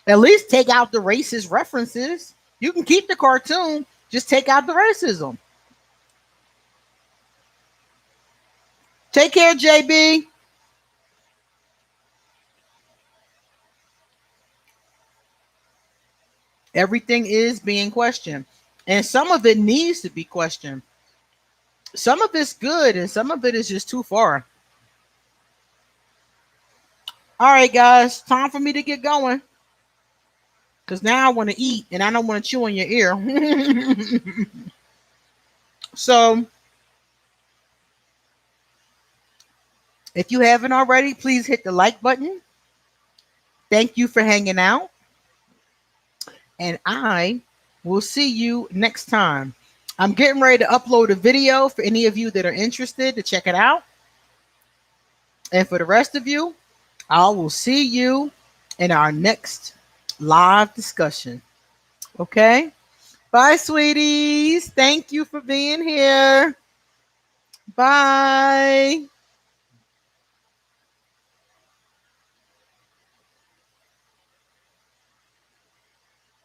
At least take out the racist references. You can keep the cartoon, just take out the racism. Take care, JB. Everything is being questioned. And some of it needs to be questioned. Some of it's good and some of it is just too far. All right, guys, time for me to get going. Because now I want to eat and I don't want to chew on your ear. So, if you haven't already, please hit the like button. Thank you for hanging out. And I will see you next time. I'm getting ready to upload a video for any of you that are interested to check it out. And for the rest of you, I will see you in our next live discussion. Okay? Bye, sweeties. Thank you for being here. Bye.